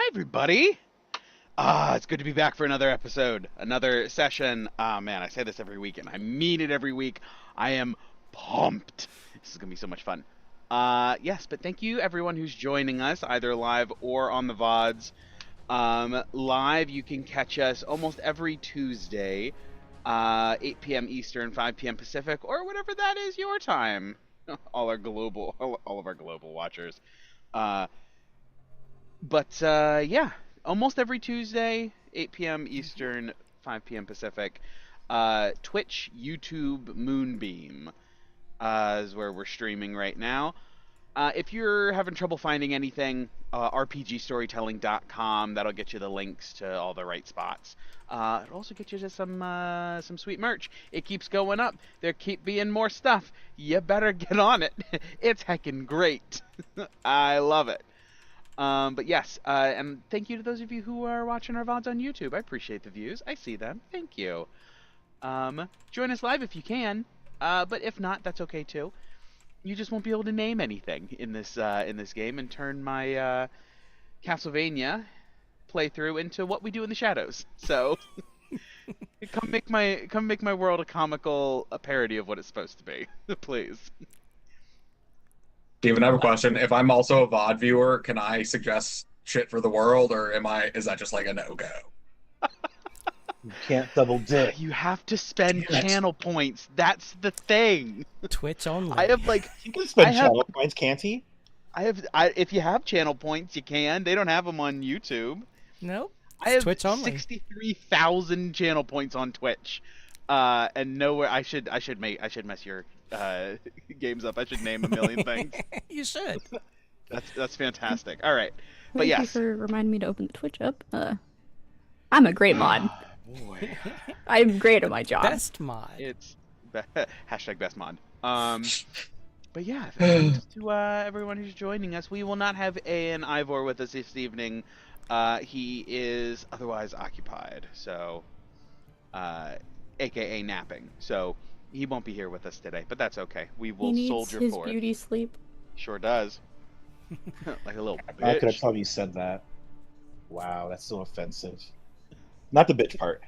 everybody. It's good to be back for another episode, another session. Man, I say this every week, and I mean it every week. I am pumped. This is gonna be so much fun. Yes, but thank you everyone who's joining us, either live or on the VODs. Live, you can catch us almost every Tuesday, 8 p.m. Eastern, 5 p.m. Pacific, or whatever that is your time. All of our global watchers. Yeah, almost every Tuesday, 8 p.m. Eastern, 5 p.m. Pacific. Twitch, YouTube, Moonbeam is where we're streaming right now. If you're having trouble finding anything, RPGstorytelling.com, that'll get you the links to all the right spots. It'll also get you to some sweet merch. It keeps going up. There keep being more stuff. You better get on it. It's heckin' great. I love it. But yes, and thank you to those of you who are watching our VODs on YouTube. I appreciate the views. I see them. Thank you. Join us live if you can, but if not, that's okay too. You just won't be able to name anything in this game and turn my Castlevania playthrough into What We Do in the Shadows. So come make my world a parody of what it's supposed to be, please. Steven, I have a question. If I'm also a VOD viewer, can I suggest shit for the world, or is that just like a no-go? You can't double dip. You have to spend channel points. That's the thing. Twitch only. I have like He can spend channel points, can't he? If you have channel points, you can. They don't have them on YouTube. Nope. I have Twitch only. 63,000 channel points on Twitch, and nowhere. I should mess your games up. I should name a million things. You should. That's fantastic. All right, but Thank yes. you for reminding me to open the Twitch up. I'm a great mod. Boy. I'm great at my job. Best mod. It's hashtag best mod. But yeah, thanks to everyone who's joining us. We will not have Ivor with us this evening. He is otherwise occupied, so aka napping. So he won't be here with us today, but that's okay. We will soldier his forth. beauty sleep. Sure does. Like a little bitch. How could I tell you said that? Wow, that's so offensive. Not the bitch part.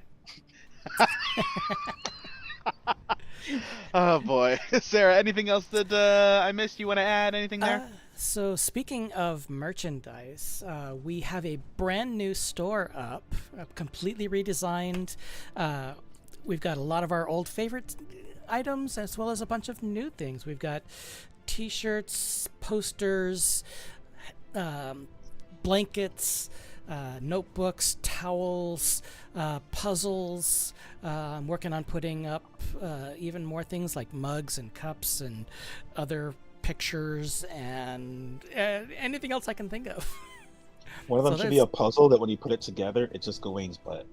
Oh boy. Sarah, anything else that I missed? You want to add anything there? So speaking of merchandise, we have a brand new store up, completely redesigned. We've got a lot of our old favorite items as well as a bunch of new things. We've got t-shirts, posters, blankets, notebooks, towels, puzzles. I'm working on putting up even more things like mugs and cups and other pictures and anything else I can think of. One of them should be a puzzle that when you put it together, it's just Gawain's butt.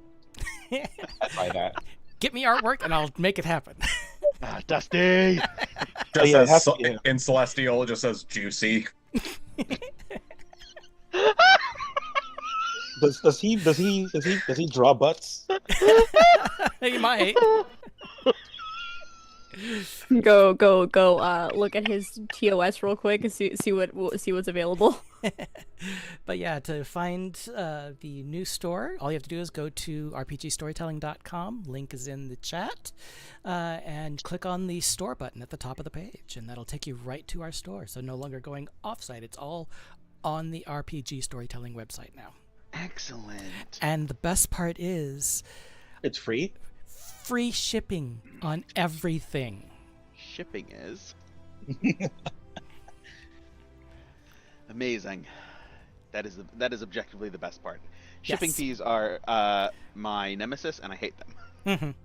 I'd buy that. Get me artwork and I'll make it happen. Dusty! In Celestial, it just says juicy. Does he draw butts? He might. Go! Look at his TOS real quick and see what's available. But yeah, to find the new store, all you have to do is go to rpgstorytelling.com. Link is in the chat, and click on the store button at the top of the page, and that'll take you right to our store. So no longer going offsite; it's all on the RPG Storytelling website now. Excellent. And the best part is, It's free? free shipping on everything. Shipping is amazing. That is objectively the best part. Shipping Yes. fees are my nemesis, and I hate them.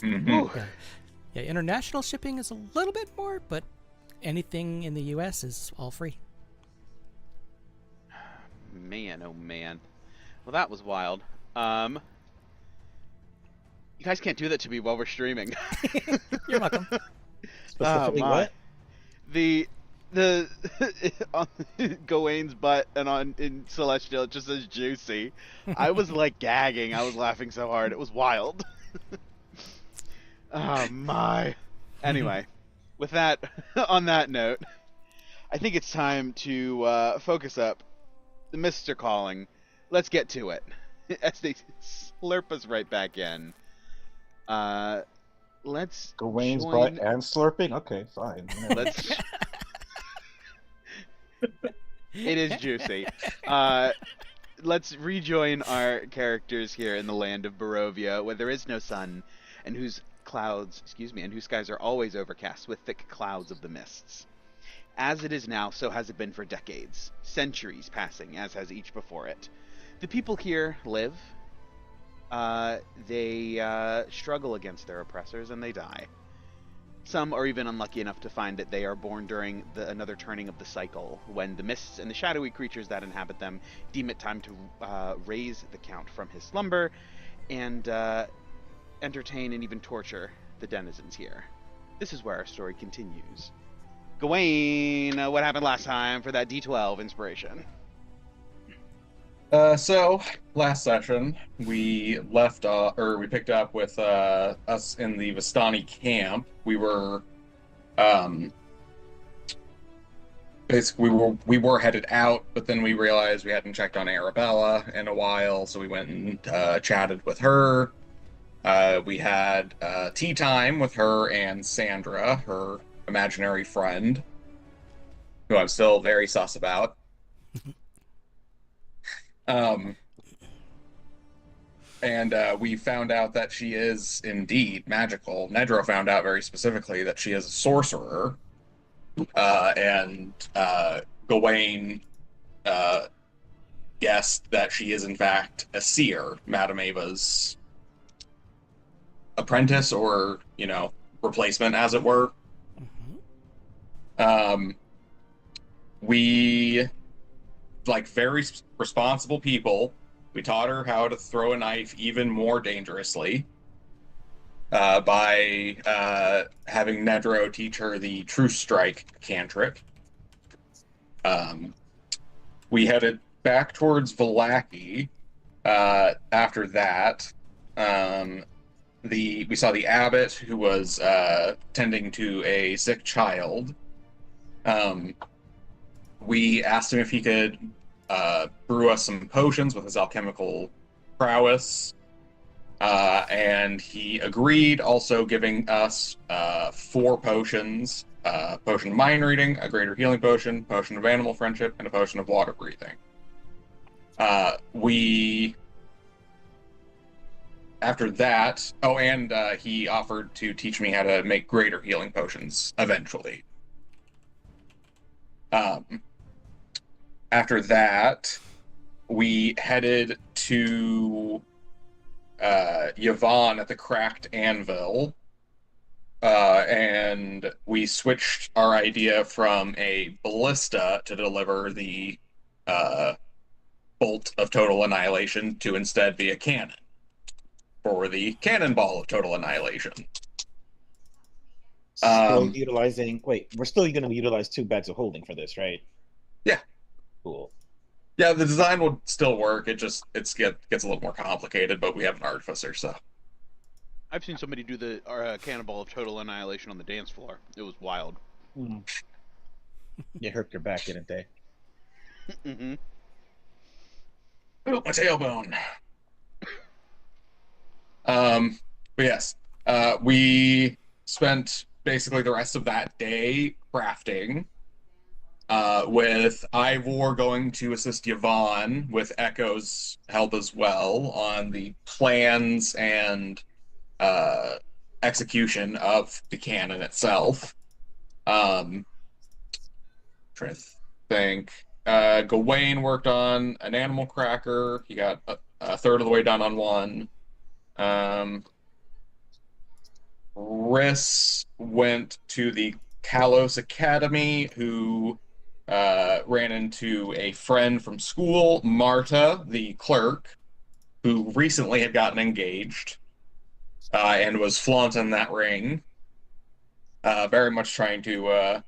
Yeah. Yeah, international shipping is a little bit more, but anything in the US is all free. Man, oh man. Well, that was wild. You guys can't do that to me while we're streaming. You're welcome. Specifically my. what? The on Gawain's butt and in Celestial it just says juicy. I was like gagging. I was laughing so hard. It was wild. Oh my. Anyway, with that, on that note, I think it's time to focus up The mists are calling. Let's get to it. As they slurp us right back in. Let's Gawain's join... butt and slurping? Okay, fine. Let's... It is juicy. Let's rejoin our characters here in the land of Barovia, where there is no sun, and whose skies are always overcast with thick clouds of the mists. As it is now, so has it been for decades, centuries passing, as has each before it. The people here live. They struggle against their oppressors, and they die. Some are even unlucky enough to find that they are born during another turning of the cycle, when the mists and the shadowy creatures that inhabit them deem it time to raise the Count from his slumber and entertain and even torture the denizens here. This is where our story continues. Gawain, what happened last time for that D12 inspiration? So last session we left we picked up with us in the Vistani camp. We were basically we were headed out, but then we realized we hadn't checked on Arabella in a while, so we went and chatted with her. We had tea time with her and Sandra, her imaginary friend, who I'm still very sus about. And we found out that she is indeed magical. Nedro found out very specifically that she is a sorcerer. And Gawain guessed that she is in fact a seer, Madame Ava's apprentice or, replacement, as it were. We, like very responsible people, we taught her how to throw a knife even more dangerously by having Nedro teach her the True Strike cantrip. We headed back towards Vallaki. After that, we saw the abbot, who was tending to a sick child. We asked him if he could brew us some potions with his alchemical prowess, and he agreed, also giving us 4 potions: potion of mind reading, a greater healing potion, potion of animal friendship, and a potion of water breathing. After that, and he offered to teach me how to make greater healing potions eventually. After that, we headed to Yvonne at the Cracked Anvil, and we switched our idea from a ballista to deliver the bolt of total annihilation to instead be a cannon for the cannonball of total annihilation. Still utilizing... Wait, we're still going to utilize 2 bags of holding for this, right? Yeah. Cool. Yeah, the design will still work. It gets a little more complicated, but we have an artificer, so. I've seen somebody do the cannonball of total annihilation on the dance floor. It was wild. You hurt your back, didn't they? Mm-hmm. Oh, my tailbone. But yes, we spent basically the rest of that day crafting, with Ivor going to assist Yvonne with Echo's help as well on the plans and execution of the cannon itself. Trying to think. Gawain worked on an animal cracker. He got a third of the way done on one. Riss went to the Kalos Academy, who ran into a friend from school, Marta, the clerk, who recently had gotten engaged and was flaunting that ring, very much trying to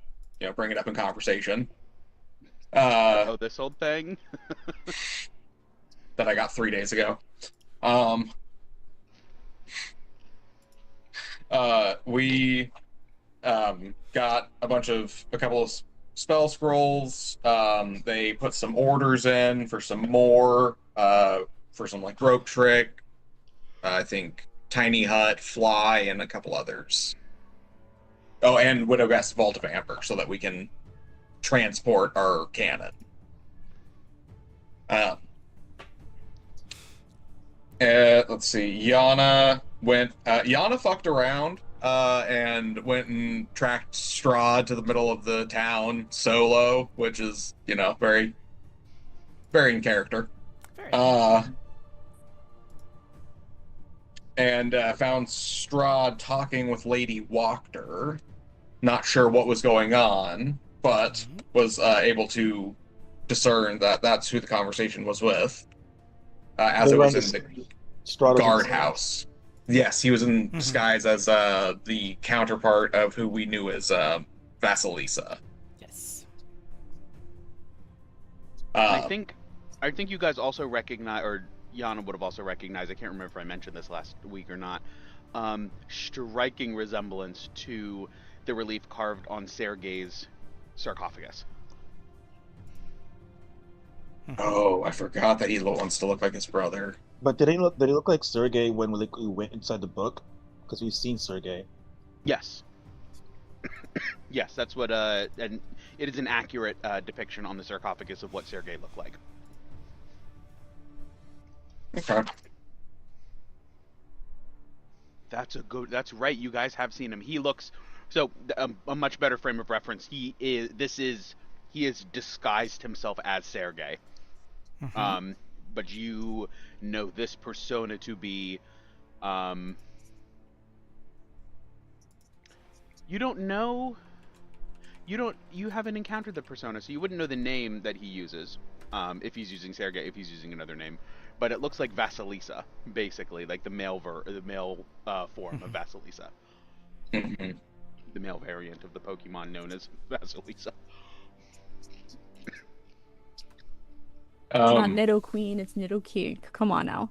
bring it up in conversation. This old thing that I got 3 days ago. We got a couple of spell scrolls. They put some orders in for some more, for some like rope trick. I think tiny hut, fly, and a couple others. Oh, and Widowgast Vault of Amber, so that we can transport our cannon. Let's see. Yana fucked around and went and tracked Strahd to the middle of the town solo, which is, very, very in character. And found Strahd talking with Lady Wachter. Not sure what was going on, but was able to discern that that's who the conversation was with. As it was in the guardhouse. Yes, he was in disguise as the counterpart of who we knew as Vasilisa. Yes. I think you guys also recognize, or Yana would have also recognized, I can't remember if I mentioned this last week or not, striking resemblance to the relief carved on Sergei's sarcophagus. Oh, I forgot that he wants to look like his brother. But did he look like Sergei when we went inside the book? Because we've seen Sergei. Yes. Yes, that's what, and it is an accurate depiction on the sarcophagus of what Sergei looked like. Okay. That's right, you guys have seen him. He looks, so, a much better frame of reference. He has disguised himself as Sergei. But you know this persona to be, you haven't encountered the persona, so you wouldn't know the name that he uses, if he's using Sergei, if he's using another name. But it looks like Vasilisa, basically, like the male form of Vasilisa. Mm-hmm. The male variant of the Pokemon known as Vasilisa. It's not Nido Queen, it's Nido King. Come on now.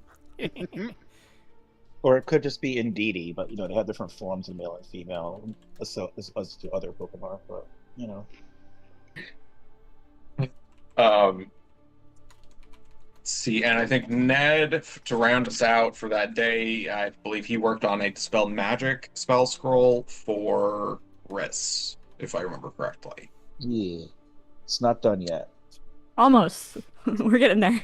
Or it could just be Indeedee, but they have different forms of male and female, as opposed to other Pokemon. But Let's see, and I think Ned, to round us out for that day, I believe he worked on a Dispel Magic spell scroll for Riss, if I remember correctly. Yeah, it's not done yet. Almost. We're getting there.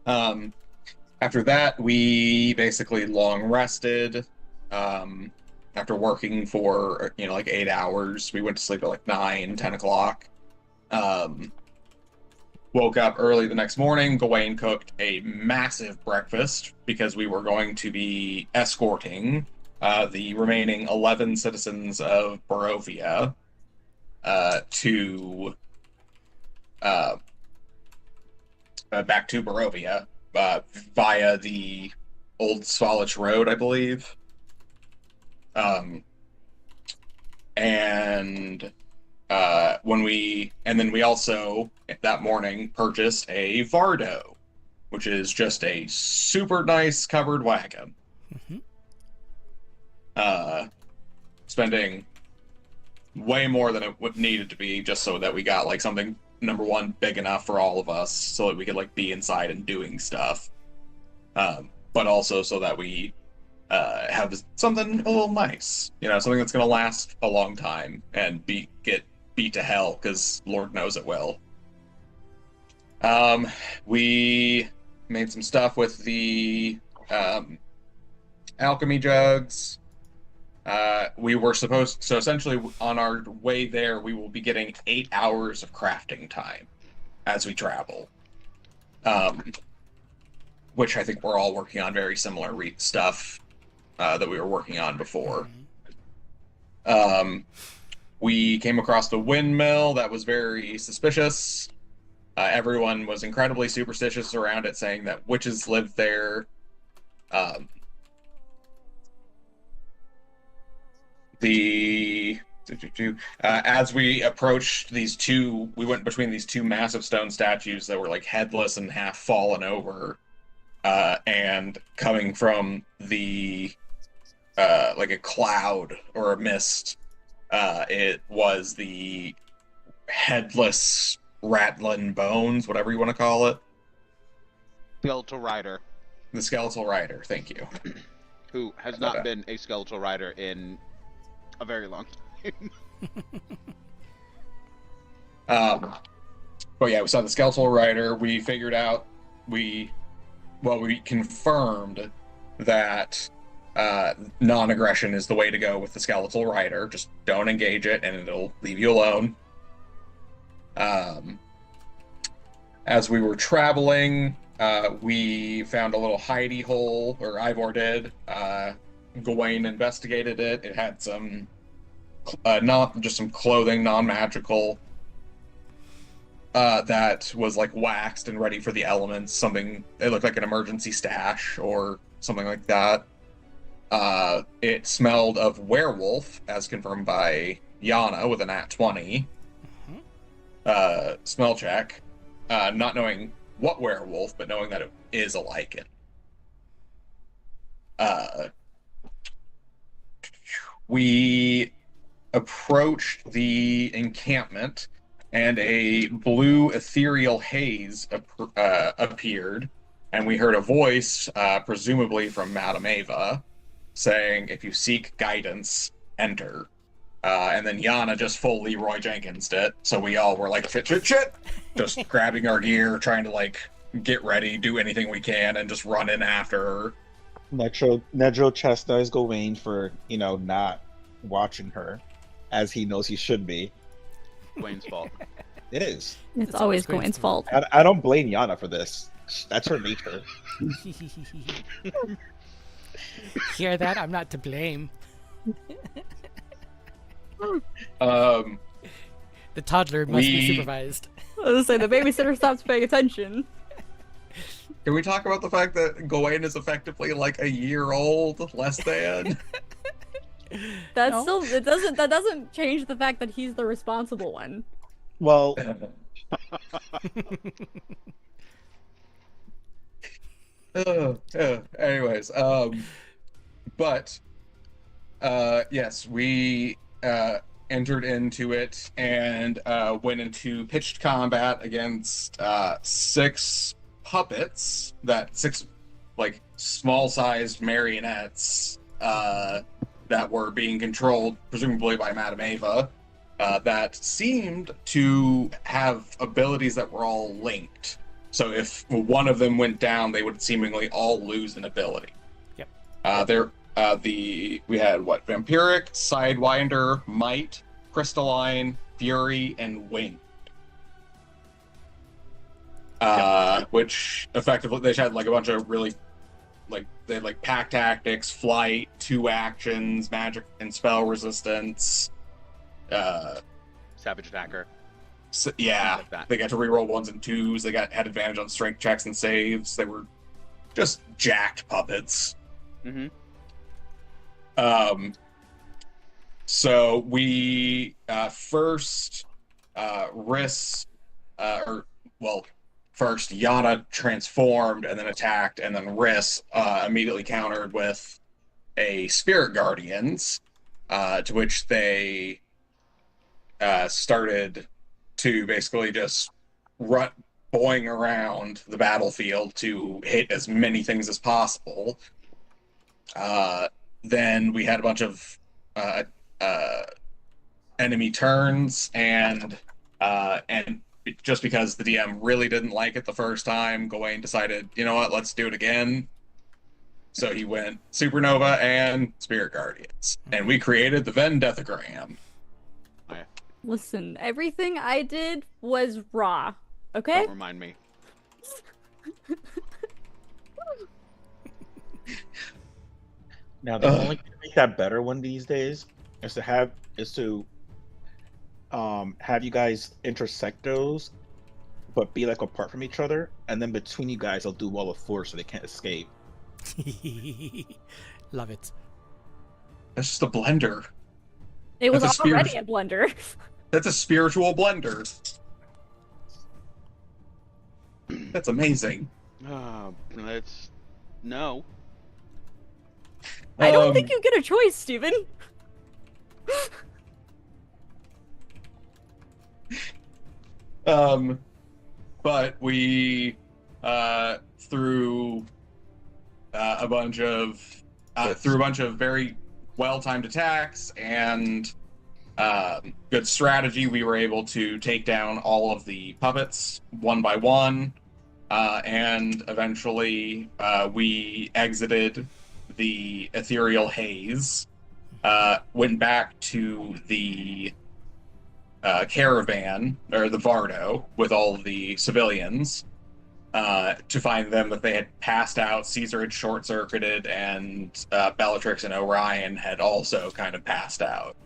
After that, we basically long rested. After working for, like 8 hours, we went to sleep at like 9, 10 o'clock. Woke up early the next morning. Gawain cooked a massive breakfast because we were going to be escorting the remaining 11 citizens of Barovia to back to Barovia via the Old Svalich Road, I believe. And then we also that morning purchased a Vardo, which is just a super nice covered wagon. Spending way more than it would needed to be just so that we got like something, number one, big enough for all of us so that we could like be inside and doing stuff, but also so that we have something a little nice, something that's going to last a long time and get beat to hell, because Lord knows it will. We made some stuff with the alchemy jugs. So essentially on our way there, we will be getting 8 hours of crafting time as we travel. Which I think we're all working on very similar stuff that we were working on before. We came across the windmill that was very suspicious. Everyone was incredibly superstitious around it, saying that witches lived there. As we approached we went between these two massive stone statues that were like headless and half fallen over, and coming from the like a cloud or a mist, It was the headless rattling bones, whatever you want to call it. Skeletal Rider. The skeletal rider, thank you. Who has not been a skeletal rider in a very long time. But yeah, we saw the skeletal rider. We figured out, we confirmed that non-aggression is the way to go with the skeletal rider. Just don't engage it and it'll leave you alone. As we were traveling, we found a little hidey hole, or Ivor did. Gawain investigated it. It had some, not just some clothing, non-magical, that was like waxed and ready for the elements. Something, it looked like an emergency stash or something like that. It smelled of werewolf, as confirmed by Yana with a nat 20. Smell check. Not knowing what werewolf, but knowing that it is a lichen. We approached the encampment, and a blue ethereal haze appeared, and we heard a voice, presumably from Madame Ava, saying, "If you seek guidance, enter." And then Yana just full Leroy Jenkins'd it, so we all were like, shit, just grabbing our gear, trying to like get ready, do anything we can, and just run in after her. Nedro chastised Gawain for, not watching her, as he knows he should be. Gawain's fault. It is. It's always Gawain's fault. I don't blame Yana for this. That's her nature. Hear that? I'm not to blame. The toddler must be supervised. I was gonna say, the babysitter stops paying attention. Can we talk about the fact that Gawain is effectively like a year old, less than? That doesn't change the fact that he's the responsible one. Well, anyways, but yes, we entered into it and went into pitched combat against 6 puppets, six like small-sized marionettes that were being controlled, presumably by Madame Ava, that seemed to have abilities that were all linked. So if one of them went down, they would seemingly all lose an ability. Yep. We had Vampiric, Sidewinder, Might, Crystalline, Fury, and Wing. Which effectively they had like a bunch of really they had pack tactics, flight, 2 actions, magic and spell resistance. Savage attacker. So, yeah, like that. They got to reroll 1s and 2s. They had advantage on strength checks and saves. They were just jacked puppets. Mm-hmm. So we first first Yana transformed and then attacked, and then Riss immediately countered with a Spirit Guardians, to which they started to basically just boing around the battlefield to hit as many things as possible. Then we had a bunch of enemy turns, and just because the DM really didn't like it the first time, Gawain decided, you know what, let's do it again. So he went Supernova and Spirit Guardians, and we created the Vendethagram. Listen, everything I did was raw, okay? Don't remind me. Now the only way to make that better one these days is to have you guys intersect those, but be apart from each other, and then between you guys, I'll do wall of force so they can't escape. Love it. That's just a blender. It was already a blender. That's a spiritual blender. That's amazing. No. I don't think you get a choice, Steven. But we through a bunch of very well-timed attacks and good strategy, we were able to take down all of the puppets one by one, and eventually we exited the ethereal haze, went back to the caravan, or the Vardo, with all of the civilians, to find them that they had passed out. Cesar had short-circuited, and Bellatrix and Orion had also kind of passed out.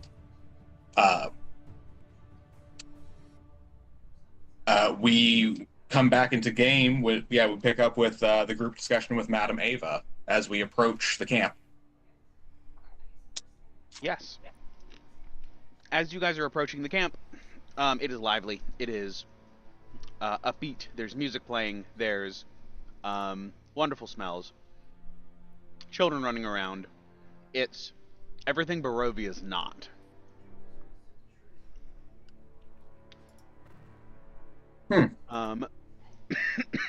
We come back into game with, we pick up with the group discussion with Madame Ava as we approach the camp. Yes. As you guys are approaching the camp, it is lively. It is upbeat. There's music playing. There's wonderful smells. Children running around. It's everything Barovia's not.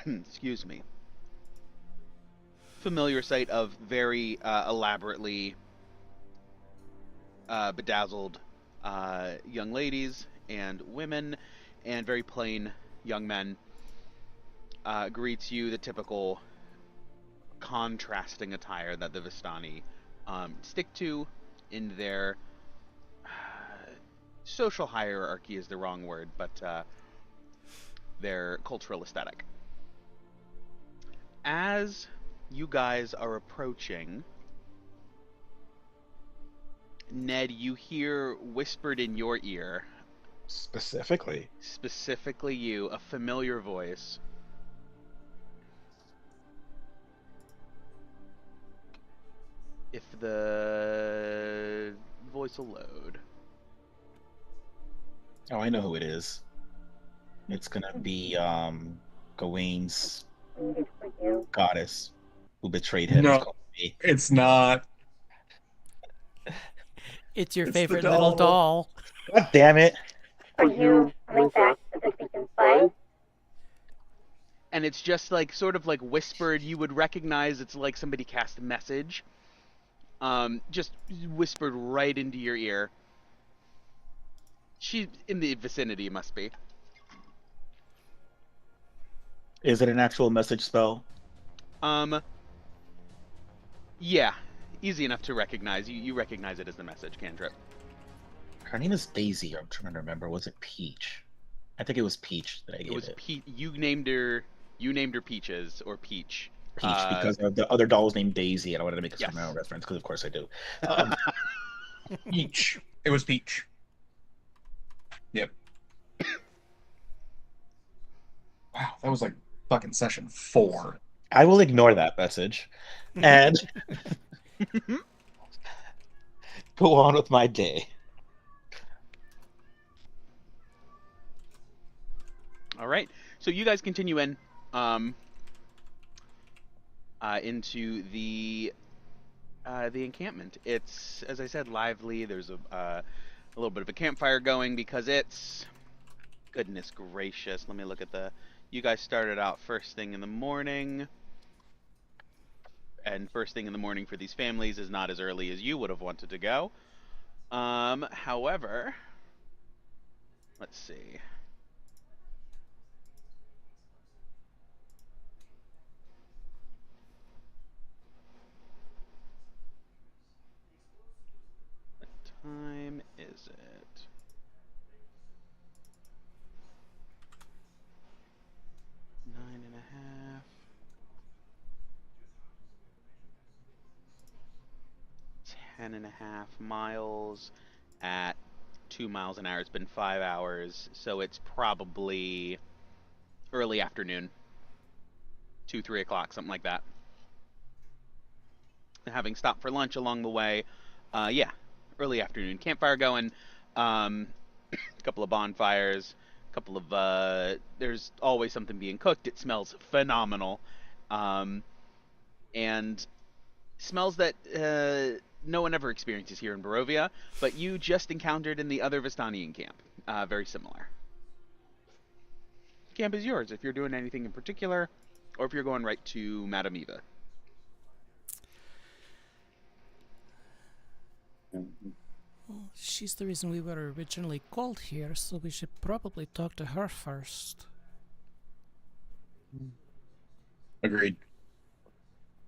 Excuse me. Familiar sight of very elaborately bedazzled young ladies and women, and very plain young men. Greets you, the typical contrasting attire that the Vistani stick to in their social hierarchy is the wrong word, but their cultural aesthetic. As you guys are approaching, Ned, you hear whispered in your ear, Specifically you, a familiar voice. If the voice will load. Oh, I know who it is. It's gonna be Gawain's goddess who betrayed him. No. It's called me. It's not. It's your It's the favorite little doll. God damn it! Are you coming back so that we can play? And it's just like sort of like whispered. You would recognize it's like somebody cast a message. Just whispered right into your ear. She's in the vicinity, must be. Is it an actual message spell? Yeah, easy enough to recognize. You recognize it as the message cantrip. Her name is Daisy. I'm trying to remember. Was it Peach? I think it was Peach that I gave it. It was Peach. You named her Peaches or Peach. Peach, because the other doll was named Daisy, and I wanted to make a Yes. Superman reference because, of course, I do. Peach. It was Peach. Yep. Wow, that was like fucking session 4. I will ignore that message and go on with my day. All right. So you guys continue in into the encampment. It's, as I said, lively. There's a little bit of a campfire going because it's, goodness gracious. Let me look at the. You guys started out first thing in the morning. And first thing in the morning for these families is not as early as you would have wanted to go. However, let's see. What time is it? Nine and a half. 10.5 miles at 2 miles an hour. It's been 5 hours, so it's probably early afternoon, 2-3 o'clock, something like that. And having stopped for lunch along the way, yeah, early afternoon. Campfire going, a couple of bonfires, a couple of there's always something being cooked. It smells phenomenal, and smells that no one ever experiences here in Barovia, but you just encountered in the other Vistanian camp. Very similar. camp is yours if you're doing anything in particular, or if you're going right to Madame Eva. Well, she's the reason we were originally called here, so we should probably talk to her first. Agreed.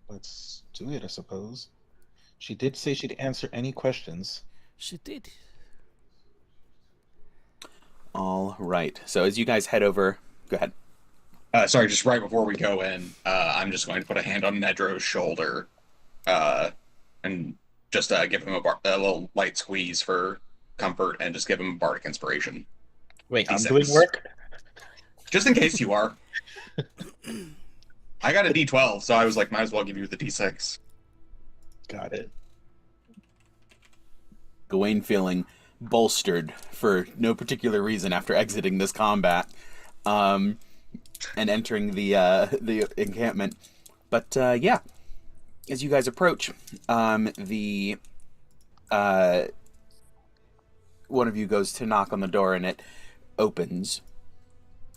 Let's do it, I suppose. She did say she'd answer any questions. She did. All right. So as you guys head over, go ahead. Sorry, just right before we go in, I'm just going to put a hand on Nedro's shoulder, and just give him a little light squeeze for comfort, and just give him a bardic inspiration. Wait, I'm D6. doing work? Just in case you are. I got a D12, so I was like, might as well give you the D6. Got it. Gawain feeling bolstered for no particular reason after exiting this combat, and entering the encampment. But yeah, as you guys approach, the one of you goes to knock on the door, and it opens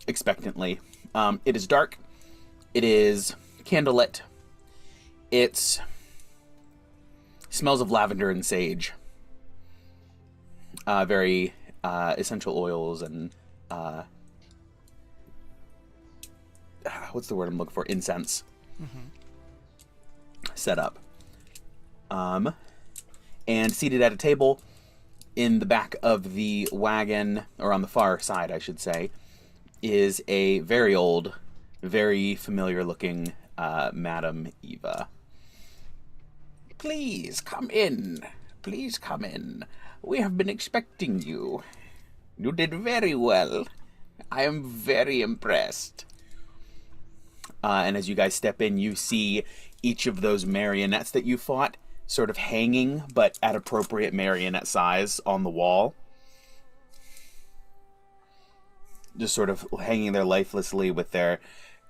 expectantly. It is dark. It is candlelit. It smells of lavender and sage. Very essential oils and what's the word I'm looking for? Incense. Set up. And seated at a table in the back of the wagon, or on the far side, I should say, is a very old, very familiar-looking Madame Eva. Please come in. Please come in. We have been expecting you. You did very well. I am very impressed. And as you guys step in, you see each of those marionettes that you fought sort of hanging, but at appropriate marionette size on the wall. Just sort of hanging there lifelessly with their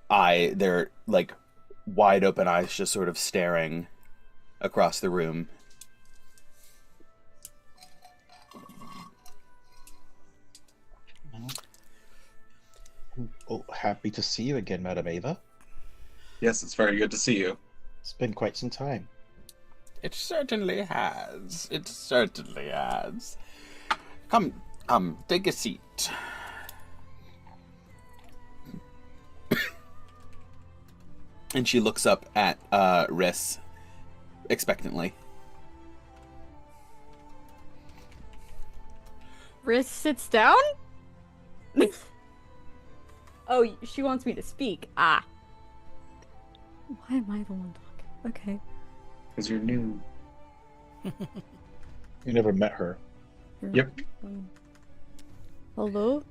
like wide open eyes just sort of staring across the room. Oh, happy to see you again, Madame Eva. Yes, it's very good to see you. It's been quite some time. It certainly has. It certainly has. Come, take a seat. And she looks up at Riss expectantly. Riss sits down? Oh, she wants me to speak. Ah. Why am I the one talking? Okay. Because you're new. You never met her. Yep. Hello?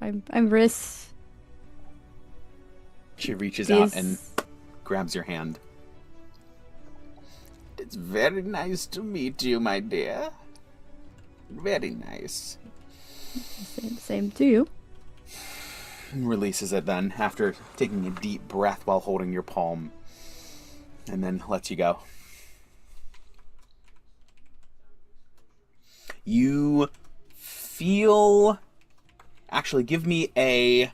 I'm Riss. She reaches out and grabs your hand. It's very nice to meet you, my dear. Very nice. Same to you. And releases it then, after taking a deep breath while holding your palm. And then lets you go. You feel... Actually, give me an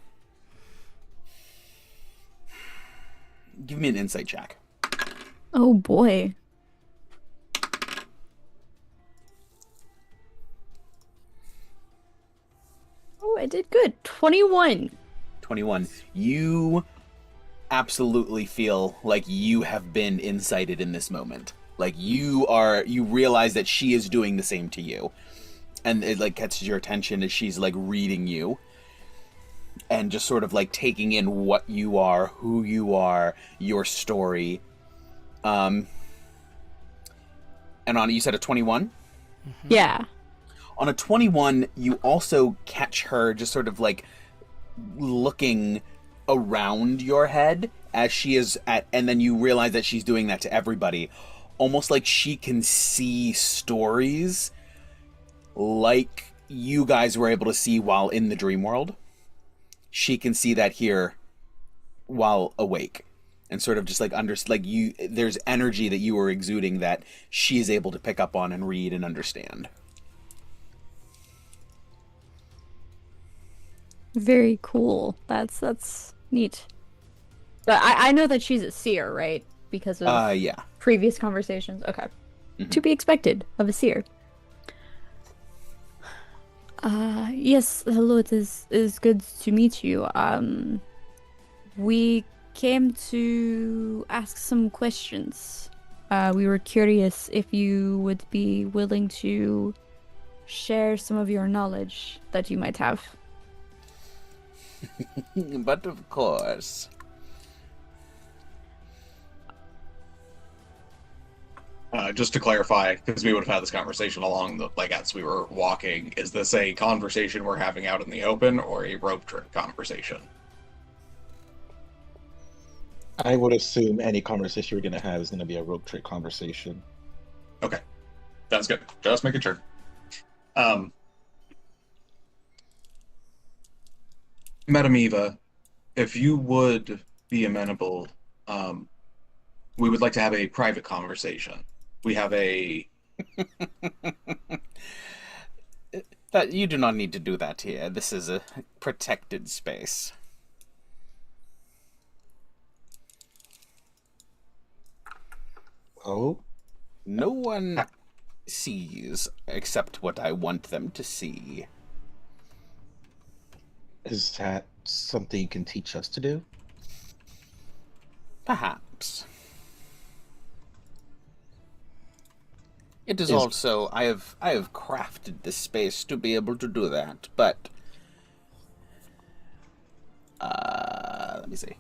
insight check. Oh boy. Oh, I did good. 21. 21. You absolutely feel like you have been incited in this moment. Like you realize that she is doing the same to you. And it like catches your attention as she's like reading you. And just sort of like taking in what you are, who you are, your story. And on, you said a 21? Yeah. On a 21, you also catch her just sort of like looking around your head as she is at, and then you realize that she's doing that to everybody. Almost like she can see stories like you guys were able to see while in the dream world. She can see that here while awake. And sort of just like there's energy that you are exuding that she is able to pick up on and read and understand. Very cool. That's neat. But I know that she's a seer, right? Because of Yeah. previous conversations. Okay. Mhm. To be expected of a seer. Yes, hello, it is good to meet you. We came to ask some questions. We were curious if you would be willing to share some of your knowledge that you might have. But of course. Just to clarify, because we would have had this conversation along the as we were walking, is this a conversation we're having out in the open or a rope trick conversation? I would assume any conversation you're going to have is going to be a rope trick conversation. Okay, that's good. Just making sure. Madam Eva, if you would be amenable, we would like to have a private conversation. We have a... That you do not need to do that here. This is a protected space. Oh? No one sees except what I want them to see. Is that something you can teach us to do? Perhaps. It is also I have crafted this space to be able to do that, but let me see.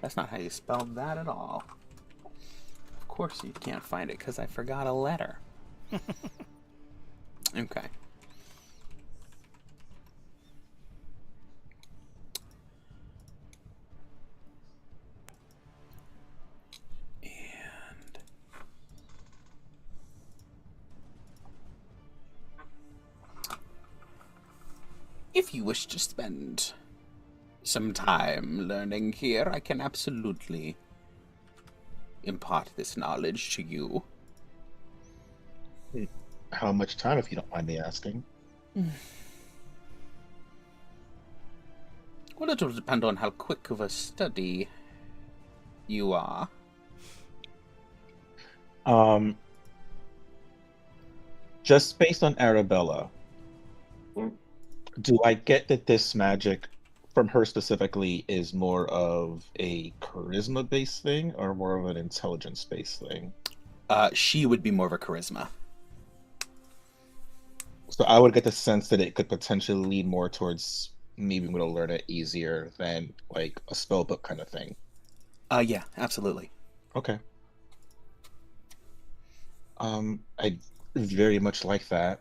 That's not how you spelled that at all. Of course you can't find it because I forgot a letter. Okay. And if you wish to spend some time learning here, I can absolutely impart this knowledge to you. How much time, if you don't mind me asking? Well, it will depend on how quick of a study you are. Just based on Arabella, do I get that this magic from her specifically is more of a charisma-based thing or more of an intelligence-based thing? She would be more of a charisma. So I would get the sense that it could potentially lead more towards me being able to learn it easier than like a spell book kind of thing. Yeah, absolutely. Okay. I very much like that.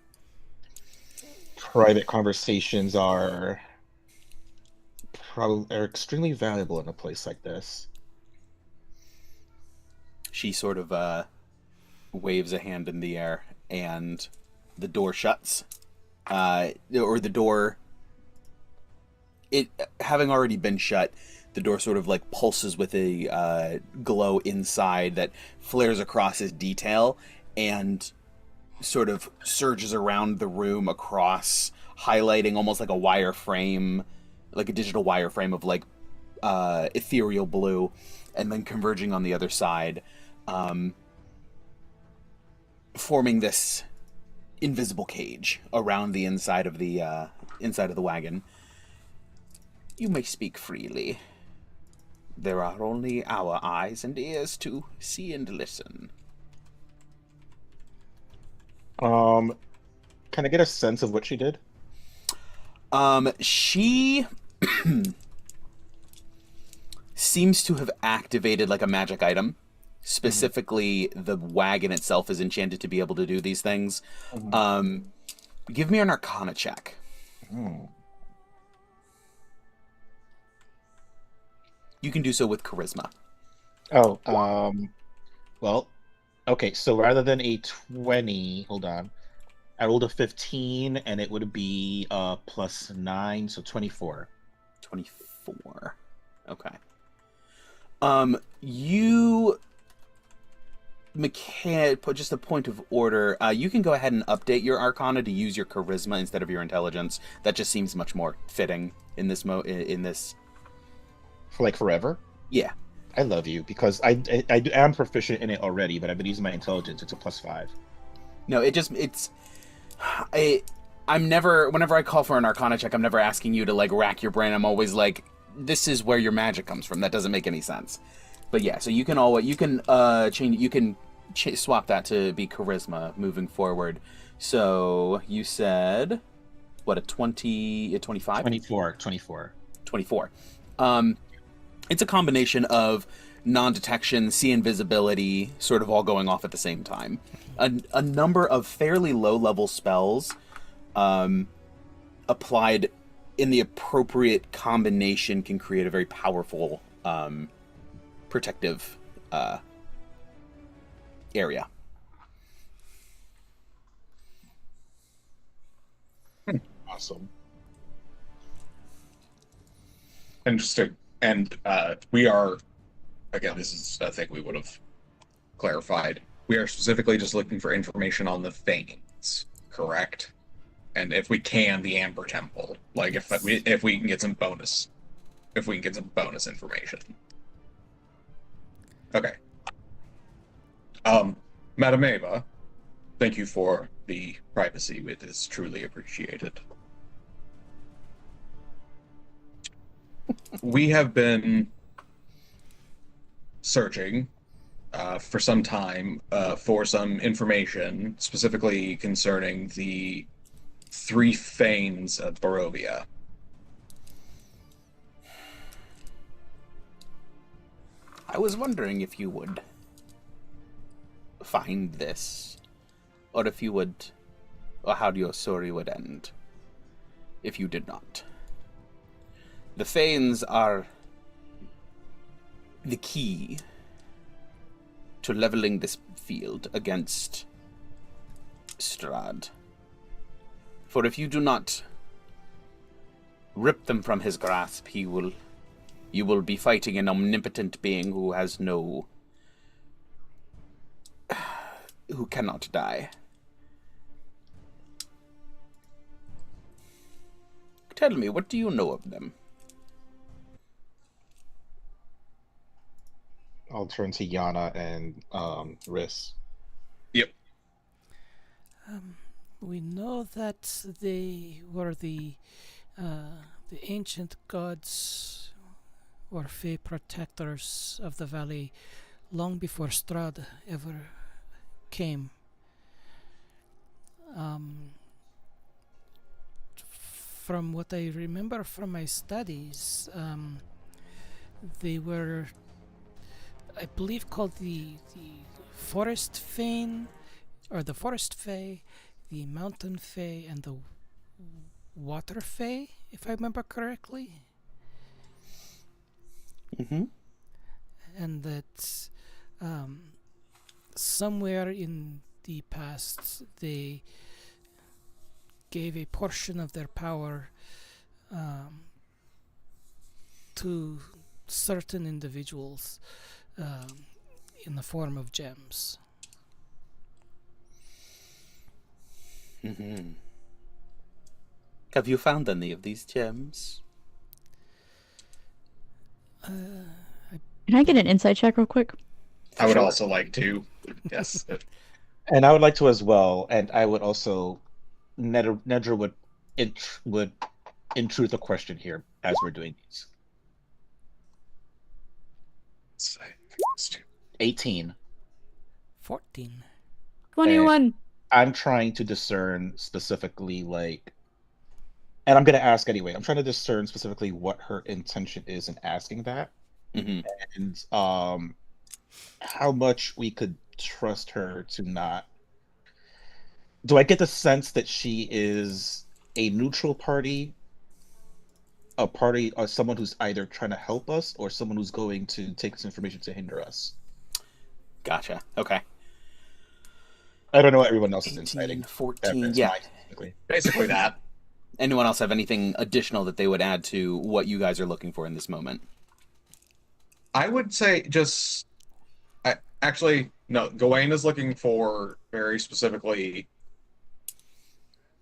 Private conversations are extremely valuable in a place like this. She sort of waves a hand in the air, and the door shuts. Or the door, it having already been shut, the door sort of like pulses with a glow inside that flares across as detail and sort of surges around the room across, highlighting almost like a wireframe, like a digital wireframe of like ethereal blue, and then converging on the other side, forming this invisible cage around the inside of the wagon. You may speak freely. There are only our eyes and ears to see and listen. Can I get a sense of what she did? She seems to have activated like a magic item. Specifically, the wagon itself is enchanted to be able to do these things. Give me an Arcana check. You can do so with charisma. Oh, well, okay, so rather than a 20, hold on. I rolled a 15 and it would be plus 9, so 24. 24. Okay. You just a point of order. You can go ahead and update your Arcana to use your Charisma instead of your Intelligence. That just seems much more fitting in this in this. For like forever? Yeah. I love you because I am proficient in it already, but I've been using my intelligence. It's a +5. No, I'm never, whenever I call for an Arcana check, I'm never asking you to like rack your brain. I'm always like, this is where your magic comes from. That doesn't make any sense. But yeah, so you can swap that to be Charisma moving forward. So you said what, a 20, a 25? 24. 24. It's a combination of non-detection, see invisibility, sort of all going off at the same time. A number of fairly low-level spells applied in the appropriate combination can create a very powerful protective area. Awesome. Interesting. And we are, again, this is a thing we would have clarified. We are specifically just looking for information on the Thanes, correct? And if we can, the Amber Temple. Like if we can get some bonus, information. Okay. Madam Ava, thank you for the privacy. It is truly appreciated. We have been searching for some time for some information, specifically concerning the 3 Thanes of Barovia. I was wondering if you would find this, or if you would, or how your story would end if you did not. The Thanes are the key to leveling this field against Strahd. For if you do not rip them from his grasp, you will be fighting an omnipotent being who has who cannot die. Tell me, what do you know of them? I'll turn to Yana and Riss. Yep. We know that they were the ancient gods or Fey protectors of the valley long before Strahd ever came. From what I remember from my studies, they were, I believe, called the Forest Fane, or the Forest Fae, the Mountain Fae, and the Water Fae, if I remember correctly. Mm-hmm. And that somewhere in the past they gave a portion of their power to certain individuals in the form of gems. Mm-hmm. Have you found any of these gems? Can I get an insight check real quick? I would also like to. Yes. And I would like to as well. And I would also, Nedro would intrude the question here as we're doing these. 18. 14. 21. I'm trying to discern specifically, like, and I'm going to ask anyway. I'm trying to discern specifically what her intention is in asking that, Mm-hmm. and how much we could trust her to not. Do I get the sense that she is a neutral party, a party, or someone who's either trying to help us or someone who's going to take this information to hinder us? Gotcha. Okay. I don't know what everyone else is 18, inciting. 14, yeah. Basically that. Anyone else have anything additional that they would add to what you guys are looking for in this moment? I would say just... I Actually, no. Gawain is looking for very specifically.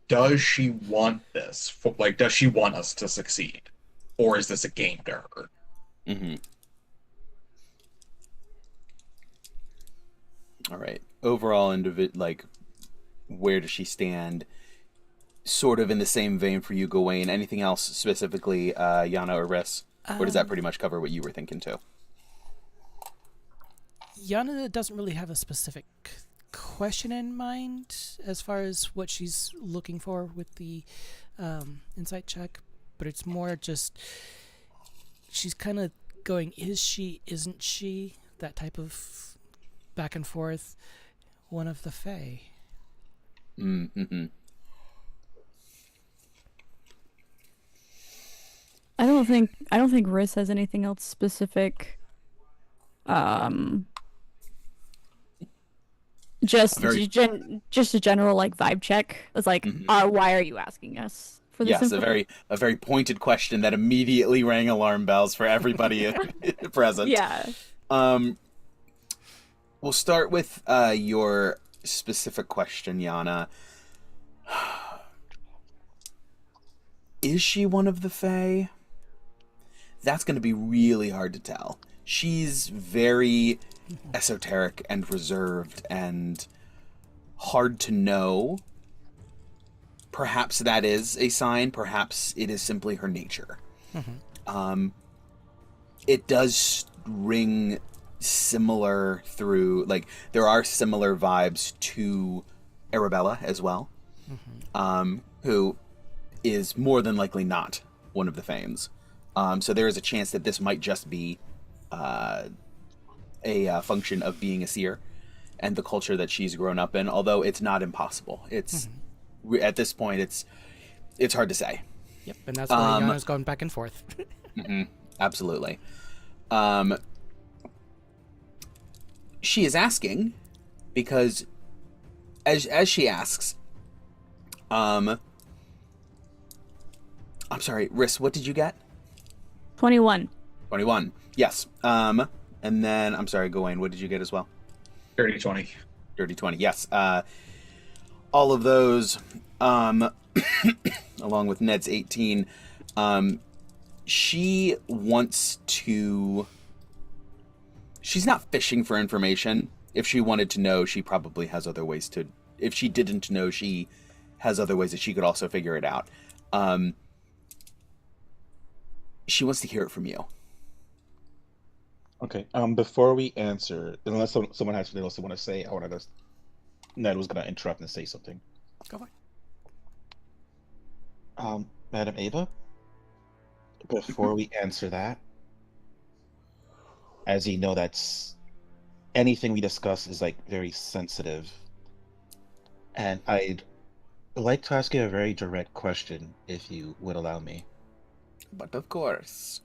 Does she want this? Like, does she want us to succeed, or is this a game to her? Mm-hmm. All right. Overall, like, where does she stand? Sort of in the same vein for you, Gawain. Anything else specifically, Yana or Riss? Or does that pretty much cover what you were thinking too? Yana doesn't really have a specific question in mind as far as what she's looking for with the insight check, but it's more just she's kind of going, is she, isn't she? That type of back and forth. One of the Fae. Mm-hmm. I don't think Riss has anything else specific. Just just a general like vibe check. It's like, why are you asking us for this? Yes, a very pointed question that immediately rang alarm bells for everybody present. Yeah. We'll start with your specific question, Yana. Is she one of the Fae? That's going to be really hard to tell. She's very esoteric and reserved and hard to know. Perhaps that is a sign. Perhaps it is simply her nature. Mm-hmm. It does ring similar through, like, there are similar vibes to Arabella as well, who is more than likely not one of the Fames. So there is a chance that this might just be a function of being a seer and the culture that she's grown up in, although it's not impossible. It's at this point, it's hard to say. Yep, and that's why Yana's going back and forth. Absolutely. She is asking because as she asks, I'm sorry, Riss, what did you get? 21. 21. Yes. And then I'm sorry, Gawain, what did you get as well? Dirty 20. Dirty 20. Yes. All of those, along with Ned's 18. She wants to. She's not fishing for information. If she wanted to know, she probably has other ways to. If she didn't know, she has other ways that she could also figure it out. She wants to hear it from you. Okay. Before we answer, unless someone has something else they want to say, I want to. Ned was going to interrupt and say something. Go on. Madam Ava, before we answer that, as you know, that's anything we discuss is like very sensitive, and I'd like to ask you a very direct question, if you would allow me. But of course.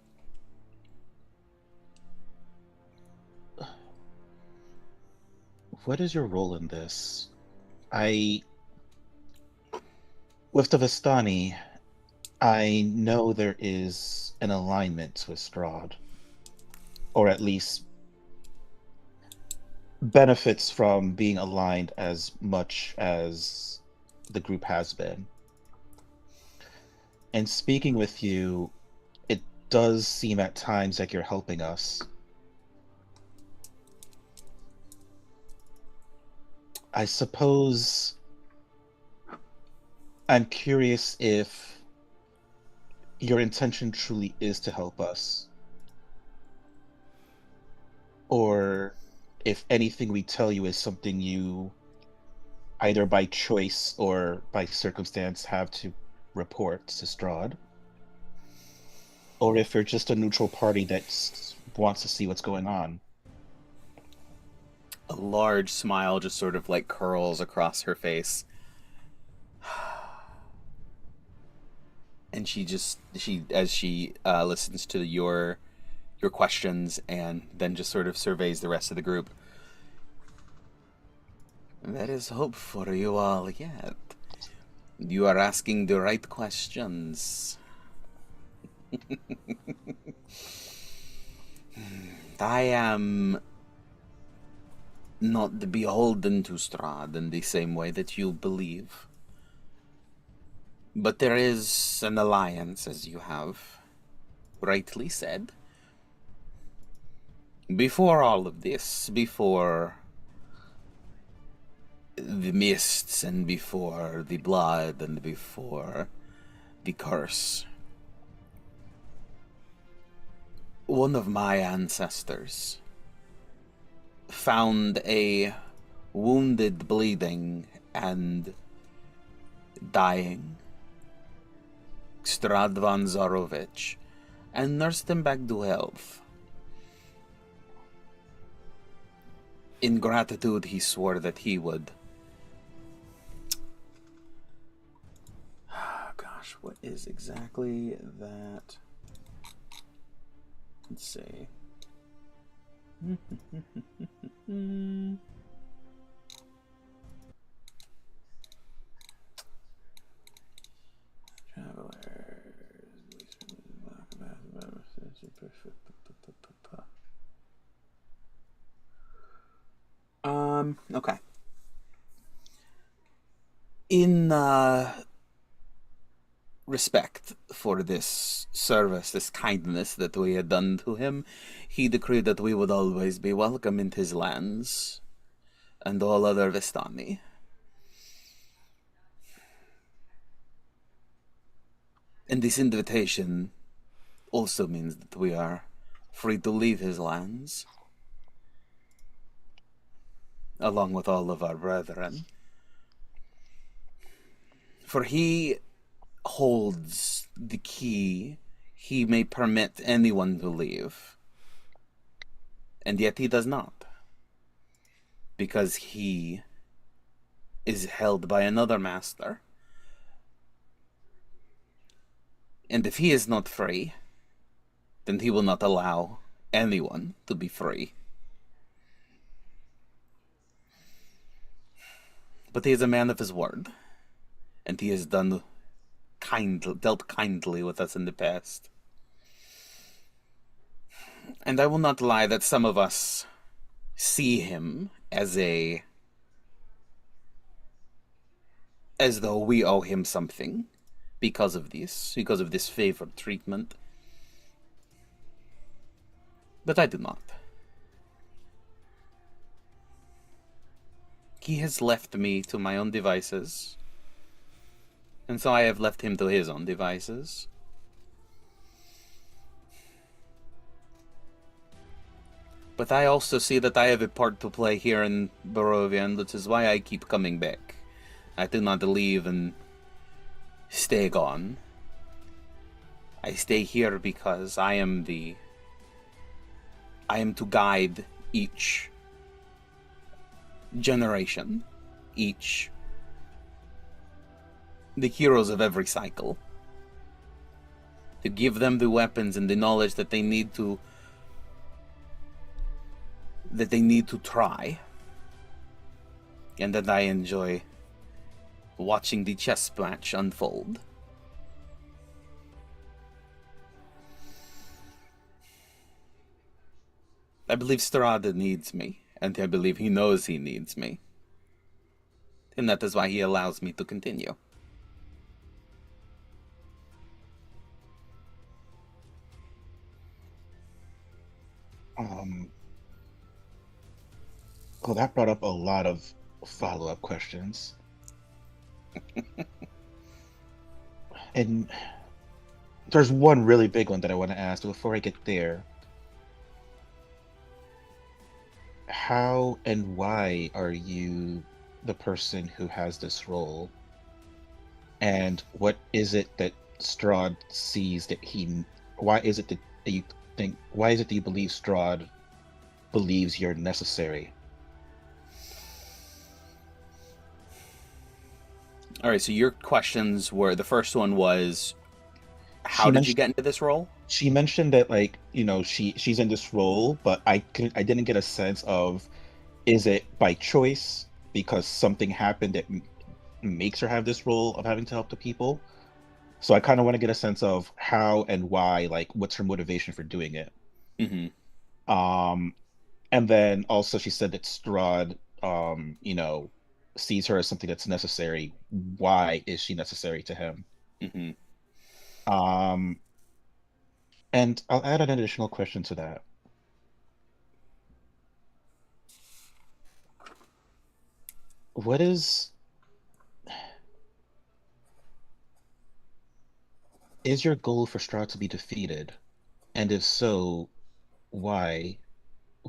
What is your role in this? With the Vistani, I know there is an alignment with Strahd, or at least benefits from being aligned as much as the group has been. And speaking with you, it does seem at times like you're helping us. I suppose I'm curious if your intention truly is to help us, or if anything we tell you is something you, either by choice or by circumstance, have to report to Strahd, or if you're just a neutral party that wants to see what's going on. A large smile just sort of like curls across her face. And she as she listens to your questions and then just sort of surveys the rest of the group. There is hope for you all yet. You are asking the right questions. not beholden to Strahd in the same way that you believe. But there is an alliance, as you have rightly said. Before all of this, before the mists and before the blood and before the curse, one of my ancestors found a wounded, bleeding, and dying Strahd von Zarovich and nursed him back to health. In gratitude, he swore that he would... Gosh, what is exactly that? Let's see. Okay. In respect for this service, this kindness that we had done to him, he decreed that we would always be welcome in his lands and all other Vistani. And this invitation also means that we are free to leave his lands, along with all of our brethren. For he holds the key. He may permit anyone to leave, and yet he does not, because he is held by another master. And if he is not free, then he will not allow anyone to be free. But he is a man of his word, and he has dealt kindly with us in the past. And I will not lie that some of us see him as though we owe him something because of this favored treatment. But I do not. He has left me to my own devices, and so I have left him to his own devices. But I also see that I have a part to play here in Barovia, and which is why I keep coming back. I do not leave and stay gone. I stay here because I am to guide each generation, the heroes of every cycle, to give them the weapons and the knowledge that they need to try, and that I enjoy watching the chess match unfold. I believe Strahd needs me, and I believe he knows he needs me. And that is why he allows me to continue. Well, that brought up a lot of follow-up questions. And there's one really big one that I want to ask, but before I get there, how and why are you the person who has this role? And what is it that Strahd sees that why is it that you believe Strahd believes you're necessary? All right, so your questions were, the first one was, how did you get into this role? She mentioned that, like, you know, she's in this role, but I didn't get a sense of, is it by choice because something happened that makes her have this role of having to help the people? So I kind of want to get a sense of how and why, like, what's her motivation for doing it. Mm-hmm. And then also she said that Strahd, sees her as something that's necessary. Why is she necessary to him? Hmm. Um, and I'll add an additional question to that. What is your goal for Strahd to be defeated? And if so, why?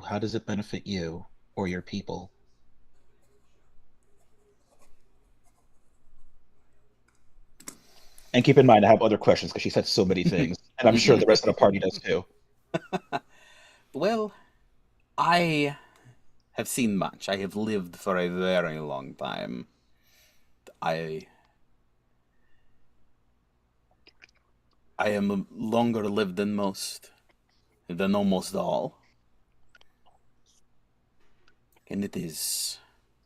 How does it benefit you or your people? And keep in mind, I have other questions because she said so many things, and I'm sure the rest of the party does too. Well, I have seen much. I have lived for a very long time. I am longer lived than most, than almost all. And it is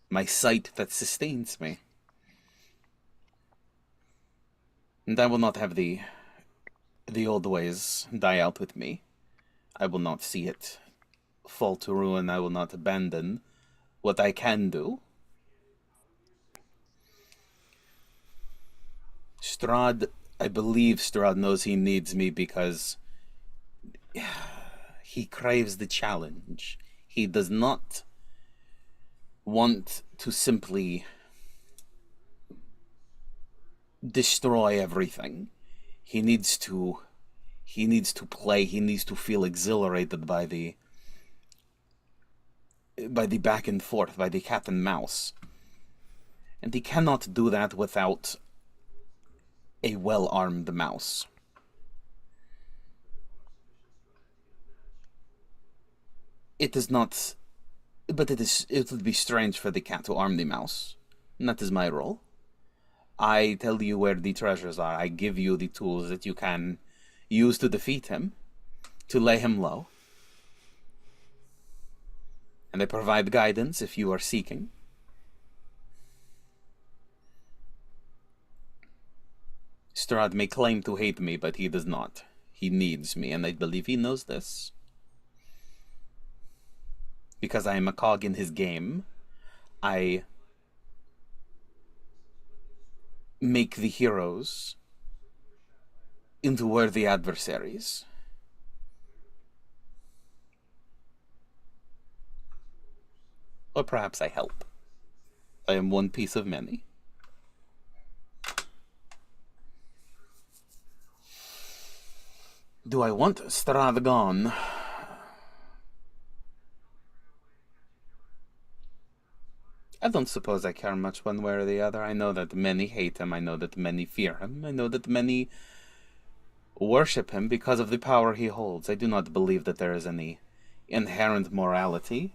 my sight that sustains me. And I will not have the old ways die out with me. I will not see it fall to ruin. I will not abandon what I can do. Strahd, I believe Strahd knows he needs me because he craves the challenge. He does not want to simply destroy everything. He needs to play. He needs to feel exhilarated by the back and forth, by the cat and mouse. And he cannot do that without a well-armed mouse. It is not, but it would be strange for the cat to arm the mouse. And that is my role. I tell you where the treasures are. I give you the tools that you can use to defeat him, to lay him low. And I provide guidance if you are seeking. Strahd may claim to hate me, but he does not. He needs me, and I believe he knows this. Because I am a cog in his game, I make the heroes into worthy adversaries. Or perhaps I help. I am one piece of many. Do I want Strahd gone? I don't suppose I care much one way or the other. I know that many hate him. I know that many fear him. I know that many worship him because of the power he holds. I do not believe that there is any inherent morality.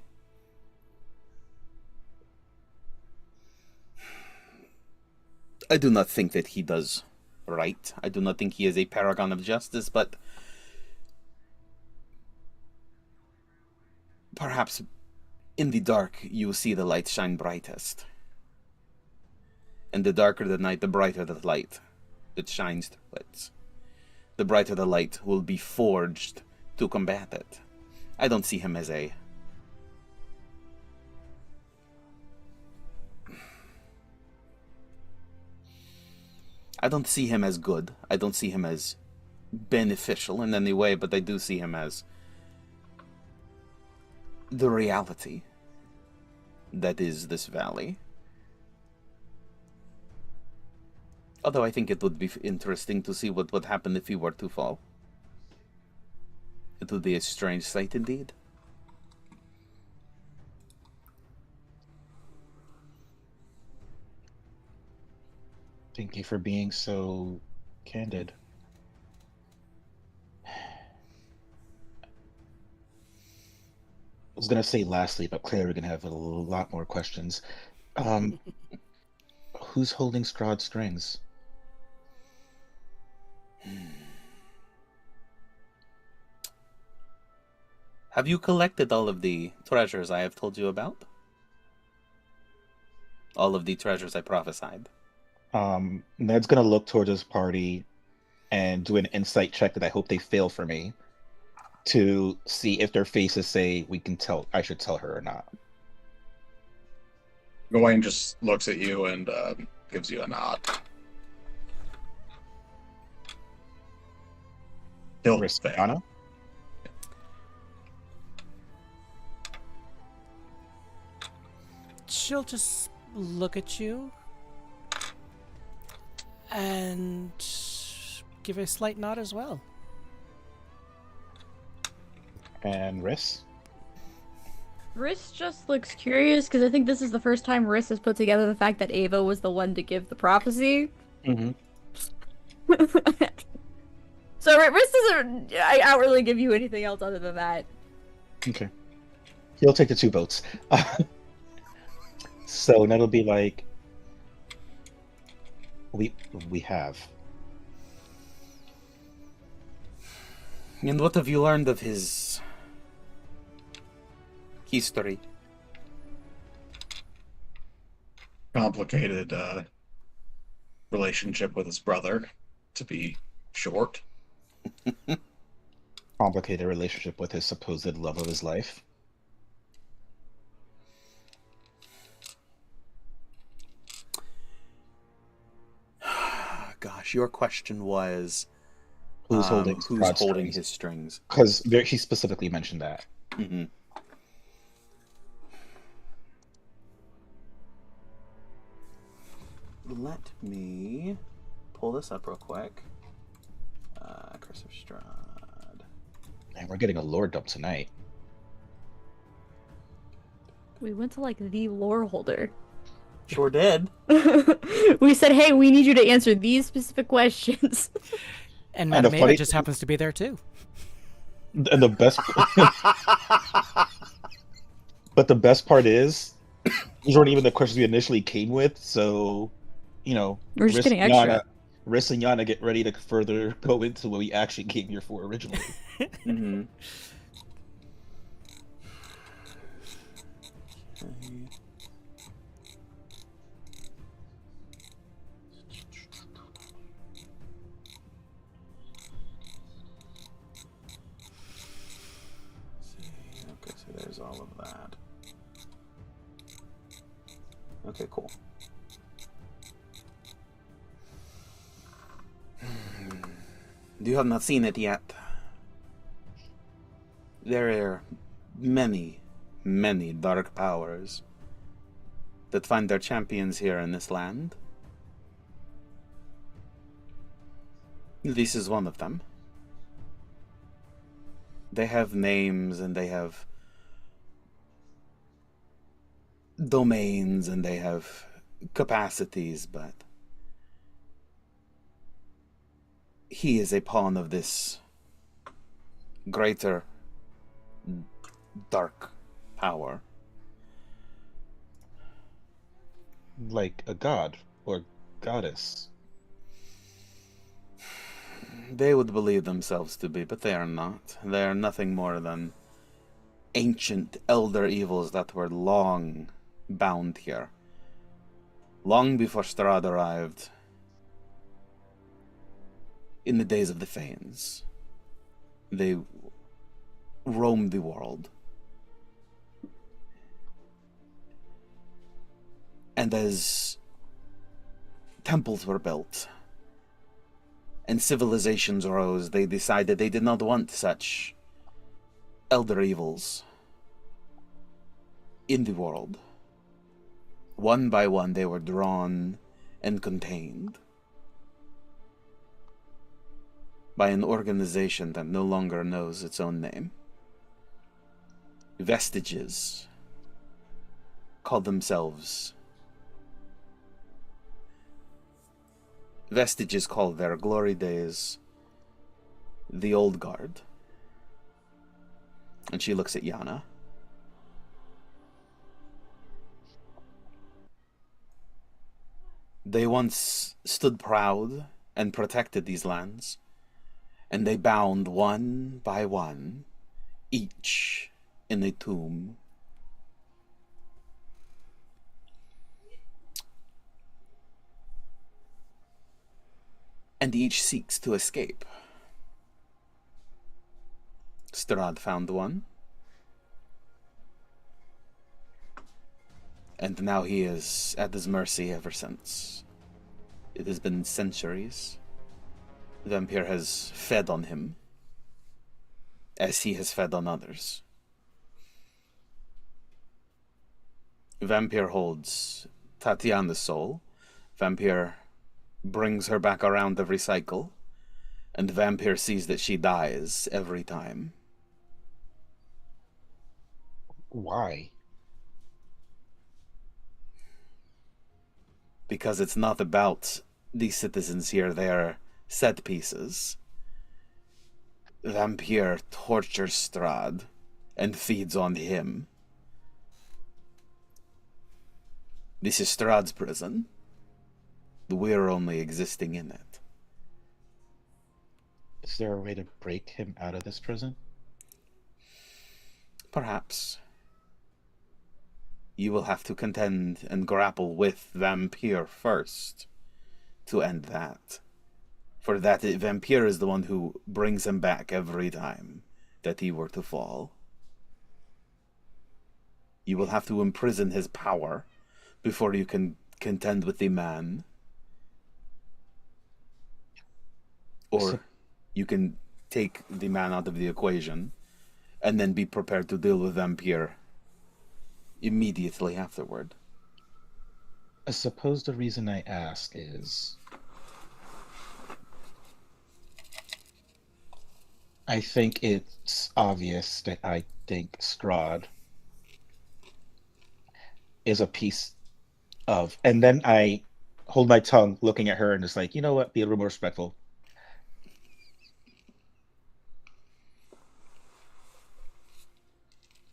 I do not think that he does right. I do not think he is a paragon of justice, but perhaps in the dark you see the light shine brightest. And the darker the night, the brighter the light that shines through it. The brighter the light will be forged to combat it. I don't see him as a... I don't see him as good. I don't see him as beneficial in any way, but I do see him as the reality that is this valley. Although I think it would be interesting to see what would happen if he were to fall. It would be a strange sight indeed. Thank you for being so candid. I was gonna say lastly, but clearly we're gonna have a lot more questions. Who's holding Strahd's strings? Have you collected all of the treasures I have told you about? All of the treasures I prophesied? Ned's gonna look towards his party and do an insight check that I hope they fail for me to see if their faces say we can tell. I should tell her or not. Gawain just looks at you and gives you a nod. He'll say. Yana? She'll just look at you and give a slight nod as well. And Riss? Riss just looks curious because I think this is the first time Riss has put together the fact that Ava was the one to give the prophecy. Mm-hmm. So Riss doesn't outwardly give you anything else other than that. Okay. He'll take the 2 votes. So that'll be like we have. And what have you learned of his history? Complicated relationship with his brother, to be short. Complicated relationship with his supposed love of his life. Gosh, your question was Who's holding his strings? Because he specifically mentioned that. Mm-hmm. Let me pull this up real quick. Curse of Strahd. Man, we're getting a lore dump tonight. We went to like the lore holder. Sure did. We said, hey, we need you to answer these specific questions. And And the Madame funny- Ava just happens to be there too. And the best But the best part is these weren't even the questions we initially came with, so We're just getting extra. Riss and Yana get ready to further go into what we actually came here for originally. Mm-hmm. Okay, so there's all of that. Okay, cool. You have not seen it yet. There are many, many dark powers that find their champions here in this land. This is one of them. They have names and they have domains and they have capacities, but he is a pawn of this greater dark power. Like a god or goddess. They would believe themselves to be, but they are not. They are nothing more than ancient elder evils that were long bound here. Long before Strahd arrived. In the days of the Fanes. They roamed the world. And as temples were built and civilizations arose, they decided they did not want such elder evils in the world. One by one, they were drawn and contained by an organization that no longer knows its own name. Vestiges called themselves. Vestiges called their glory days the Old Guard. And she looks at Yana. They once stood proud and protected these lands, and they bound one by one, each in a tomb. And each seeks to escape. Strahd found one. And now he is at his mercy ever since. It has been centuries. The vampire has fed on him, as he has fed on others. Vampire holds Tatiana's soul. Vampire brings her back around every cycle. And Vampire sees that she dies every time. Why? Because it's not about the citizens here, they are set pieces. Vampire tortures Strahd and feeds on him. This is Strahd's prison. We're only existing in it. Is there a way to break him out of this prison? Perhaps. You will have to contend and grapple with Vampire first to end that. For that, Vampire is the one who brings him back every time that he were to fall. You will have to imprison his power before you can contend with the man. Or you can take the man out of the equation and then be prepared to deal with Vampire immediately afterward. I suppose the reason I ask is I think it's obvious that I think Strahd is a piece of, and then I hold my tongue looking at her and it's like, you know what, be a little more respectful.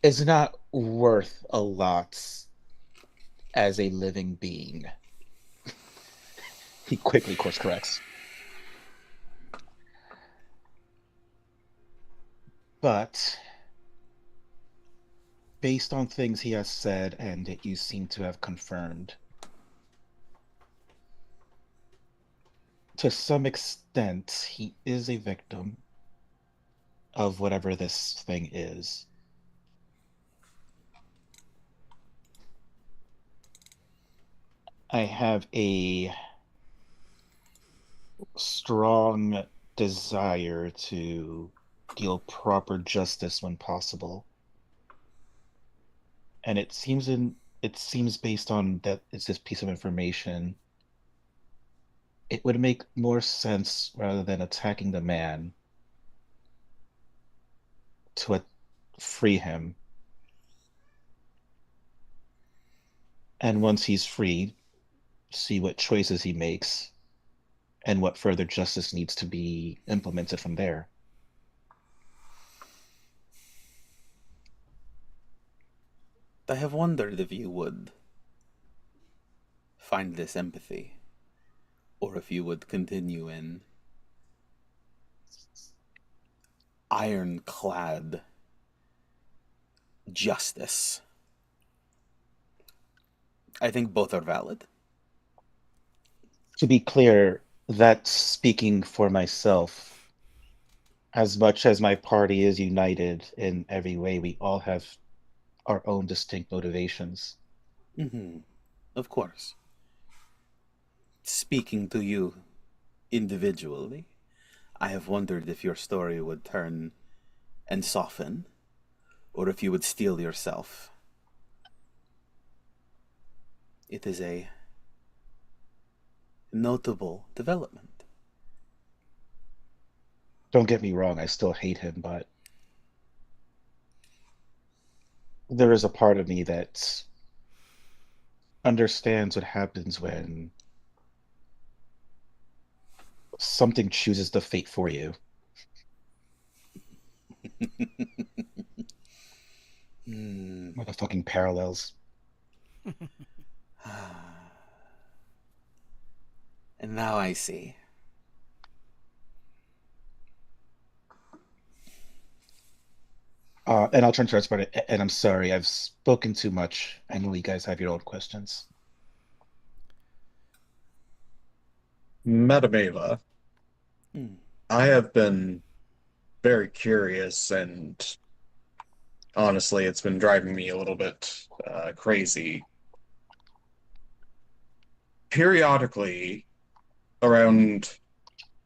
Is not worth a lot as a living being. He quickly course corrects. But based on things he has said and that you seem to have confirmed, to some extent, he is a victim of whatever this thing is. I have a strong desire to deal proper justice when possible. And it seems based on that it's this piece of information, it would make more sense rather than attacking the man to free him. And once he's freed, see what choices he makes and what further justice needs to be implemented from there. I have wondered if you would find this empathy, or if you would continue in ironclad justice. I think both are valid. To be clear, that's speaking for myself. As much as my party is united in every way, we all have our own distinct motivations. Mm-hmm. Of course. Speaking to you individually, I have wondered if your story would turn and soften, or if you would steel yourself. It is a notable development. Don't get me wrong, I still hate him, but there is a part of me that understands what happens when something chooses the fate for you. Motherfucking parallels. And now I see. And I'll turn to Sparta, and I'm sorry, I've spoken too much. I know you guys have your own questions. Madam Ava, I have been very curious, and honestly, it's been driving me a little bit crazy. Periodically, around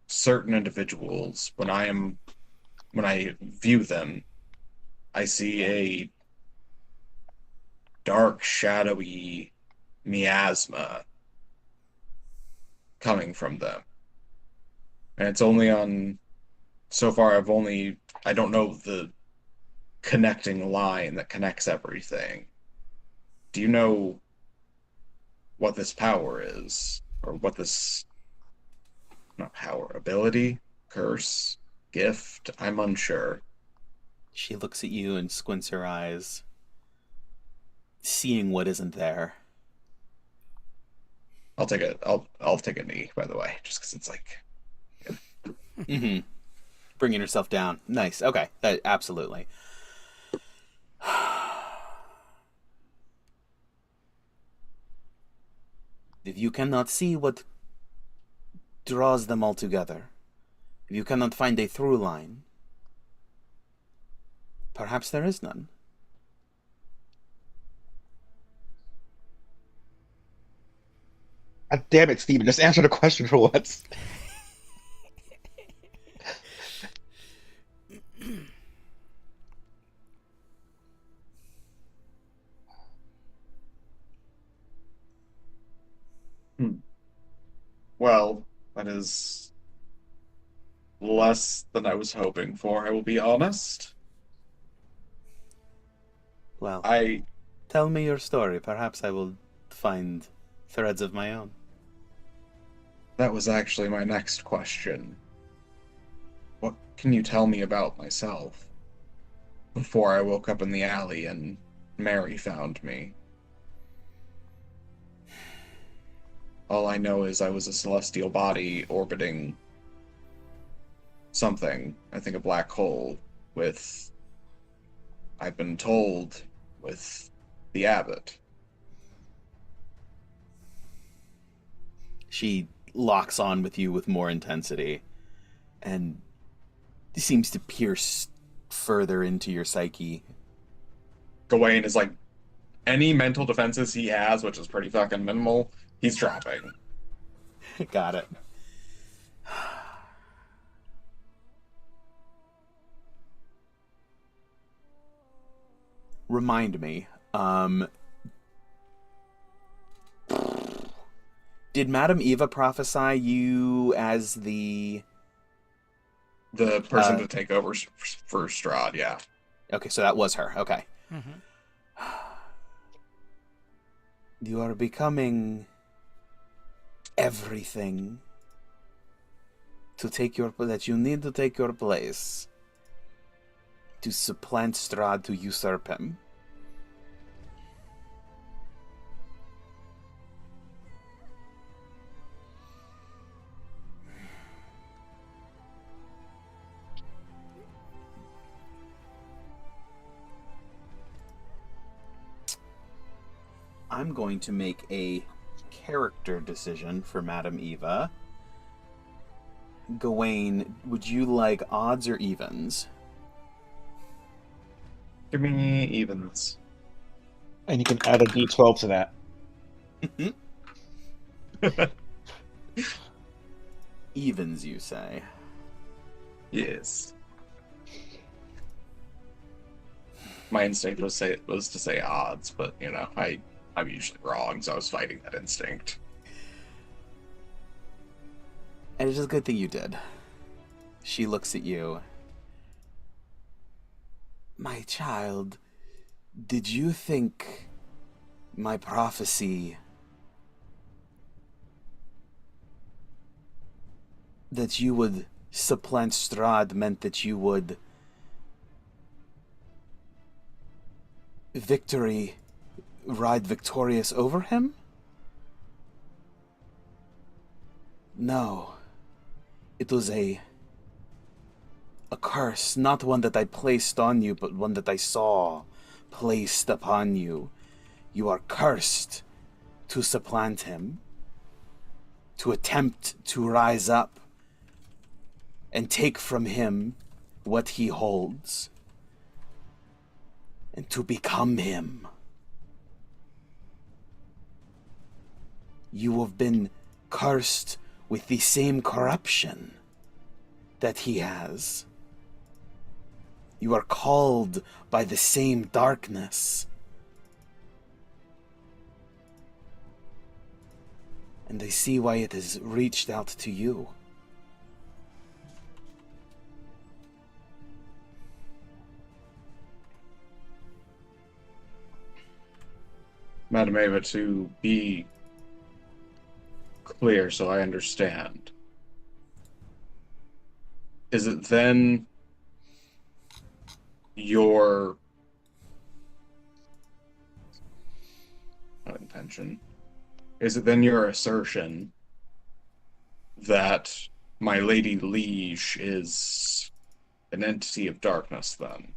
certain individuals, when I view them, I see a dark, shadowy miasma coming from them. And it's only on, so far I don't know the connecting line that connects everything. Do you know what this power is? Or what this, not power, ability, curse, gift? I'm unsure. She looks at you and squints her eyes, seeing what isn't there. I'll take a knee, by the way, just because it's like. Mm-hmm. Bringing herself down. Nice. Okay. Absolutely. If you cannot see what draws them all together, if you cannot find a through line, perhaps there is none. God damn it, Steven, just answer the question for once. Well, that is less than I was hoping for, I will be honest. Well, I tell me your story. Perhaps I will find threads of my own. That was actually my next question. What can you tell me about myself? Before I woke up in the alley and Mary found me. All I know is I was a celestial body orbiting something, I think a black hole, with, I've been told, with the abbot. She locks on with you with more intensity and seems to pierce further into your psyche. Gawain is like, any mental defenses he has, which is pretty fucking minimal, he's dropping. Got it. Remind me, did Madame Eva prophesy you as the person to take over for Strahd, yeah. Okay, so that was her. Okay. Mm-hmm. You are becoming everything that you need to take your place to supplant Strahd, to usurp him. I'm going to make a character decision for Madame Eva. Gawain, would you like odds or evens? Give me evens. And you can add a d12 to that. Evens, you say? Yes. My instinct was to say odds, but you know, I'm usually wrong, so I was fighting that instinct. And it's a good thing you did. She looks at you. My child, did you think my prophecy that you would supplant Strahd meant that you would ride victorious over him? No. It was a curse, not one that I placed on you, but one that I saw placed upon you. You are cursed to supplant him, to attempt to rise up and take from him what he holds and to become him. You have been cursed with the same corruption that he has. You are called by the same darkness. And I see why it has reached out to you. Madam Ava, to be clear so I understand, is it then your intention? Is it then your assertion that my Lady Liege is an entity of darkness, then?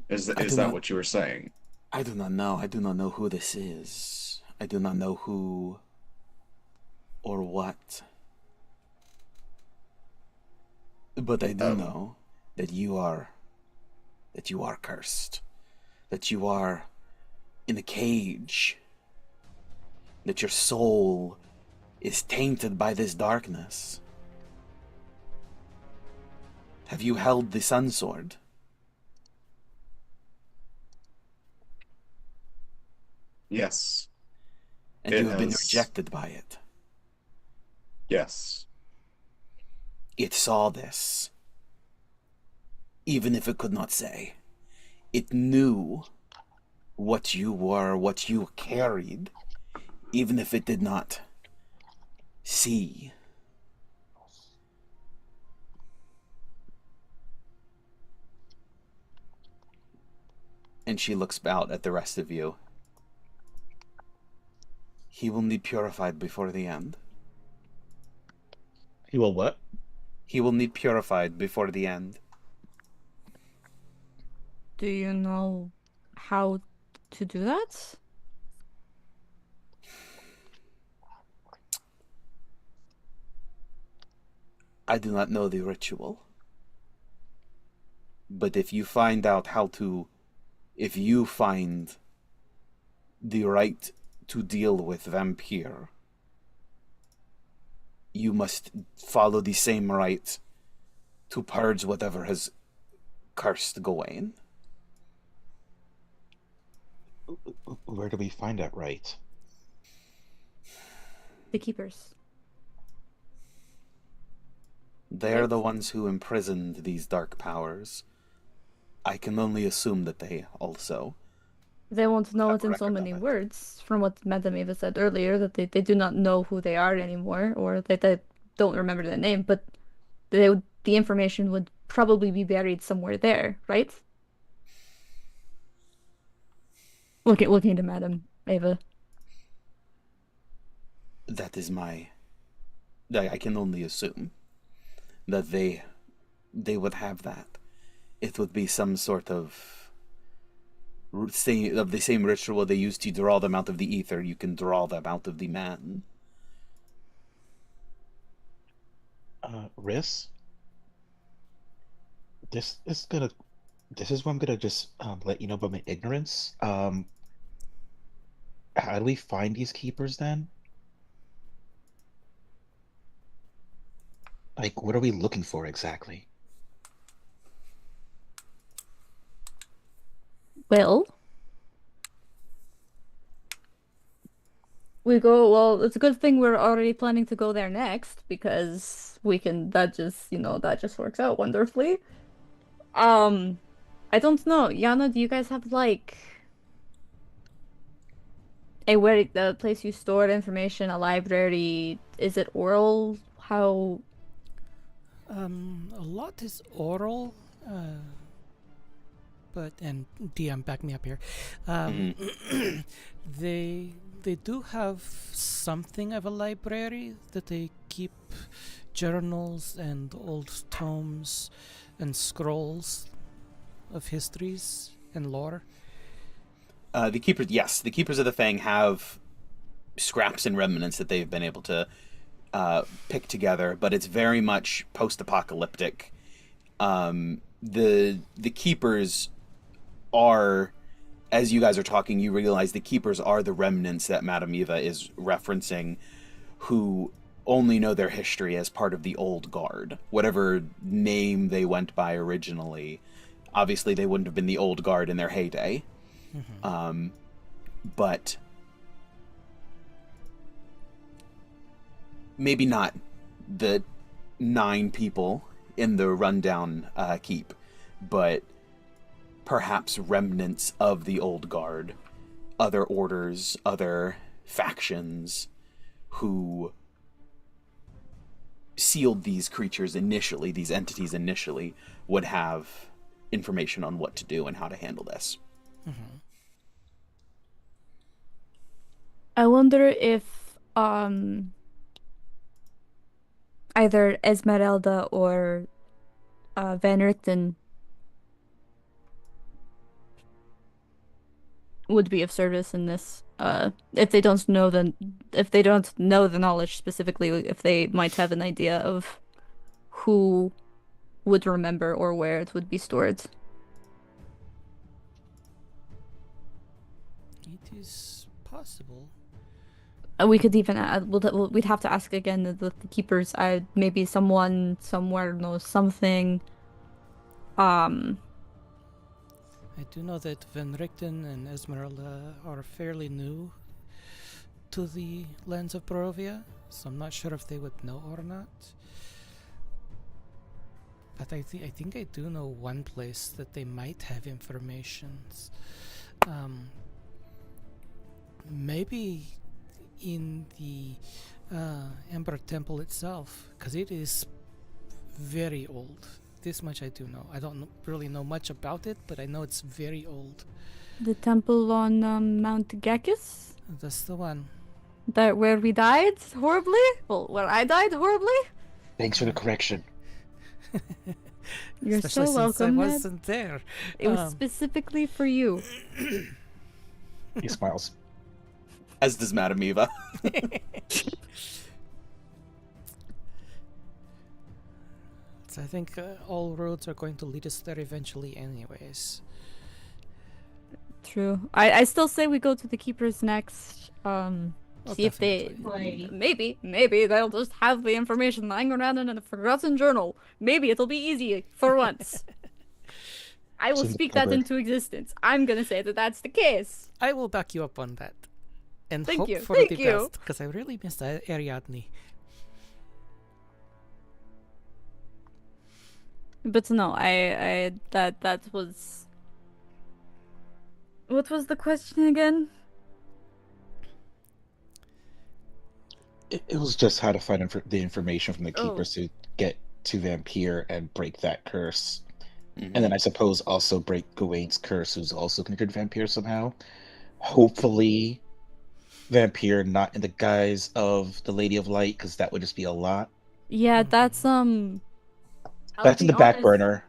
Is that what you were saying? I do not know. I do not know who this is. I do not know who or what. But I do know that you are cursed. That you are in a cage. That your soul is tainted by this darkness. Have you held the Sun Sword? Yes. And you have been rejected by it. Yes. It saw this. Even if it could not say. It knew what you were, what you carried. Even if it did not see. And she looks out at the rest of you. He will need purified before the end. He will what? He will need purified before the end. Do you know how to do that? I do not know the ritual. But if you find out how to... If you find the right to deal with vampire, you must follow the same rite to purge whatever has cursed Gawain. Where do we find that right? The keepers. They're the ones who imprisoned these dark powers. I can only assume that they also... They won't know have it in so record many of it. words, from what Madame Eva said earlier, that they do not know who they are anymore, or that they don't remember their name, but the information would probably be buried somewhere there, right? Looking to Madame Eva. That is my... I can only assume that they would have that. It would be some sort of the same ritual they used to draw them out of the ether. You can draw them out of the man. Riss? This is where I'm gonna just let you know about my ignorance. How do we find these keepers then? Like, what are we looking for exactly? Well, well, it's a good thing we're already planning to go there next, because that just works out wonderfully. I don't know. Yana, do you guys have, like, the place you store information, a library? Is it oral? How... A lot is oral, and DM, back me up here. They do have something of a library that they keep journals and old tomes and scrolls of histories and lore. The Keepers of the Fang have scraps and remnants that they've been able to pick together, but it's very much post-apocalyptic. The keepers are, as you guys are talking, you realize the keepers are the remnants that Madame Eva is referencing, who only know their history as part of the old guard, whatever name they went by originally. Obviously, they wouldn't have been the old guard in their heyday. But maybe not the 9 people in the rundown keep, but perhaps remnants of the old guard, other orders, other factions who sealed these creatures initially, these entities initially, would have information on what to do and how to handle this. I wonder if either Esmeralda or Van Richten would be of service in this. If they don't know the knowledge specifically, if they might have an idea of who would remember or where it would be stored. It is possible. We could even we'd have to ask again the keepers. Maybe someone somewhere knows something. I do know that Van Richten and Esmeralda are fairly new to the lands of Barovia, so I'm not sure if they would know or not. But I think I do know one place that they might have information. Maybe in the Emperor Temple itself, because it is very old. This much I do know. I don't really know much about it, but I know it's very old. The temple on Mount Gacus? That's the one. That where we died horribly? Well, where I died horribly? Thanks for the correction. You're Especially so since welcome, I Ned. wasn't there. It was specifically for you. He smiles. As does Madame Eva. So I think all roads are going to lead us there eventually anyways. True. I still say we go to the keepers next. See if they definitely. maybe they'll just have the information lying around in a forgotten journal. Maybe it'll be easy for once. I will It's in the speak that cupboard. into existence. I'm gonna say that that's the case. I will back you up on that. And Thank hope you, for thank the you. best, because I really missed Ariadne. But no, I that was. What was the question again? It was just how to find the information from the Oh. keepers to get to Vampire and break that curse. Mhm. And then I suppose also break Gawain's curse, who's also connected to Vampire somehow. Hopefully, Vampire not in the guise of the Lady of Light, because that would just be a lot. Yeah, that's That's in the back burner.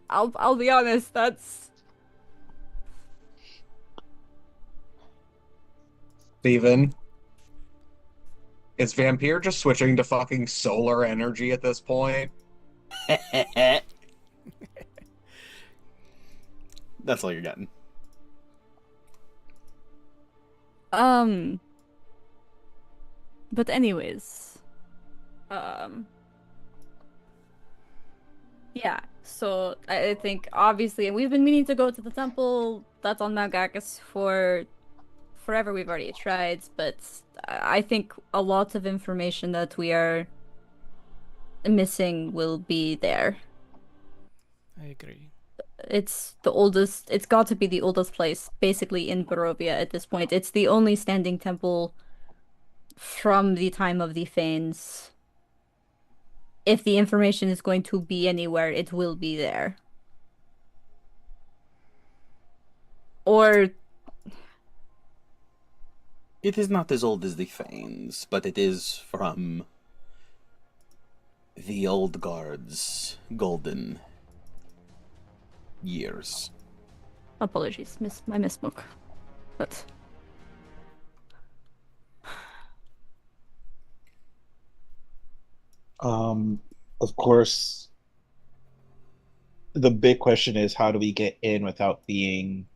I'll be honest. That's Steven, is Vampire just switching to fucking solar energy at this point? That's all you're getting. But anyways, yeah. So I think obviously we've been meaning to go to the temple that's on Mount Gacus for forever. We've already tried, but I think a lot of information that we are missing will be there. I agree. It's the oldest. It's got to be the oldest place, basically, in Barovia at this point. It's the only standing temple from the time of the Fanes. If the information is going to be anywhere, it will be there. Or It is not as old as the Fanes, but it is from the old guard's golden years. apologies, I misspoke. But Of course, the big question is, how do we get in without being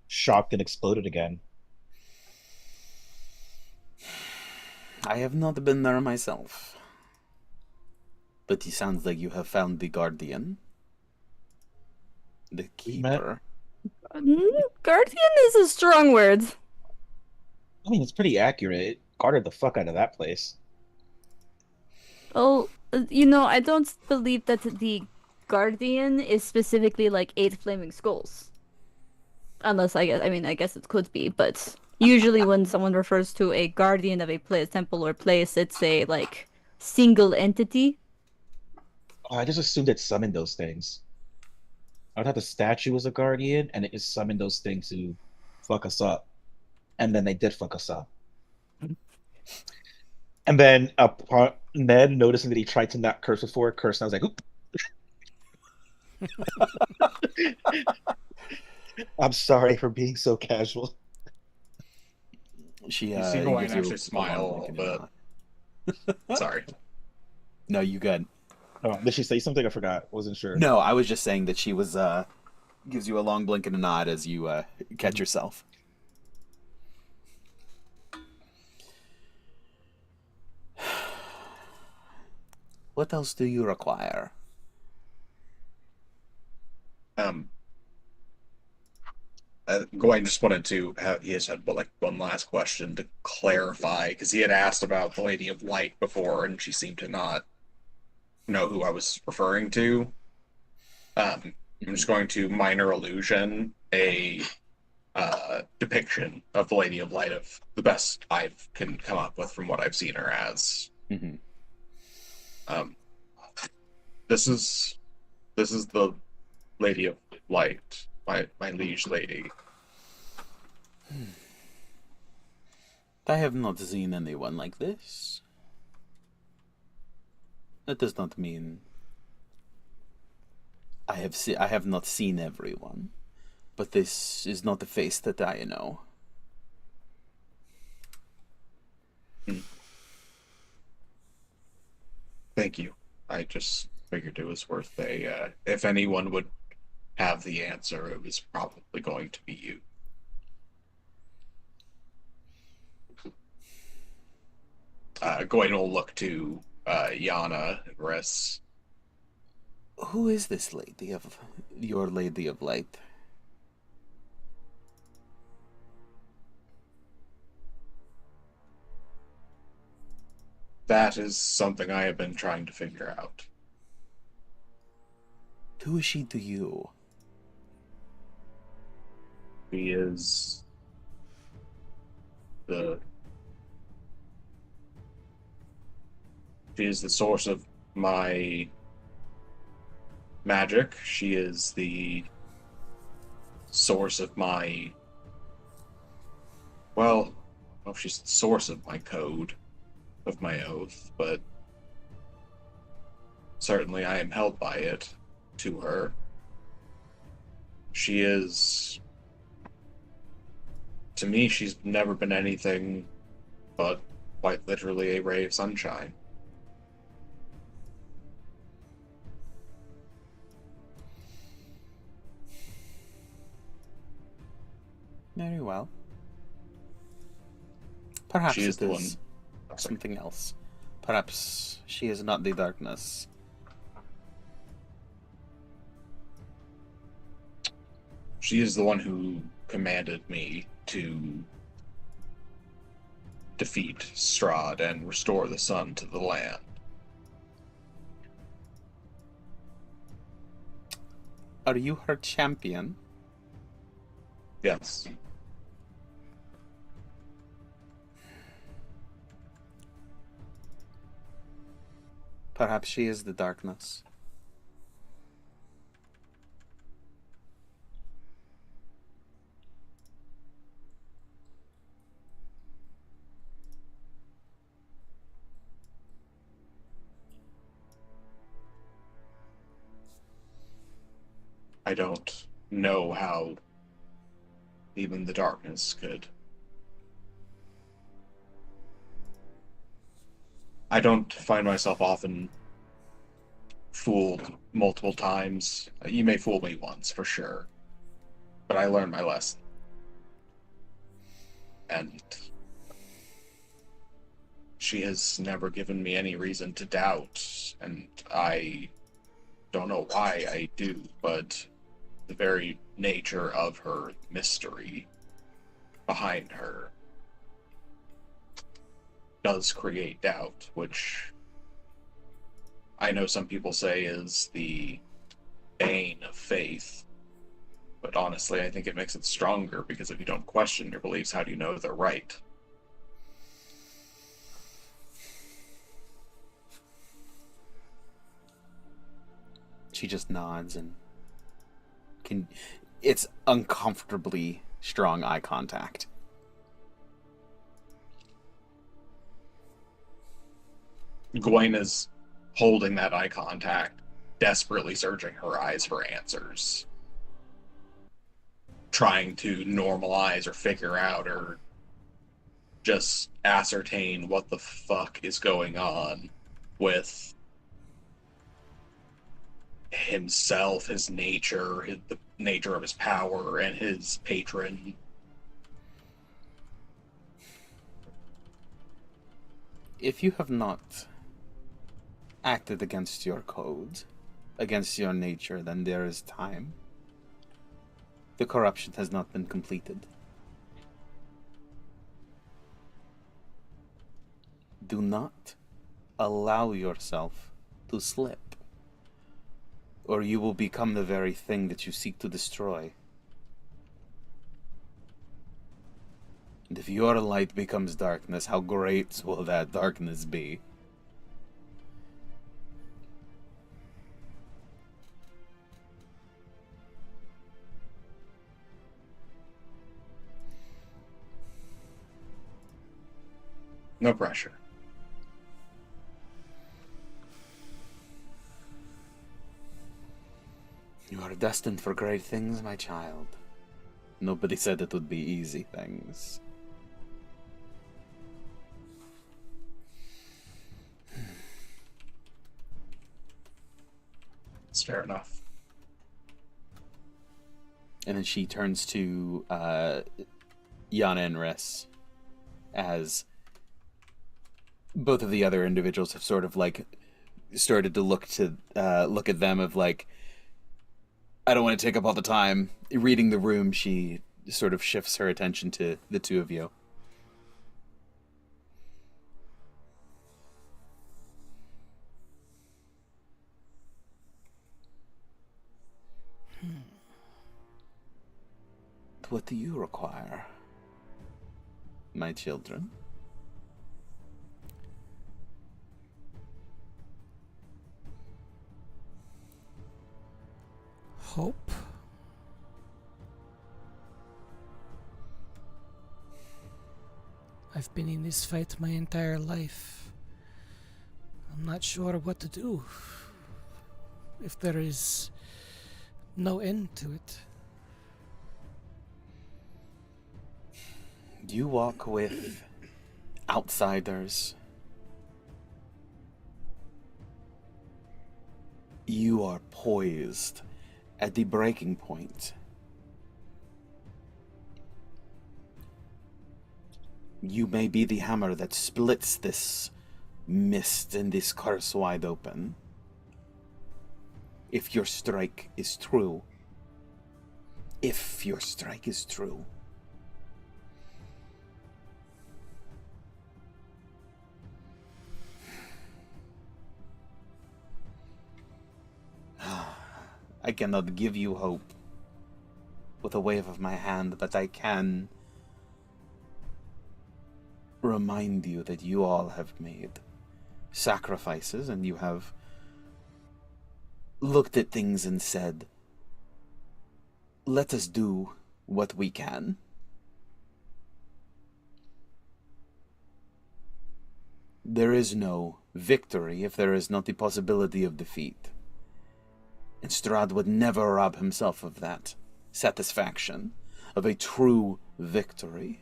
shocked and exploded again? I have not been there myself. But it sounds like you have found the Guardian. The Keeper. Guardian is a strong word. I mean, it's pretty accurate. It guarded the fuck out of that place. Oh, I don't believe that the Guardian is specifically like 8 flaming skulls. Unless I guess it could be, but usually when someone refers to a guardian of a place, temple or place, it's a like single entity. Oh, I just assumed it summoned those things. I would have the statue as a guardian, and it just summoned those things to fuck us up. And then they did fuck us up. And then upon Ned noticing that he tried to not curse before, cursed, and I was like, oop. I'm sorry for being so casual. You see Gawain actually smile a little bit. Sorry. No, you good. Oh, did she say something? I forgot. Wasn't sure. No, I was just saying that she was gives you a long blink and a nod as you catch yourself. What else do you require? Gawain just wanted to have, he just had one last question to clarify, because he had asked about the Lady of Light before, and she seemed to not know who I was referring to. I'm just going to minor illusion a depiction of the Lady of Light of the best I can come up with from what I've seen her as. Mm-hmm. This is the Lady of Light, my liege lady. I have not seen anyone like this. That does not mean I have not seen everyone, but this is not the face that I know. Thank you. I just figured it was worth if anyone would have the answer, it was probably going to be you. Gawain will look to Yana and Riss. Who is this your Lady of Light? That is something I have been trying to figure out. Who is she to you? She is the source of my magic. She is the source of my, well, I don't know if she's the source of my code, of my oath, but certainly I am held by it to her. She is, to me, she's never been anything but quite literally a ray of sunshine. Very well. Perhaps she is it the is one. something else. Perhaps she is not the darkness. She is the one who commanded me to defeat Strahd and restore the sun to the land. Are you her champion? Yes. Perhaps she is the darkness. I don't know how even the darkness could. I don't find myself often fooled multiple times. You may fool me once, for sure. But I learned my lesson. And she has never given me any reason to doubt, and I don't know why I do, but the very nature of her mystery behind her does create doubt, which I know some people say is the bane of faith. But honestly, I think it makes it stronger, because if you don't question your beliefs, how do you know they're right? She just nods and it's uncomfortably strong eye contact. Gawain is holding that eye contact, desperately searching her eyes for answers. Trying to normalize or figure out or just ascertain what the fuck is going on with himself, his nature, the nature of his power, and his patron. If you have not acted against your code, against your nature, then there is time. The corruption has not been completed. Do not allow yourself to slip, or you will become the very thing that you seek to destroy. And if your light becomes darkness, how great will that darkness be? No pressure. You are destined for great things, my child. Nobody said it would be easy things. It's fair enough. And then she turns to Yana and Riss, as both of the other individuals have sort of like started to look at them of like, I don't want to take up all the time. Reading the room, she sort of shifts her attention to the two of you. What do you require, my children? Hope. I've been in this fight my entire life. I'm not sure what to do. If there is no end to it. You walk with outsiders. You are poised at the breaking point. You may be the hammer that splits this mist and this curse wide open. If your strike is true. If your strike is true. I cannot give you hope with a wave of my hand, but I can remind you that you all have made sacrifices, and you have looked at things and said, let us do what we can. There is no victory if there is not the possibility of defeat. And Strahd would never rob himself of that satisfaction, of a true victory.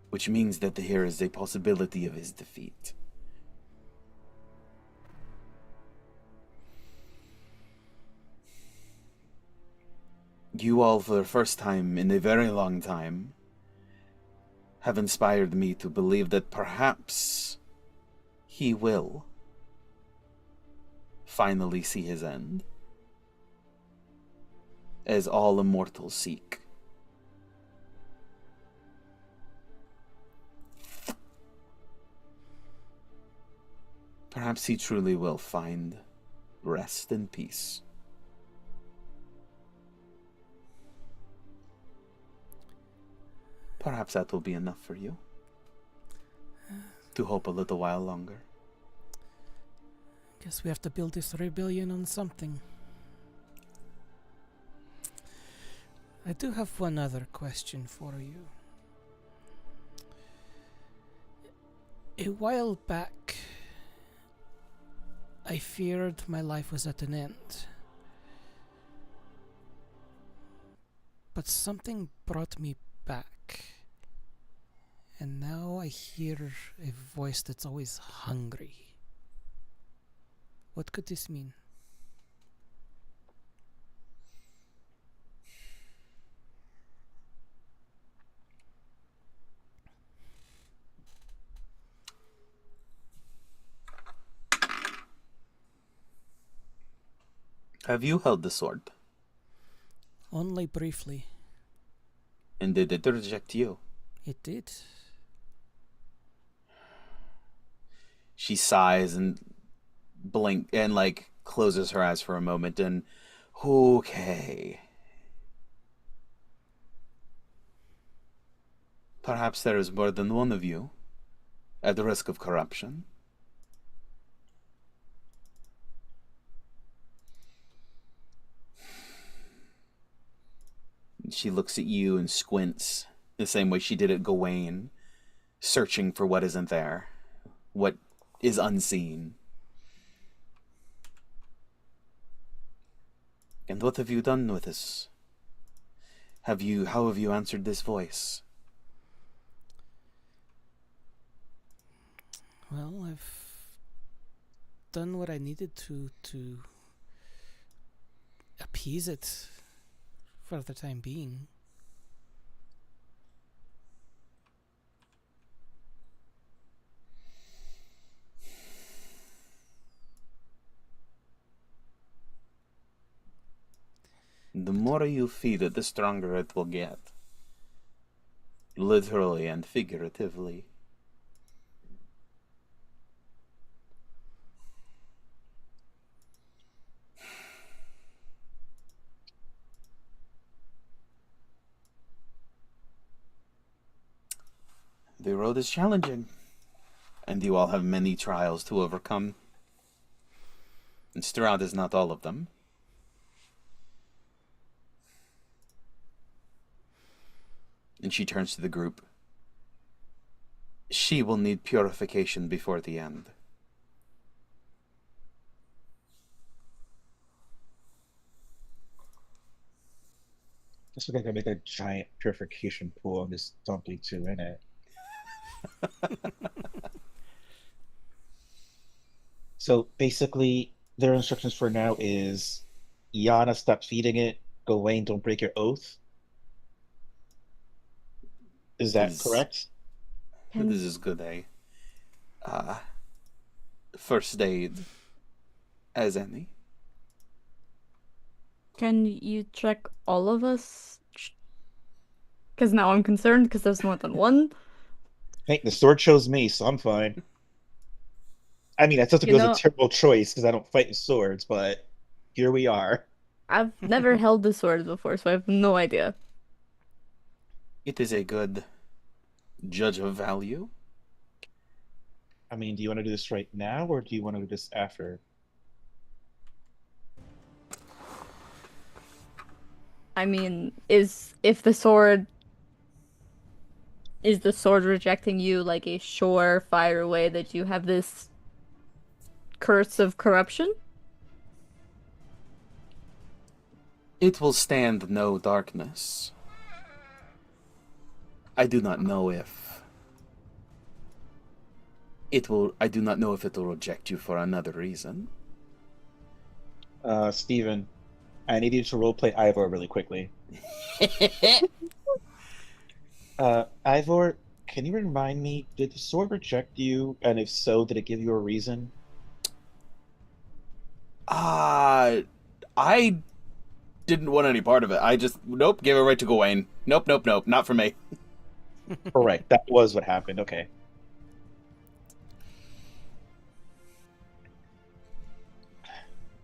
Which means that here is a possibility of his defeat. You all, for the first time in a very long time, have inspired me to believe that perhaps he will finally see his end, as all immortals seek. Perhaps he truly will find rest and peace. Perhaps that will be enough for you to hope a little while longer. Guess we have to build this rebellion on something. I do have one other question for you. A while back, I feared my life was at an end. But something brought me back. And now I hear a voice that's always hungry. What could this mean? Have you held the sword? Only briefly. And did it reject you? It did. She sighs and closes her eyes for a moment and okay. Perhaps there is more than one of you at the risk of corruption. She looks at you and squints the same way she did at Gawain, searching for what isn't there, what is unseen. And what have you done with this? How have you answered this voice? Well, I've done what I needed to appease it for the time being. The more you feed it, the stronger it will get. Literally and figuratively. The road is challenging, and you all have many trials to overcome. And Strahd is not all of them. And she turns to the group. She will need purification before the end. Guess we're gonna make a giant purification pool on this donkey too, innit? So basically, their instructions for now is Yana, stop feeding it. Gawain, don't break your oath. Is that correct? This is good, first aid as any. Can you check all of us? Because now I'm concerned because there's more than one. Hey, the sword chose me, so I'm fine. I mean, that sounds like it was a terrible choice because I don't fight with swords, but here we are. I've never held the sword before, so I have no idea. It is a good judge of value. I mean, do you want to do this right now, or do you want to do this after? I mean, is the sword rejecting you like a surefire way that you have this curse of corruption? It will stand no darkness. I do not know if it will reject you for another reason. Steven, I need you to roleplay Ivor really quickly. Ivor, can you remind me, did the sword reject you? And if so, did it give you a reason? I didn't want any part of it. I just, nope, gave it right to Gawain. Nope, nope, nope, not for me. Correct. That was what happened. Okay.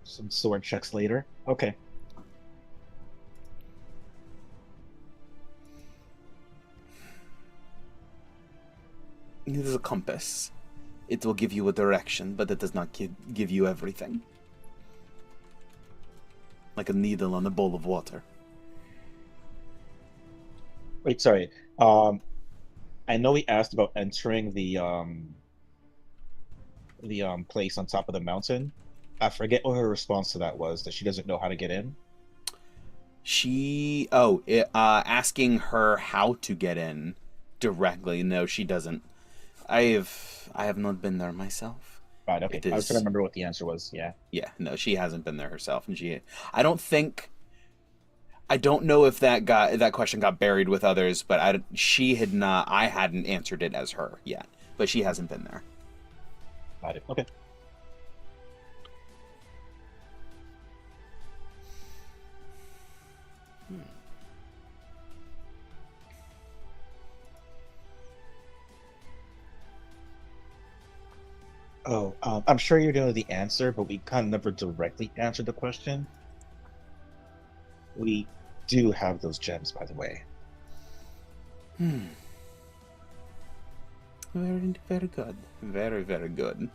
Some sword checks later. Okay. It is a compass. It will give you a direction, but it does not give you everything. Like a needle on a bowl of water. Wait, sorry. I know we asked about entering the place on top of the mountain. I forget what her response to that was, that she doesn't know how to get in. Asking her how to get in directly. No, she doesn't. I have not been there myself. Right, okay. I was trying to remember what the answer was, yeah. Yeah, no, she hasn't been there herself, and I don't know if that question got buried with others, but I hadn't answered it as her yet, but she hasn't been there. Got it. Okay. Oh, I'm sure you know the answer, but we kind of never directly answered the question. We do have those gems, by the way. Very, very good. Very, very good.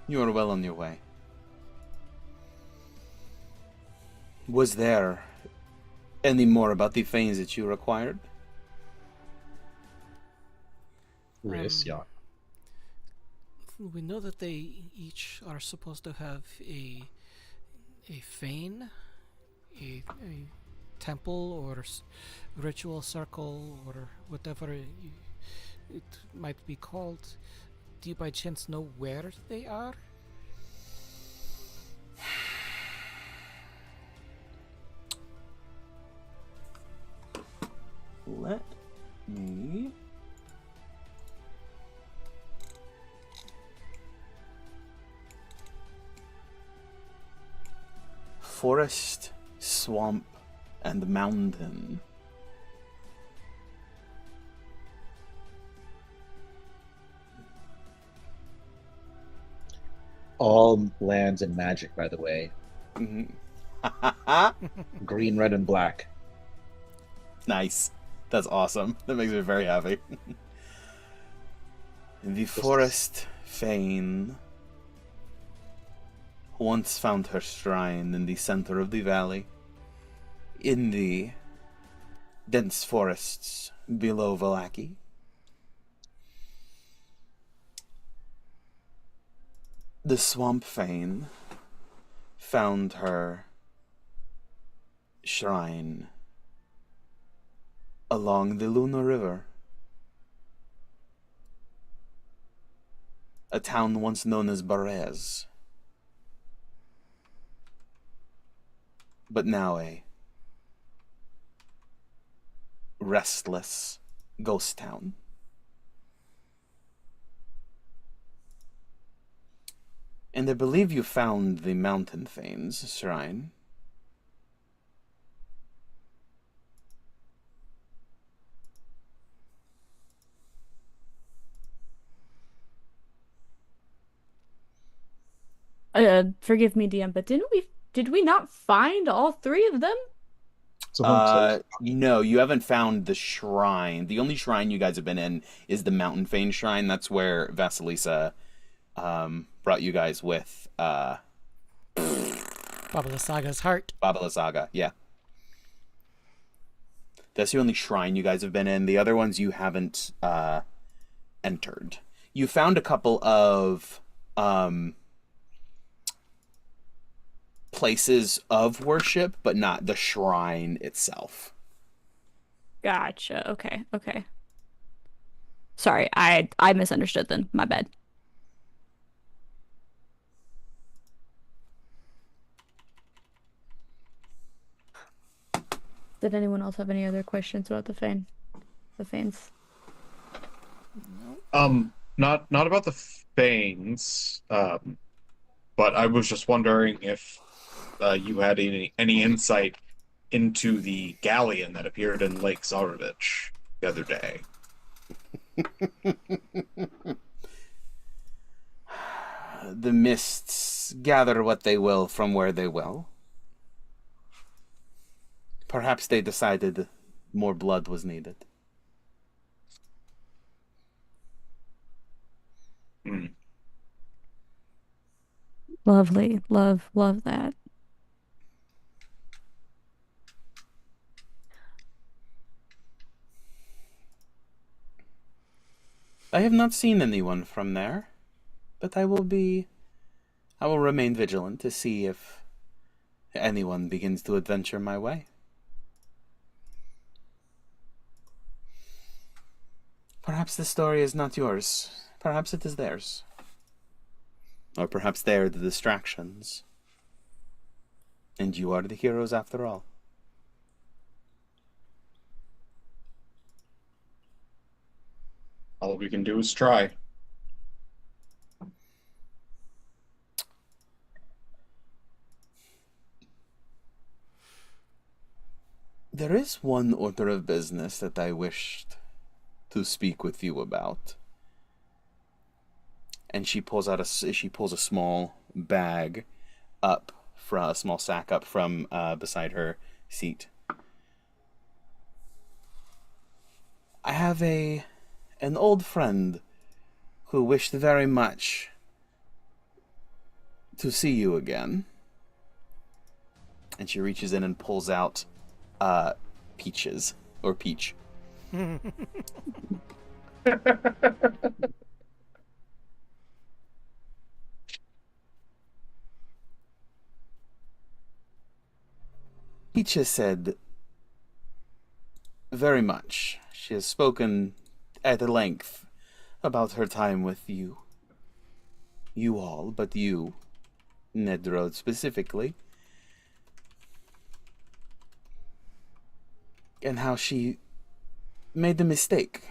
You are well on your way. Was there any more about the Fanes that you required? Riz, yeah. We know that they each are supposed to have a fane, a temple or ritual circle or whatever it might be called. Do you by chance know where they are? Let me... Forest, swamp, and mountain. All lands and magic, by the way. Green, red, and black. Nice. That's awesome. That makes me very happy. The Forest Fane once found her shrine in the center of the valley, in the dense forests below Vallaki. The Swamp Fane found her shrine along the Luna River, a town once known as Barez, but now a restless ghost town. And I believe you found the Mountain Fane's shrine. Forgive me, DM, but did we not find all three of them? No, you haven't found the shrine. The only shrine you guys have been in is the Mountain Fane shrine. That's where Vasilisa brought you guys with Baba Lysaga's heart. Baba Lysaga, yeah. That's the only shrine you guys have been in. The other ones you haven't entered. You found a couple of places of worship, but not the shrine itself. Gotcha. Okay. Sorry, I misunderstood then. My bad. Did anyone else have any other questions about the Fane? The Fanes? Not about the Fanes, but I was just wondering if you had any insight into the galleon that appeared in Lake Zarovich the other day. The mists gather what they will from where they will. Perhaps they decided more blood was needed. Lovely. Love that. I have not seen anyone from there, but I will remain vigilant to see if anyone begins to adventure my way. Perhaps the story is not yours. Perhaps it is theirs. Or perhaps they are the distractions. And you are the heroes after all. All we can do is try. There is one order of business that I wished to speak with you about. And she pulls a small bag up from a small sack up from beside her seat. I have an old friend who wished very much to see you again. And she reaches in and pulls out peaches or peach. Peach has said very much. She has spoken at length about her time with you. You all, but you, Nedro specifically. And how she made the mistake.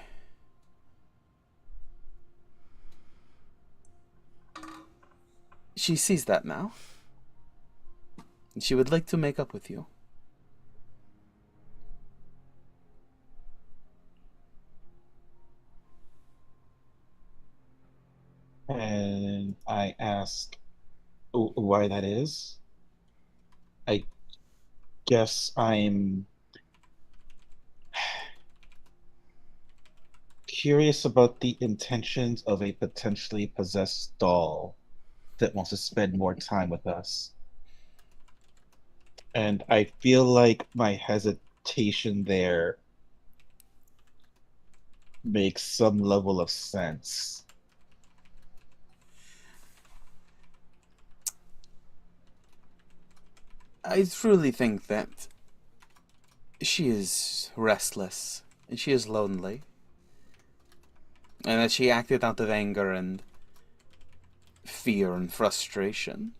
She sees that now. And she would like to make up with you. And I ask why that is. I guess I'm curious about the intentions of a potentially possessed doll that wants to spend more time with us. And I feel like my hesitation there makes some level of sense. I truly think that she is restless and she is lonely. And that she acted out of anger and fear and frustration.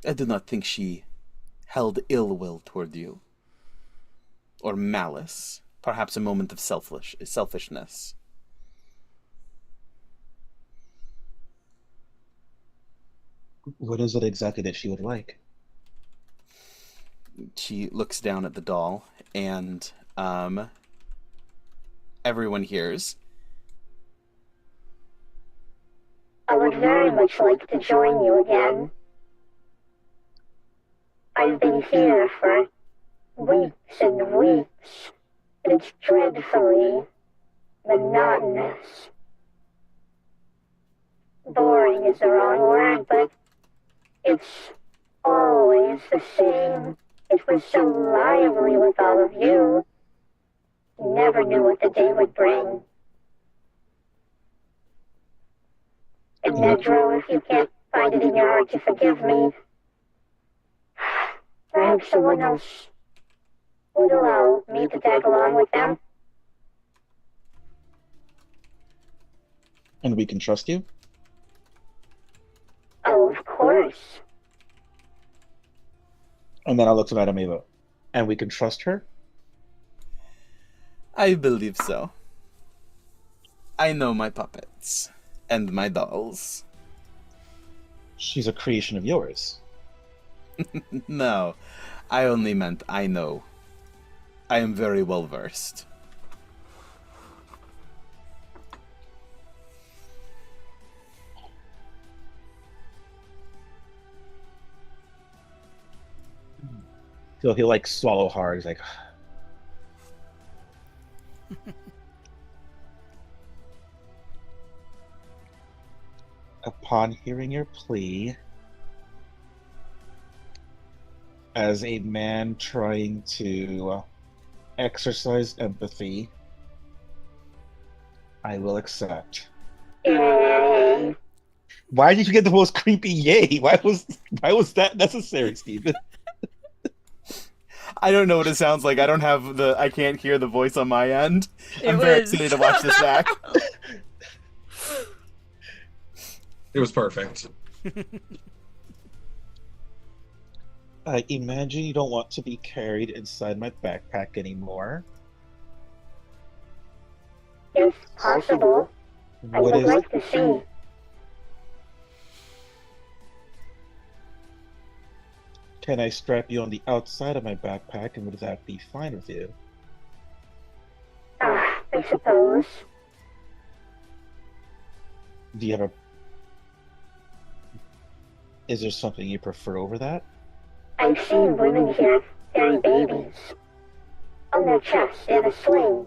I do not think she held ill will toward you. Or malice. Perhaps a moment of selfishness. What is it exactly that she would like? She looks down at the doll and everyone hears. I would very much like to join you again. I've been here for weeks and weeks. It's dreadfully monotonous. Boring is the wrong word, but it's always the same. It was so lively with all of you. Never knew what the day would bring. And Nedro, if you can't find it in your heart to forgive me, perhaps someone else would allow me to tag along with them. And we can trust you? Oh, of course. And then I'll look to Madame Eva. And we can trust her? I believe so. I know my puppets and my dolls. She's a creation of yours. No, I only meant I know. I am very well versed. So he'll like swallow hard. He's like, upon hearing your plea, as a man trying to exercise empathy, I will accept. Yay. Why did you get the most creepy yay? Why was that necessary, Steven? I don't know what it sounds like. I can't hear the voice on my end. I'm very excited to watch this back. It was perfect. I imagine you don't want to be carried inside my backpack anymore. If possible, I What would is like to see. Can I strap you on the outside of my backpack, and would that be fine with you? I suppose. Do you have a... Is there something you prefer over that? I've seen women here carry babies on their chest in a sling.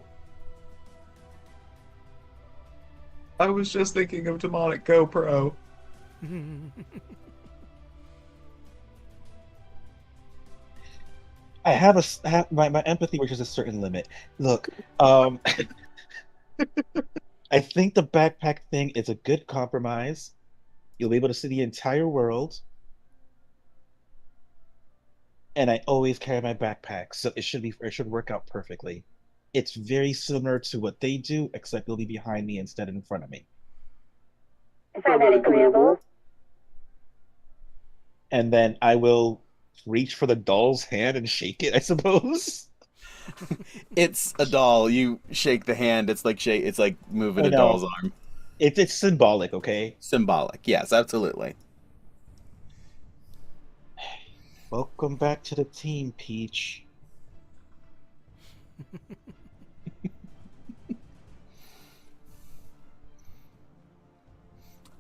I was just thinking of demonic GoPro. I have my empathy reaches a certain limit. Look, I think the backpack thing is a good compromise. You'll be able to see the entire world. And I always carry my backpack, so it should work out perfectly. It's very similar to what they do, except you'll be behind me instead of in front of me. I find that agreeable. And then I will reach for the doll's hand and shake it, I suppose. It's a doll. You shake the hand. It's like moving I a know. doll's arm. It's symbolic, okay? Symbolic. Yes, absolutely. Welcome back to the team, Peach.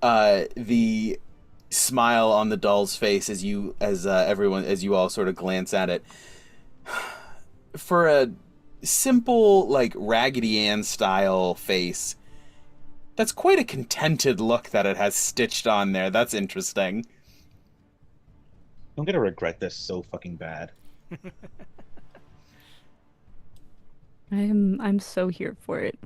The smile on the doll's face as you all sort of glance at it. For a simple, like, Raggedy Ann style face, that's quite a contented look that it has stitched on there. That's interesting. I'm gonna regret this so fucking bad. I'm so here for it.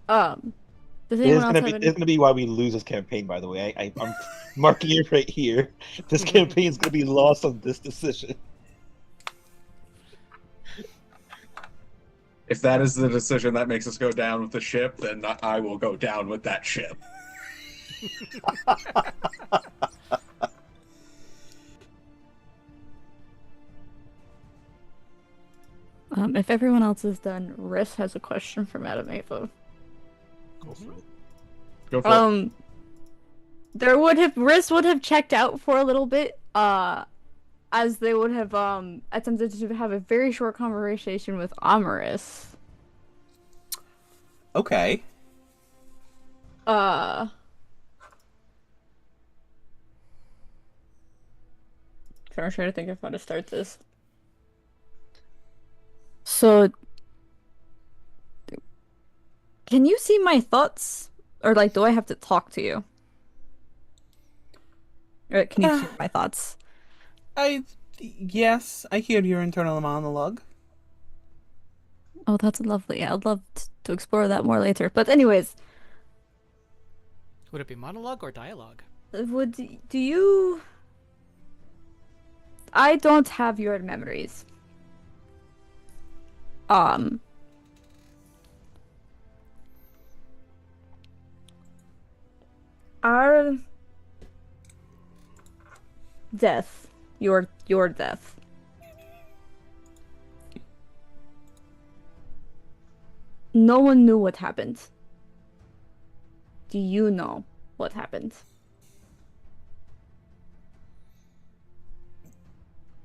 Does This anyone is else gonna have be any? this is gonna be why we lose this campaign, by the way. I'm marking it right here. This campaign is gonna be lost on this decision. If that is the decision that makes us go down with the ship, then I will go down with that ship. If everyone else is done, Riss has a question for Madame Ava. Go for it. Go for it. Riss would have checked out for a little bit, as they would have attempted to have a very short conversation with Amaris. Okay. So I'm trying to think of how to start this. So, can you see my thoughts? Or, like, do I have to talk to you? Or can you hear my thoughts? Yes, I hear your internal monologue. Oh, that's lovely. I'd love to explore that more later. But anyways, Would it be monologue or dialogue? do you... I don't have your memories. Our death your death. No one knew what happened. Do you know what happened?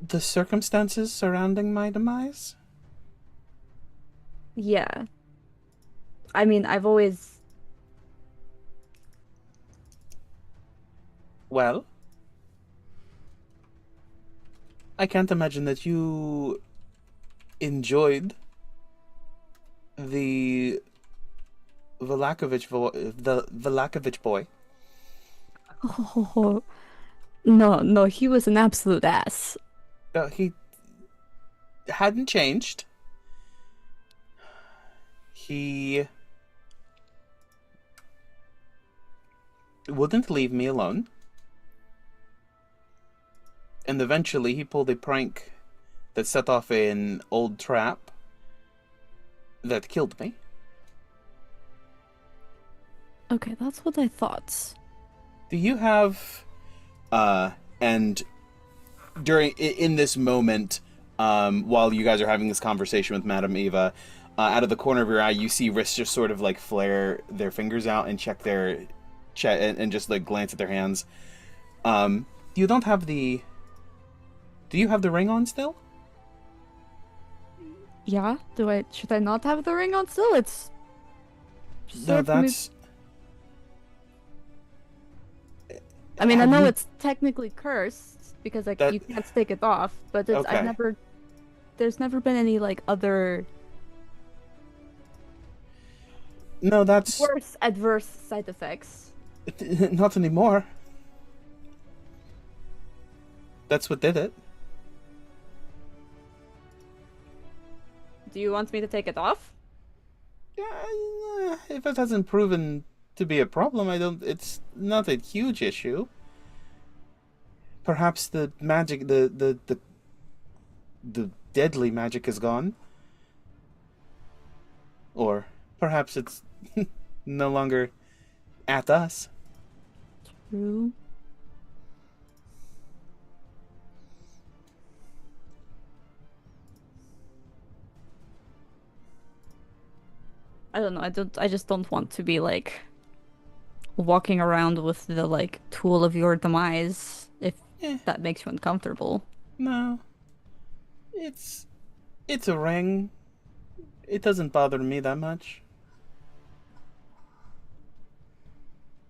The circumstances surrounding my demise? Yeah. I mean, I've always... Well, I can't imagine that you enjoyed the Vlakovich boy. Oh, no, he was an absolute ass. He hadn't changed. He wouldn't leave me alone. And eventually he pulled a prank that set off an old trap that killed me. Okay, that's what I thought. Do you have and in this moment, while you guys are having this conversation with Madame Eva, out of the corner of your eye, you see wrists just sort of like flare their fingers out and check their and just like glance at their hands. You don't have the. Do you have the ring on still? Yeah? Should I not have the ring on still? It's... No, that's... I mean, I Have know you- it's technically cursed, because like That- you can't take it off, but it's, Okay. there's never been any like other No, that's... worse adverse side effects. Not anymore. That's what did it. Do you want me to take it off? Yeah, if it hasn't proven to be a problem, it's not a huge issue. Perhaps the magic, the deadly magic is gone. Or perhaps it's no longer at us. True. I don't know. I just don't want to be like walking around with the like tool of your demise if Eh. that makes you uncomfortable. No. It's a ring. It doesn't bother me that much.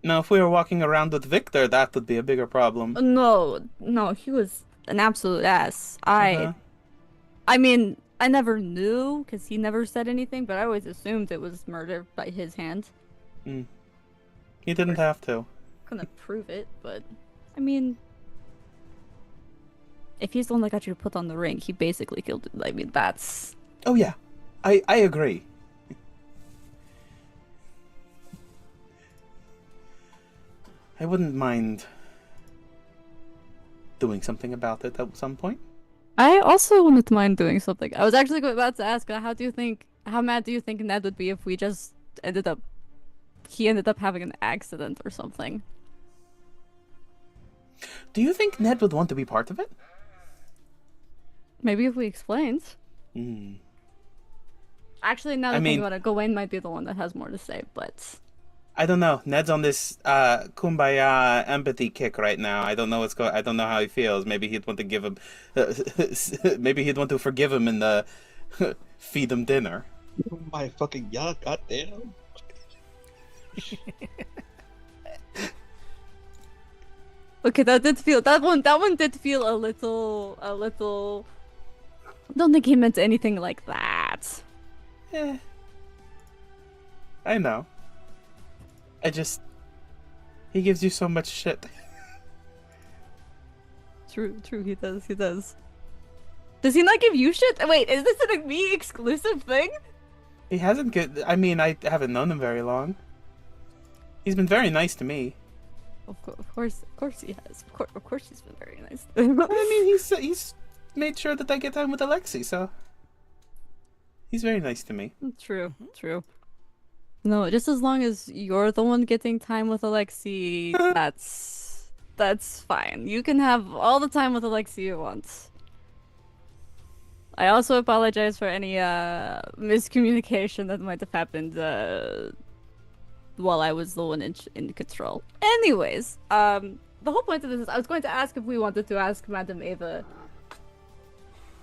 Now, if we were walking around with Victor, that would be a bigger problem. No, he was an absolute ass. Uh-huh. I mean, I never knew because he never said anything, but I always assumed it was murder by his hand. He didn't have to. Couldn't prove it, but I mean, if he's the one that got you to put on the ring, he basically killed it. I mean, that's Oh yeah, I agree. I wouldn't mind doing something about it at some point. I also wouldn't mind doing something. I was actually about to ask, how mad do you think Ned would be if we just he ended up having an accident or something? Do you think Ned would want to be part of it? Maybe if we explained. Hmm. Actually, now that I I think mean- about it, Gawain might be the one that has more to say, but... I don't know. Ned's on this kumbaya empathy kick right now. I don't know I don't know how he feels. Maybe he'd want to give him. Maybe he'd want to forgive him and feed him dinner. Oh my fucking yeah, goddamn. Okay, that one did feel a little... I don't think he meant anything like that. Eh. I know. He gives you so much shit. True, he does. Does he not give you shit? Wait, is this a me exclusive thing? He hasn't I mean, I haven't known him very long. He's been very nice to me. Of course he has. Of course he's been very nice. I mean, he's made sure that I get time with Alexi, so he's very nice to me. True. No, just as long as you're the one getting time with Alexi, that's That's fine. You can have all the time with Alexia you want. I also apologize for any miscommunication that might have happened while I was the one in control. Anyways, the whole point of this is I was going to ask if we wanted to ask Madame Eva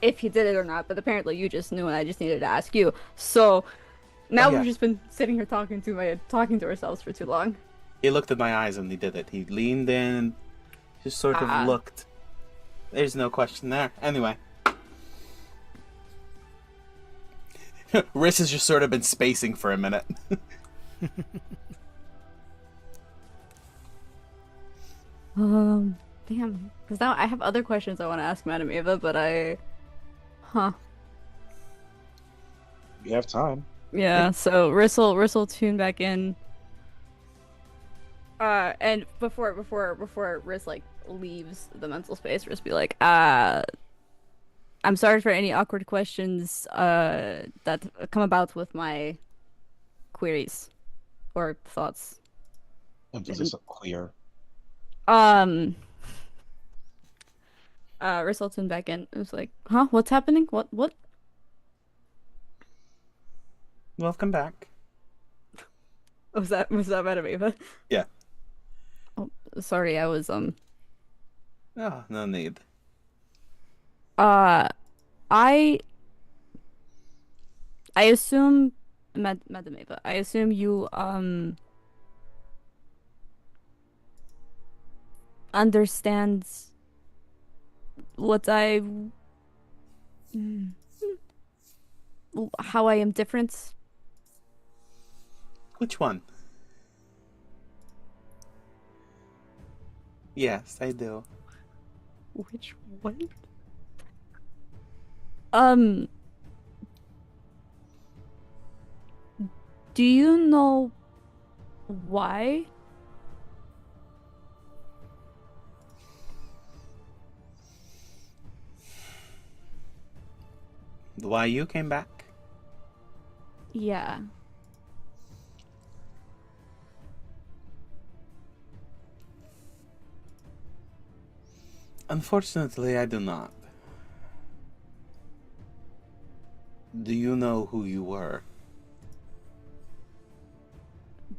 if he did it or not, but apparently you just knew and I just needed to ask you. So now we've just been sitting here talking to ourselves for too long. He looked at my eyes and he did it. He leaned in, just sort of looked. There's no question there. Anyway. Riss has just sort of been spacing for a minute. Damn. Because now I have other questions I want to ask Madame Eva, but You have time. Yeah, so Riss will tune back in. And before Riss like leaves the mental space, Riss be like, I'm sorry for any awkward questions that come about with my queries or thoughts. Emphasis on queer. Riss will tune back in. It was like, huh? What's happening? What? Welcome back. Was that Madame Eva? Yeah. Oh, sorry, I was Oh, no need. I assume Madame Eva, I assume you understand what how I am different. Which one? Yes, I do. Which one? Do you know why? Why you came back? Yeah. Unfortunately, I do not. Do you know who you were?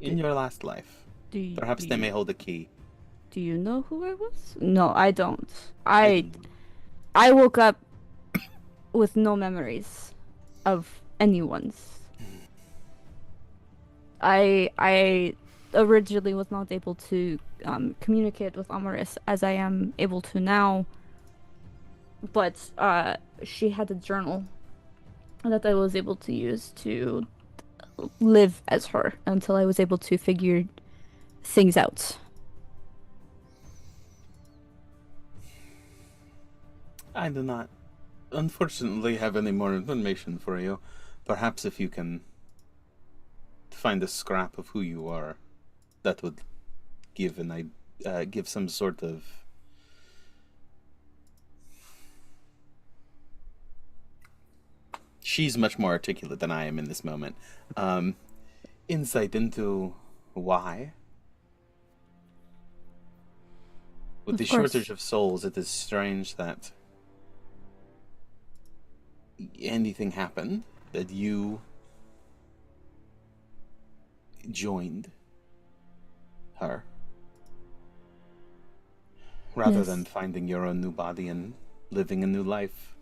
In your last life. Perhaps they may hold a key. Do you know who I was? No, I don't. I woke up with no memories of anyone's. I originally was not able to communicate with Amaris as I am able to now, but she had a journal that I was able to use to live as her until I was able to figure things out. I do not, unfortunately, have any more information for you. Perhaps if you can find a scrap of who you are, that would give give some sort of she's much more articulate than I am in this moment. Insight into why. With the shortage of souls, it is strange that anything happened, that you joined her rather than finding your own new body and living a new life.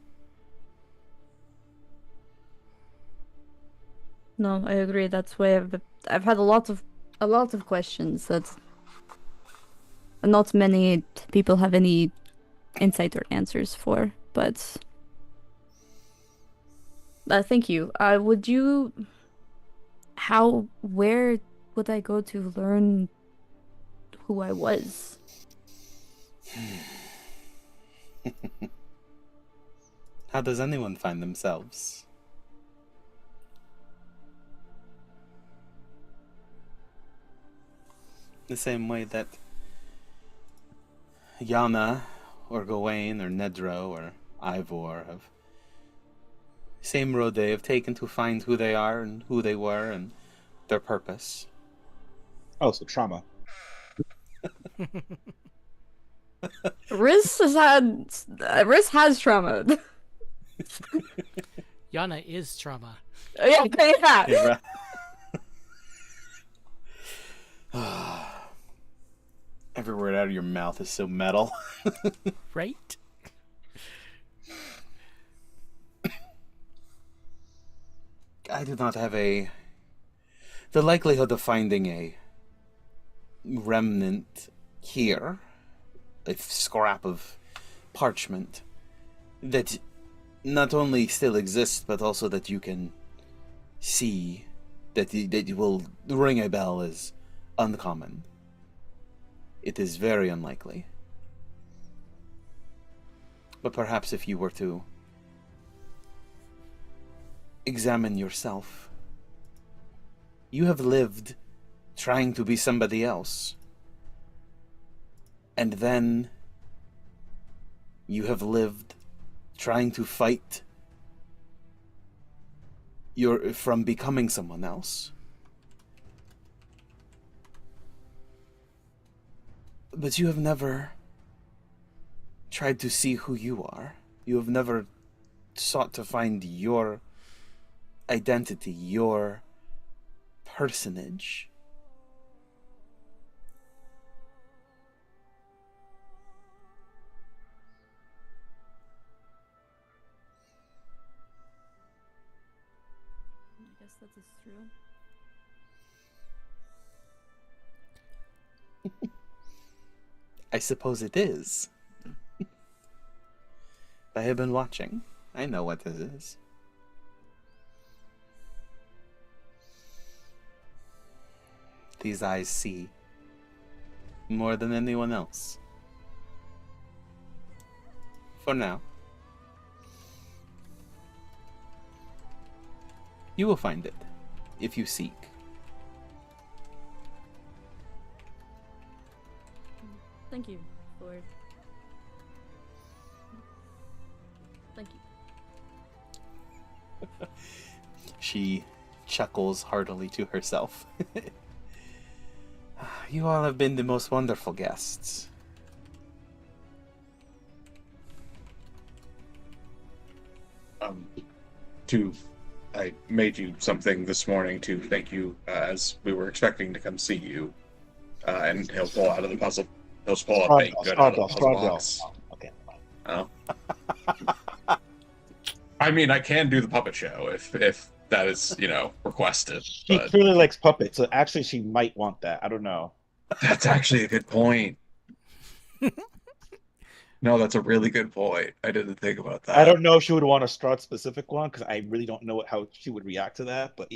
No, I agree. That's why I've had a lot of questions that not many people have any insight or answers for. But thank you. Where would I go to learn who I was? How does anyone find themselves? The same way that Yana or Gawain or Nedro or Ivor have same road they have taken to find who they are and who they were and their purpose. Oh, so trauma. Riz has trauma. Yana is trauma. Yeah. Yeah, every word out of your mouth is so metal. Right? I do not have the likelihood of finding a remnant here, a scrap of parchment that not only still exists, but also that you can see that it will ring a bell is uncommon. It is very unlikely. But perhaps if you were to examine yourself, you have lived trying to be somebody else. And then you have lived trying to fight from becoming someone else. But you have never tried to see who you are. You have never sought to find your identity, your personage. I guess that is true. I suppose it is. I have been watching. I know what this is. These eyes see more than anyone else. For now. You will find it, if you seek. Thank you, Lord. Thank you. She chuckles heartily to herself. You all have been the most wonderful guests. I made you something this morning to thank you, as we were expecting to come see you. And he'll pull out of the puzzle. He'll just pull out baked good out of the puzzle box. Okay. Oh. I mean, I can do the puppet show if that is, requested. She But clearly likes puppets, so actually she might want that. I don't know. that's actually a good point. No, that's a really good point. I didn't think about that. I don't know if she would want a Strahd specific one, because I really don't know how she would react to that, but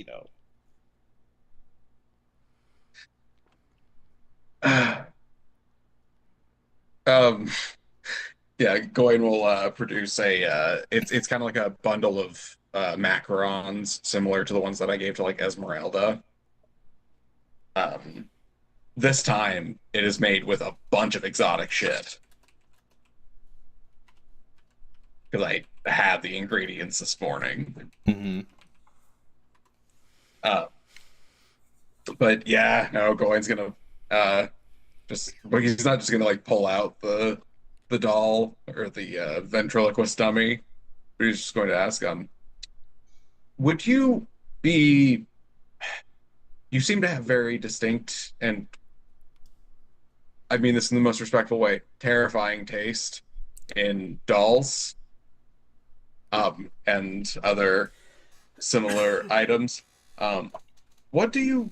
Yeah, Gawain will produce it's kind of like a bundle of macarons similar to the ones that I gave to like Esmeralda. This time it is made with a bunch of exotic shit. Because I had the ingredients this morning. Mm-hmm. But yeah, no, Gawain's gonna he's not just gonna like pull out the doll or the ventriloquist dummy, but he's just going to ask would you be you seem to have very distinct, and I mean this in the most respectful way, terrifying taste in dolls and other similar items. What do you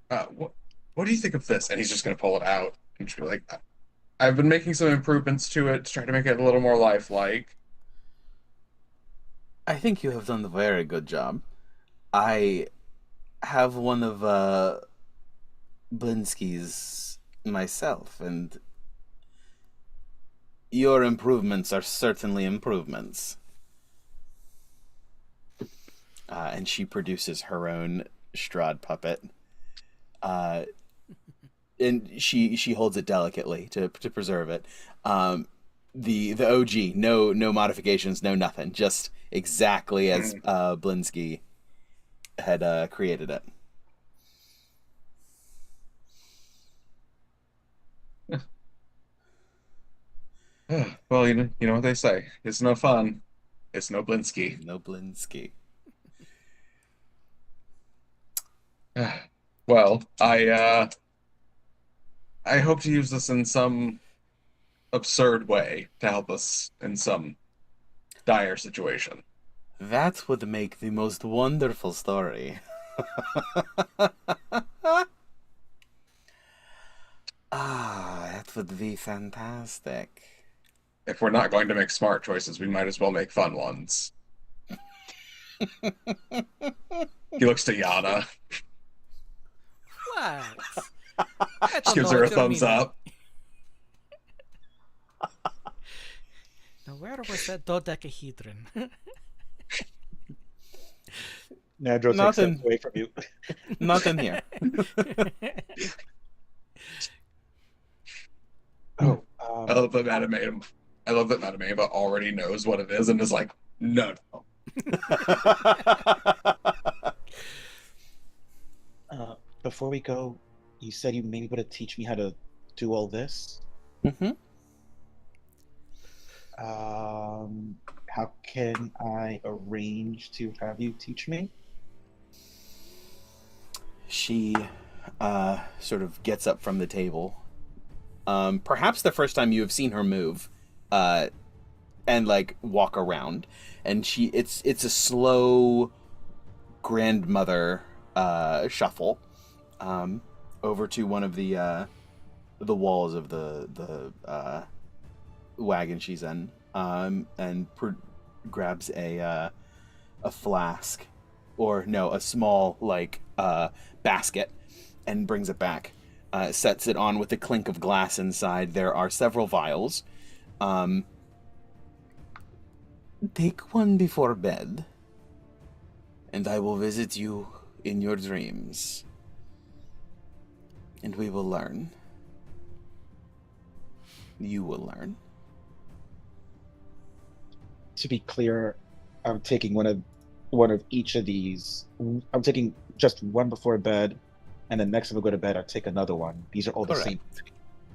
what do you think of this? And he's just going to pull it out and just be like, I've been making some improvements to it to try to make it a little more lifelike. I think you have done a very good job. I have one of Blinsky's myself, and your improvements are certainly improvements. And she produces her own Strahd puppet. And she holds it delicately to preserve it. The OG, no modifications, no nothing, just exactly as Blinsky had created it. Well, you know what they say. It's no fun. It's no Blinsky. Noblinsky. Well, I hope to use this in some absurd way to help us in some dire situation. That would make the most wonderful story. That would be fantastic. If we're not going to make smart choices, we might as well make fun ones. He looks to Yana. What? I don't Gives know her a what you thumbs mean. up. Now, where was that dodecahedron? Nedro takes Nothing. steps away from you. Nothing here. Oh, I love that Madame Ava already knows what it is and is like, no. before we go, you said you maybe would teach me how to do all this. Mm-hmm. How can I arrange to have you teach me? She sort of gets up from the table. Perhaps the first time you have seen her move, and like walk around, and it's a slow grandmother shuffle over to one of the walls of the wagon she's in, and grabs a flask, or no, a small like basket, and brings it back. Sets it on with a clink of glass inside. There are several vials. Take one before bed, and I will visit you in your dreams, and we will learn. You will learn. To be clear, I'm taking one of each of these. I'm taking just one before bed, and then next time I go to bed, I'll take another one. These are all the Correct. same.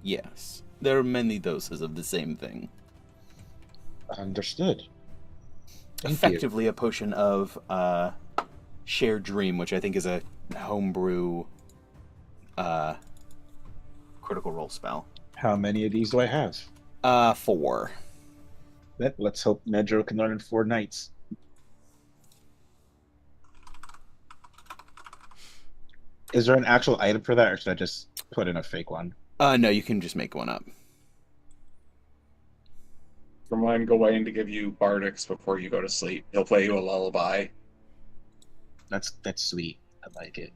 Yes, there are many doses of the same thing. Understood. Thank Effectively, a potion of shared dream, which I think is a homebrew critical role spell. How many of these do I have? 4. Let's hope Nedro can learn in 4 nights. Is there an actual item for that, or should I just put in a fake one? No, you can just make one up. Remind Gawain to give you bardics before you go to sleep. He'll play you a lullaby. That's sweet. I like it.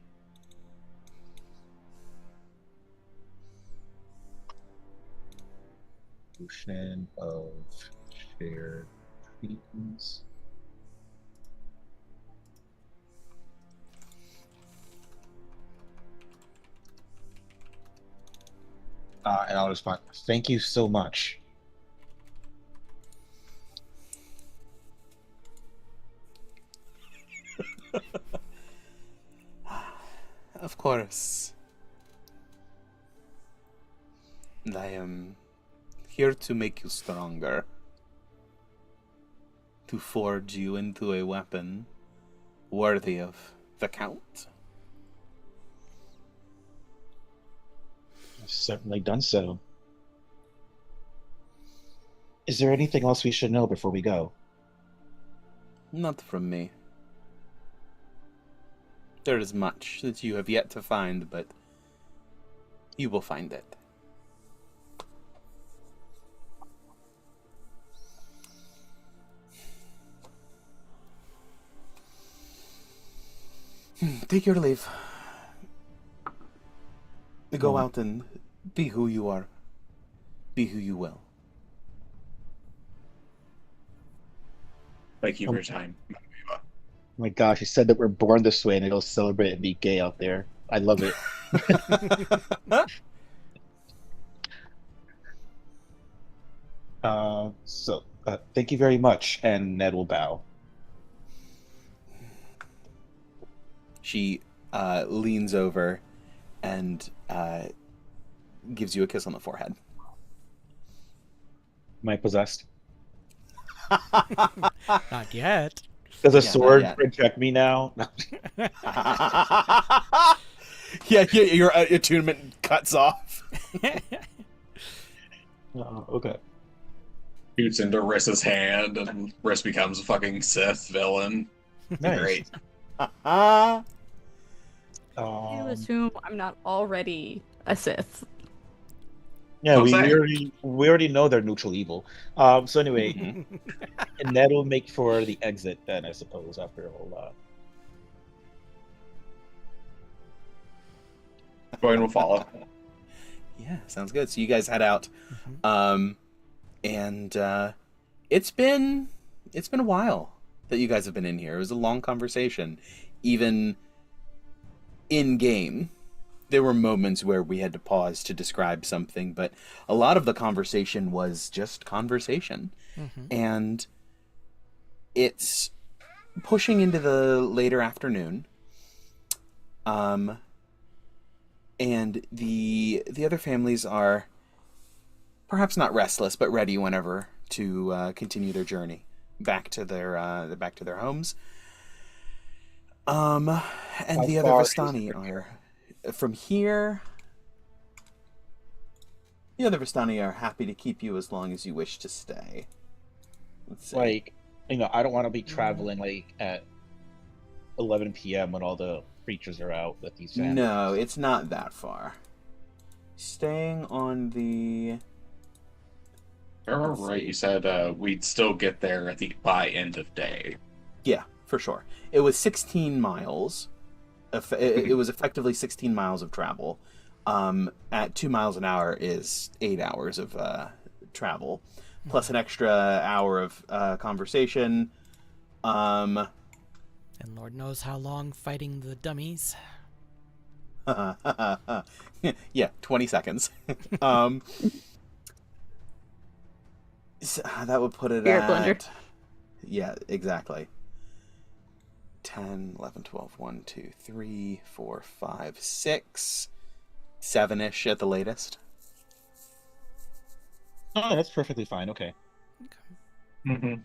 Potion of shared dreams. And I'll respond, thank you so much. Of course. And I am here to make you stronger. To forge you into a weapon worthy of the Count. I've certainly done so. Is there anything else we should know before we go? Not from me. There is much that you have yet to find, but you will find it. Take your leave. Go out and be who you are. Be who you will. Thank you for your time. Oh my gosh, he said that we're born this way and it'll celebrate and be gay out there. I love it. Thank you very much, and Ned will bow. She leans over and gives you a kiss on the forehead. Am I possessed? Not yet. Does a Yeah, not sword yet. reject me now? Yeah, your attunement cuts off. Oh, okay. Shoots into Riss's hand, and Riss becomes a fucking Sith villain. Nice. Great. I do assume I'm not already a Sith. Yeah, I'm we saying. already know they're neutral evil. So anyway, and that'll make for the exit then, I suppose, after all. Gawain will follow. Yeah, sounds good. So you guys head out, Mhm. and it's been a while that you guys have been in here. It was a long conversation, even in game. There were moments where we had to pause to describe something, but a lot of the conversation was just conversation. Mhm. And it's pushing into the later afternoon. And the other families are perhaps not restless, but ready whenever to continue their journey back to their homes. And How the other far is Vistani it? are from here. The other Vistani are happy to keep you as long as you wish to stay. Let's see. Like, I don't want to be traveling like at 11 p.m. when all the creatures are out with these families. No, it's not that far. Staying on the... You're right. You said we'd still get there by end of day. Yeah, for sure. It was 16 miles. It was effectively 16 miles of travel. At 2 miles an hour is 8 hours of travel, plus an extra hour of conversation. And Lord knows how long fighting the dummies. Yeah, 20 seconds. So that would put it Beer at... blunder. Yeah, exactly. 10, 11, 12, 1, 2, 3, 4, 5, 6, 7-ish at the latest. Oh, that's perfectly fine. Okay. Mm-hmm.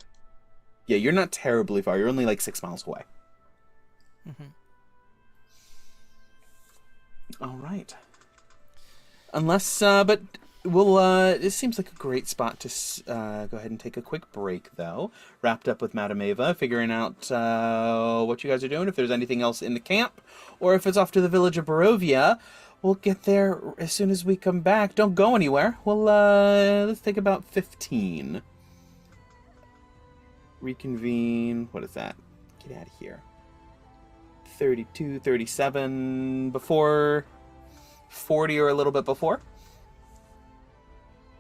Yeah, you're not terribly far. You're only like 6 miles away. Mhm. All right. Unless, but we'll, it seems like a great spot to go ahead and take a quick break, though. Wrapped up with Madame Ava, figuring out what you guys are doing, if there's anything else in the camp, or if it's off to the village of Barovia. We'll get there as soon as we come back. Don't go anywhere. We'll, let's take about 15. Reconvene. What is that? Get out of here. 32, 37, before 40 or a little bit before.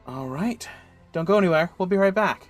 All right. Don't go anywhere. We'll be right back.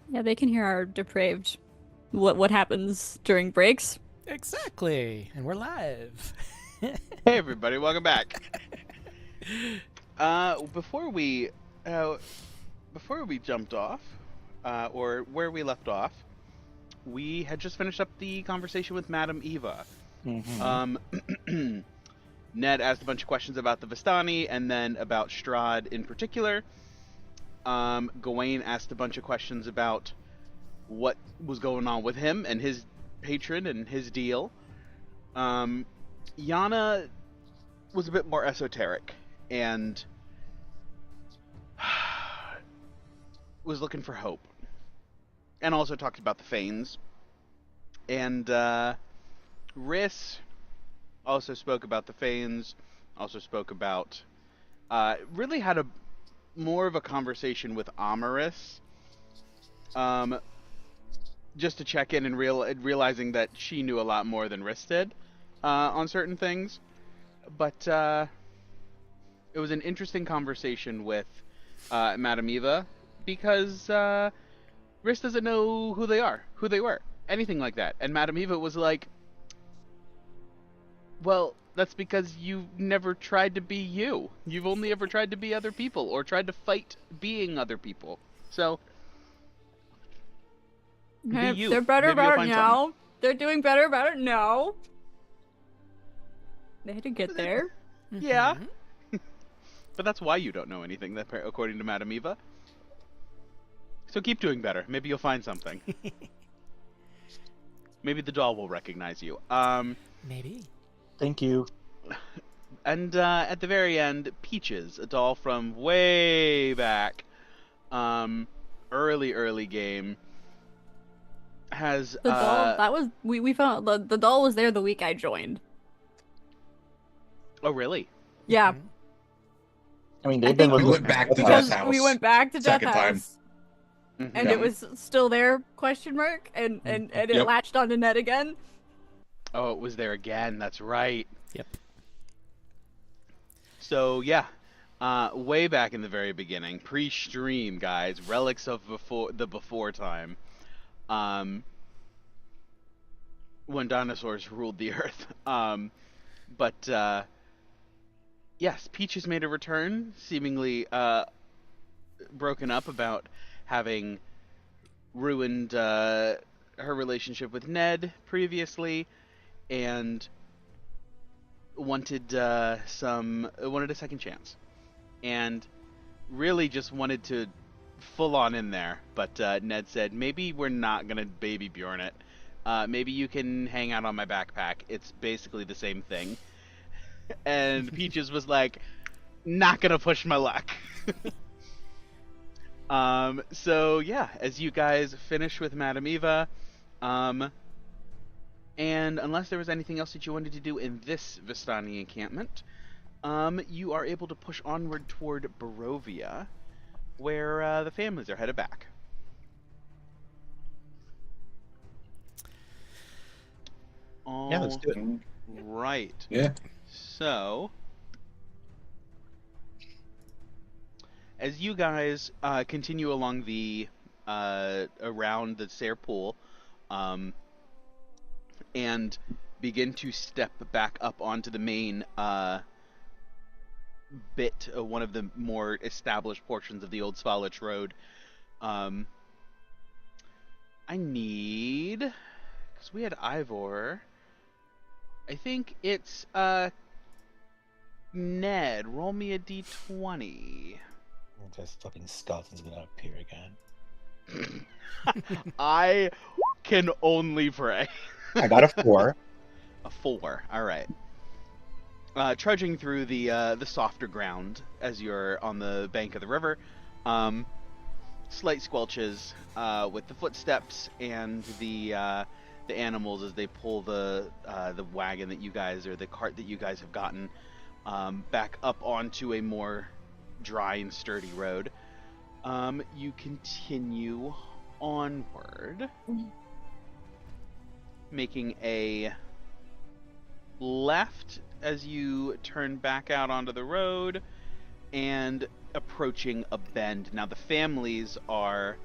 Yeah, they can hear our depraved what happens during breaks. Exactly. And we're live. Hey everybody, welcome back. Before we jumped off, or where we left off, we had just finished up the conversation with Madame Eva. Ned asked a bunch of questions about the Vistani, and then about Strahd in particular. Gawain asked a bunch of questions about what was going on with him and his patron and his deal. Yana was a bit more esoteric and was looking for hope, and also talked about the Fanes. And Riss also spoke about the Fanes, also spoke about, really had a more of a conversation with Amaris, just to check in and realizing that she knew a lot more than Riss did, on certain things. But it was an interesting conversation with Madame Eva, because Riss doesn't know who they are, who they were, anything like that. And Madame Eva was like, well, that's because you've never tried to be you. You've only ever tried to be other people, or tried to fight being other people. So, be you. They're better Maybe you'll about it find now. something. They're doing better about it now. They had to get there. Yeah. But that's why you don't know anything, according to Madame Eva. So keep doing better. Maybe you'll find something. Maybe the doll will recognize you. Maybe. Thank you. And at the very end, Peaches, a doll from way back, early game, has The doll, that was, we found, the doll was there the week I joined. Oh, really? Yeah. I mean, I they've been think We with went back to because Death House. we went back to Death second time. House, Mhm. and it was still there, question mark, and it Yep. latched onto Ned again. Oh, it was there again. That's right. Yep. So yeah, way back in the very beginning, pre-stream, guys, relics of before time, when dinosaurs ruled the earth. But yes, Peaches made a return, seemingly broken up about having ruined her relationship with Ned previously, and wanted a second chance, and really just wanted to full on in there. But Ned said, maybe we're not gonna baby Bjorn it. Maybe you can hang out on my backpack. It's basically the same thing. And Peaches was like, not gonna push my luck. So yeah, as you guys finish with Madame Eva, and unless there was anything else that you wanted to do in this Vistani encampment, you are able to push onward toward Barovia, where the families are headed back. Yeah, let's do it. Right. Yeah. So, as you guys continue along the around the Sayre Pool, and begin to step back up onto the main bit, one of the more established portions of the old Svalich Road, I need, because we had Ivor, I think it's Ned. Roll me a d20. This fucking skeleton's gonna appear again. I can only pray. I got a 4. A 4. All right. Trudging through the softer ground as you're on the bank of the river, slight squelches with the footsteps and the animals as they pull the wagon that you guys, or the cart that you guys have gotten, back up onto a more dry and sturdy road. You continue onward, making a left as you turn back out onto the road and approaching a bend. Now the families are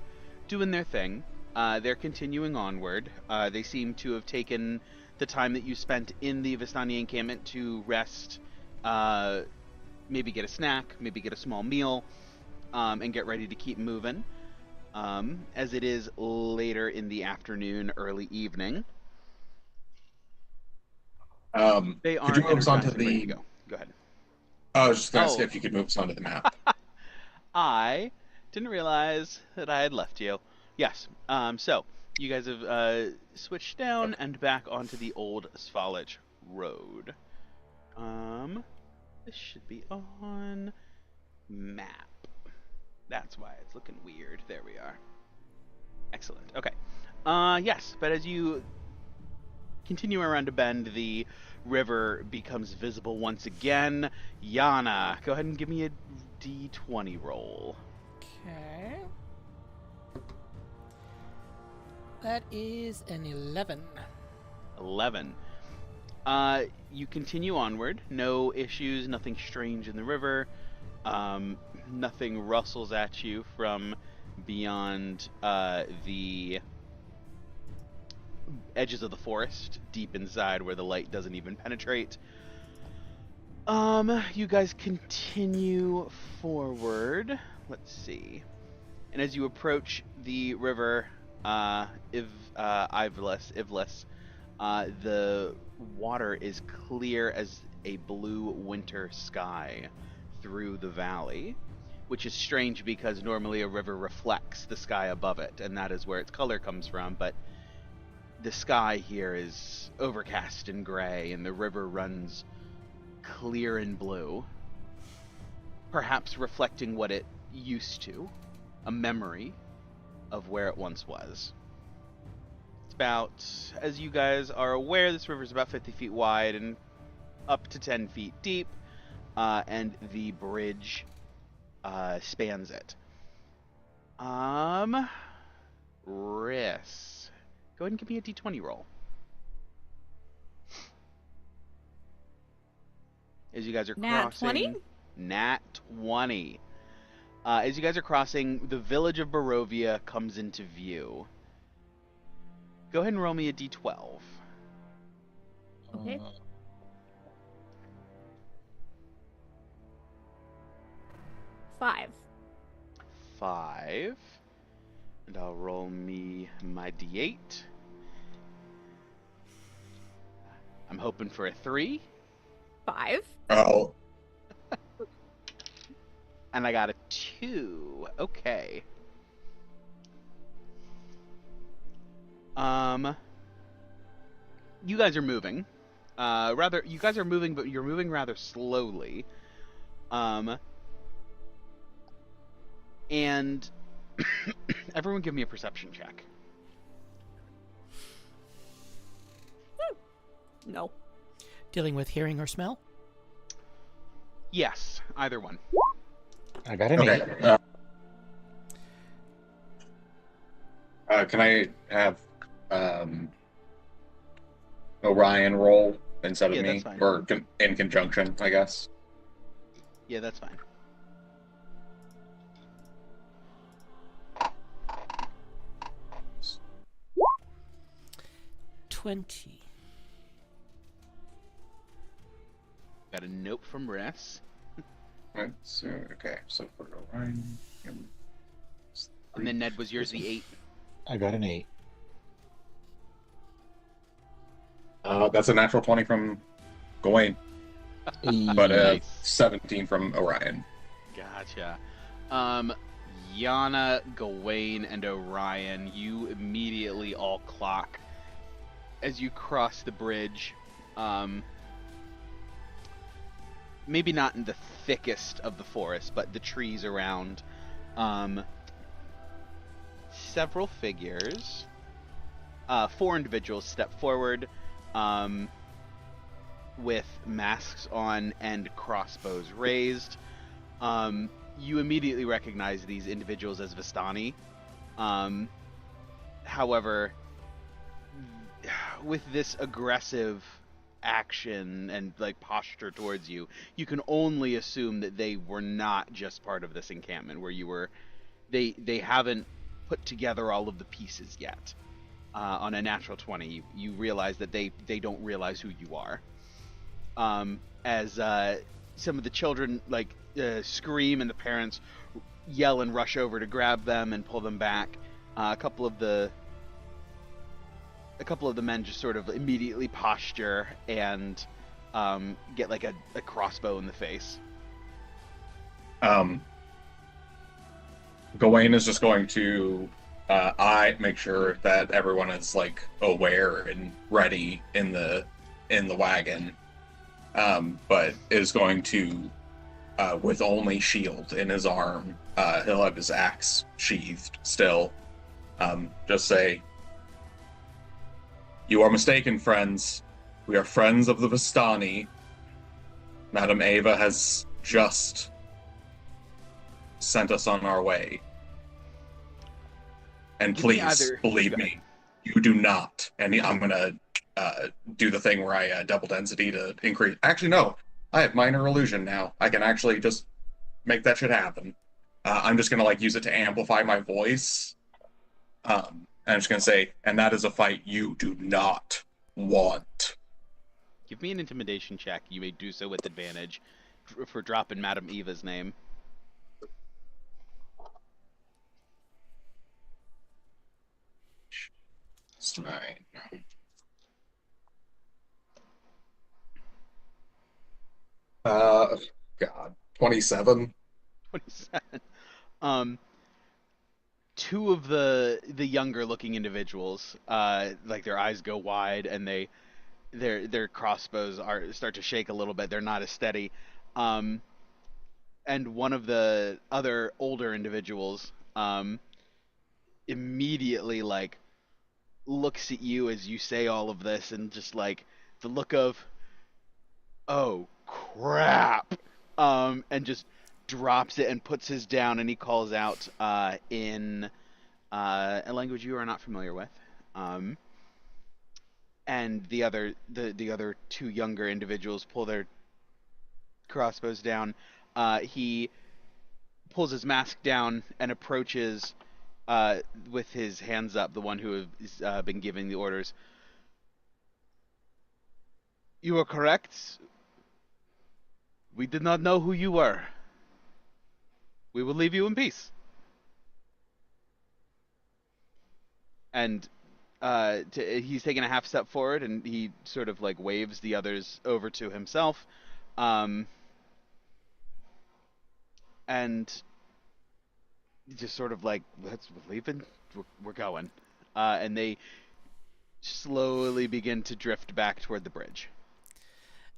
doing their thing. They're continuing onward. They seem to have taken the time that you spent in the Vistani encampment to rest, maybe get a snack, maybe get a small meal, and get ready to keep moving, as it is later in the afternoon, early evening. They Could you are move us onto energized and ready to the? go. Go ahead. I was just gonna Oh. say if you could move us onto the map. I didn't realize that I had left you. Yes. So you guys have switched down and back onto the old Svalich Road. This should be on map. That's why it's looking weird. There we are. Excellent. Okay. Yes, but as you continue around a bend, the river becomes visible once again. Yana, go ahead and give me a d20 roll. Okay. That is an 11. 11. You continue onward. No issues, nothing strange in the river. Nothing rustles at you from beyond the edges of the forest, deep inside where the light doesn't even penetrate. You guys continue forward. Let's see. And as you approach the river, Ivlis, the water is clear as a blue winter sky through the valley, which is strange because normally a river reflects the sky above it, and that is where its color comes from, but the sky here is overcast and gray, and the river runs clear and blue, perhaps reflecting what it used to, a memory of where it once was. It's about, as you guys are aware, this river is about 50 feet wide and up to 10 feet deep, and the bridge spans it. Riss, go ahead and give me a d20 roll. As you guys are Nat crossing... 20? Nat 20. As you guys are crossing, the village of Barovia comes into view. Go ahead and roll me a d12. Okay. 5. 5. And I'll roll me my d8. I'm hoping for a 3. 5. Oh, And I got a 2. Okay. You guys are moving. You guys are moving, but you're moving rather slowly. And everyone give me a perception check. No. Dealing with hearing or smell? Yes, either one. I got an okay. 8. Can I have Orion roll instead of Yeah, me? that's fine. Or in conjunction, I guess. Yeah, that's fine. $20. Got a note from Riss. Right, so, okay, so for Orion... And then Ned, was yours the 8? I got an 8. That's a natural 20 from Gawain, but Nice. 17 from Orion. Gotcha. Yana, Gawain, and Orion, you immediately all clock as you cross the bridge. Maybe not in the thickest of the forest, but the trees around. Several figures, 4 individuals step forward, with masks on and crossbows raised. You immediately recognize these individuals as Vistani. However, with this aggressive action and like posture towards you, you can only assume that they were not just part of this encampment where you were. They haven't put together all of the pieces yet. On a natural 20, you realize that they don't realize who you are. As some of the children scream and the parents yell and rush over to grab them and pull them back. A couple of the men just sort of immediately posture and get like a crossbow in the face. Gawain is just going to make sure that everyone is like aware and ready in the wagon, but is going to with only shield in his arm, he'll have his axe sheathed still. Just say, You are mistaken, friends. We are friends of the Vistani. Madame Ava has just sent us on our way. And Give me please, either- believe go me, you do not. And I'm going to do the thing where I double density to increase. Actually, no. I have minor illusion now. I can actually just make that shit happen. I'm just going to use it to amplify my voice. And I'm just going to say, and that is a fight you do not want. Give me an intimidation check. You may do so with advantage for dropping Madame Eva's name. It's 9. God, 27. 27. Two of the younger looking individuals, their eyes go wide and their crossbows start to shake a little bit. They're not as steady. And one of the other older individuals immediately looks at you as you say all of this, and just the look of, oh crap, and just drops it and puts his down, and he calls out in a language you are not familiar with. And the other two younger individuals pull their crossbows down. He pulls his mask down and approaches with his hands up, the one who has been giving the orders. You are correct. We did not know who you were. We will leave you in peace. And he's taking a half step forward, and he sort of waves the others over to himself. And just sort of we're leaving, we're going. And they slowly begin to drift back toward the bridge.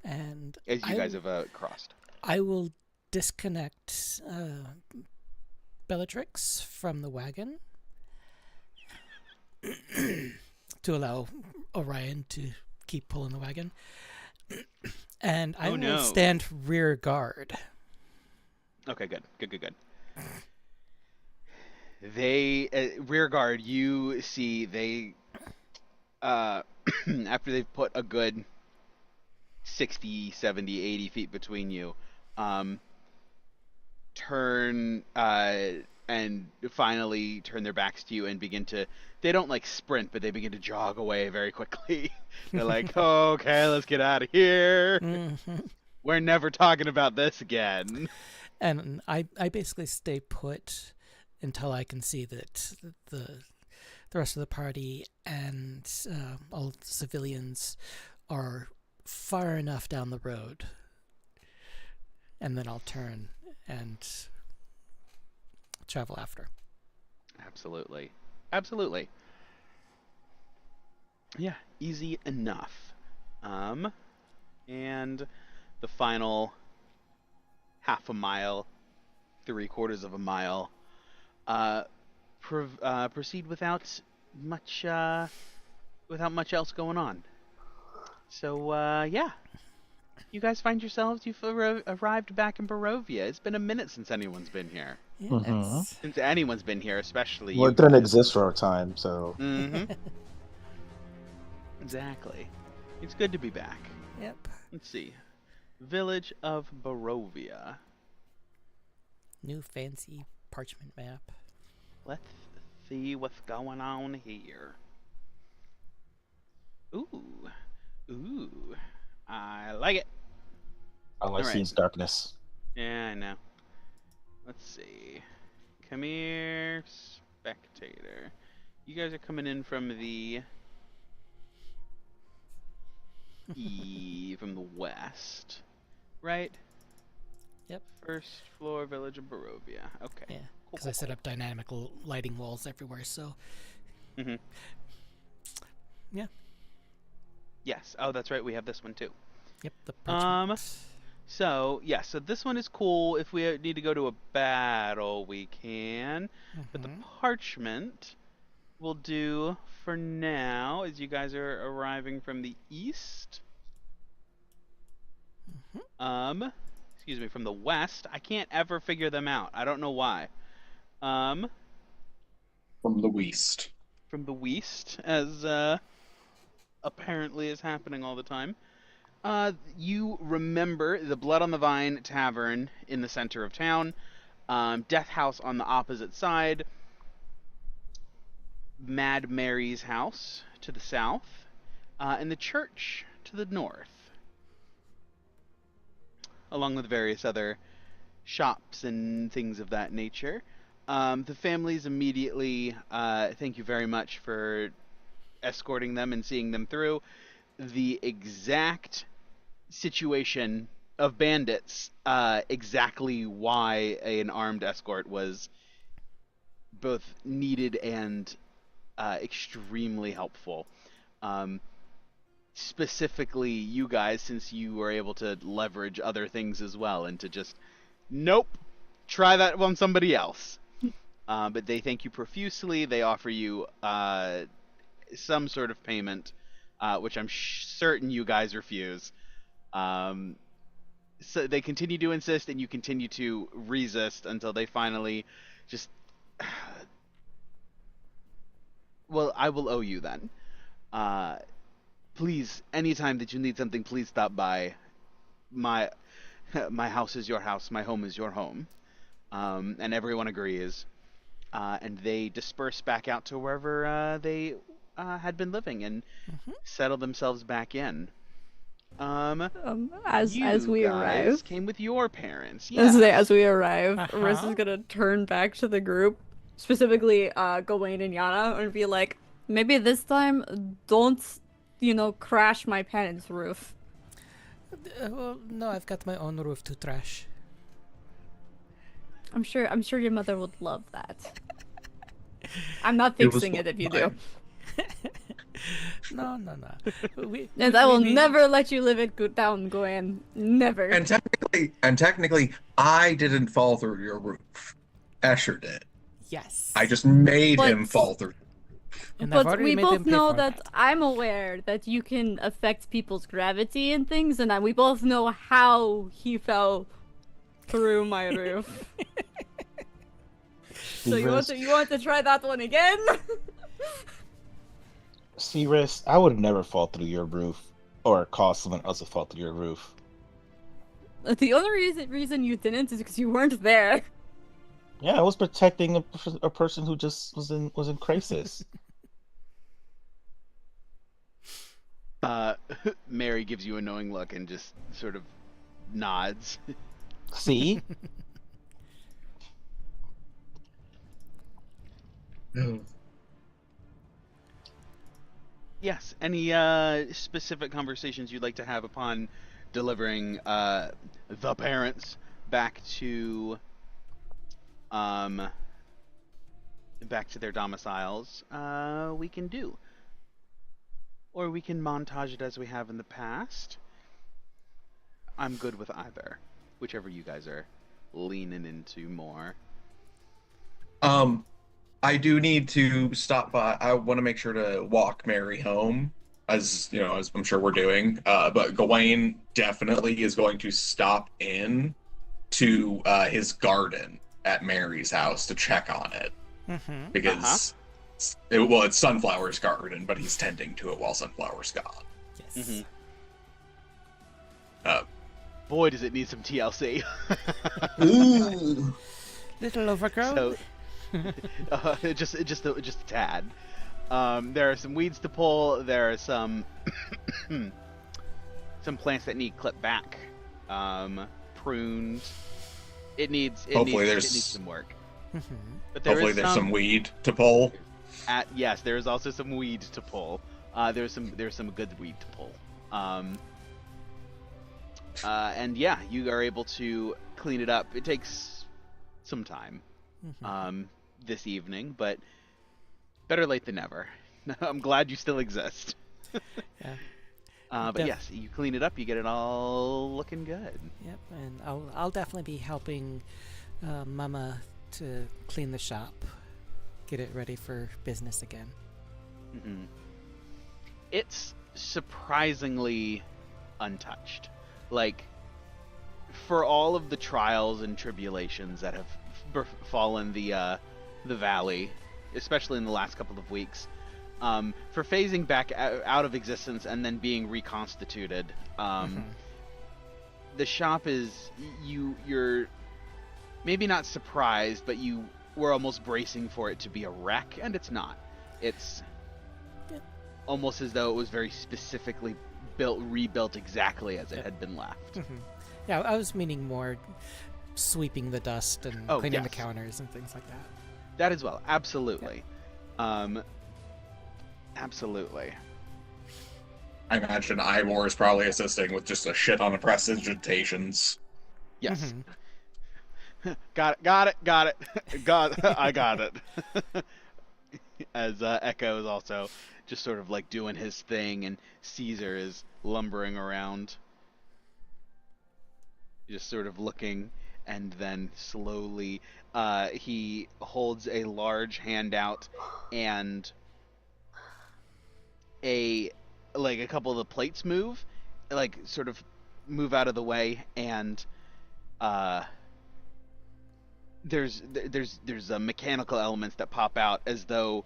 And as you guys have crossed. I will disconnect Bellatrix from the wagon to allow Orion to keep pulling the wagon. And I will stand rear guard. Okay, good. They rear guard, you see they after they've put a good 60, 70, 80 feet between you, turn and finally turn their backs to you and begin to, they don't sprint, but they begin to jog away very quickly. They're okay, let's get out of here. Mm-hmm. We're never talking about this again. And I basically stay put until I can see that the rest of the party and all the civilians are far enough down the road, and then I'll turn and travel after. Absolutely. Yeah, easy enough. And the final half a mile, 3/4 of a mile, proceed without much else going on. So yeah, you guys find yourselves, you've arrived back in Barovia. It's been a minute since anyone's been here. Yes. Since anyone's been here, especially Well, you it didn't guys. exist for a time, so. Mm-hmm. Exactly. It's good to be back. Yep. Let's see. Village of Barovia. New fancy parchment map. Let's see what's going on here. Ooh. I like it. All I see is darkness. Yeah, I know. Let's see. Come here, spectator. You guys are coming in from the from the west, right? Yep. First floor, Village of Barovia. Okay. Yeah, Cool, because I set up dynamic lighting walls everywhere, so. Mm-hmm. Yeah. Yes. Oh, that's right. We have this one too. Yep. The parchment. So this one is cool. If we need to go to a battle, we can. Mm-hmm. But the parchment we'll do for now, as you guys are arriving from the east. Excuse me, from the west. I can't ever figure them out. I don't know why. From the west. From the west, as apparently is happening all the time. You remember the Blood on the Vine Tavern in the center of town, Death House on the opposite side, Mad Mary's house to the south, and the church to the north, along with various other shops and things of that nature. The families immediately thank you very much for escorting them and seeing them through. The exact situation of bandits, exactly why an armed escort was both needed and extremely helpful. Specifically, you guys, since you were able to leverage other things as well, and to just, nope, try that on somebody else. But they thank you profusely. They offer you some sort of payment, which I'm certain you guys refuse. So they continue to insist, and you continue to resist until they finally just... Well, I will owe you then. Please, anytime that you need something, please stop by. My house is your house, my home is your home. And everyone agrees. And they disperse back out to wherever they had been living and settle themselves back in. As we guys arrive, came with your parents. as we arrive, Riss is gonna turn back to the group, specifically Gawain and Yana, and be like, maybe this time don't, crash my parents' roof. Well, no, I've got my own roof to trash. I'm sure your mother would love that. I'm not fixing it if you do. No. And I will never let you live it down, Gawain. Never. And technically, I didn't fall through your roof. Escher did. Yes. I just made him fall through. And I've But already we made both them pay know for that I'm aware that you can affect people's gravity and things, and we both know how he fell through my roof. So you want to try that one again? See, Riss, I would never fall through your roof or cause someone else to fall through your roof. The only reason you didn't is because you weren't there. Yeah, I was protecting a person who just was in crisis. Mary gives you a knowing look and just sort of nods. See? Yes. Any specific conversations you'd like to have upon delivering the parents back to their domiciles? We can do, or we can montage it as we have in the past. I'm good with either, whichever you guys are leaning into more. I do need to stop by. I want to make sure to walk Mary home, as I'm sure we're doing. But Gawain definitely is going to stop in to his garden at Mary's house to check on it, because it's Sunflower's garden, but he's tending to it while Sunflower's gone. Yes. Boy, does it need some TLC. Ooh. Little overgrown. So, just a tad. There are some weeds to pull. There are some plants that need clipped back, pruned. It needs some work. But Hopefully there's some weed to pull. Yes, there is also some weed to pull. There's some good weed to pull. And yeah, you are able to clean it up. It takes some time this evening, but better late than never. I'm glad you still exist. Yeah. But yes, you clean it up, you get it all looking good. Yep, and I'll definitely be helping Mama to clean the shop. get it ready for business again. Mm-hmm. It's surprisingly untouched. Like, for all of the trials and tribulations that have befallen the valley, especially in the last couple of weeks, for phasing back out of existence and then being reconstituted, the shop is you're maybe not surprised, but you were almost bracing for it to be a wreck, and it's not. It's almost as though it was very specifically rebuilt exactly as it had been left. Yeah, I was meaning more sweeping the dust and cleaning the counters and things like that. That as well, absolutely. Absolutely. I imagine Ivor is probably assisting with just a shit on the prestidigitations. Yes. Got it. I got it. As Echo is also just sort of like doing his thing, and Cesar is lumbering around, just sort of looking, and then slowly he holds a large handout, and a couple of the plates move, like sort of move out of the way, and there's mechanical elements that pop out as though,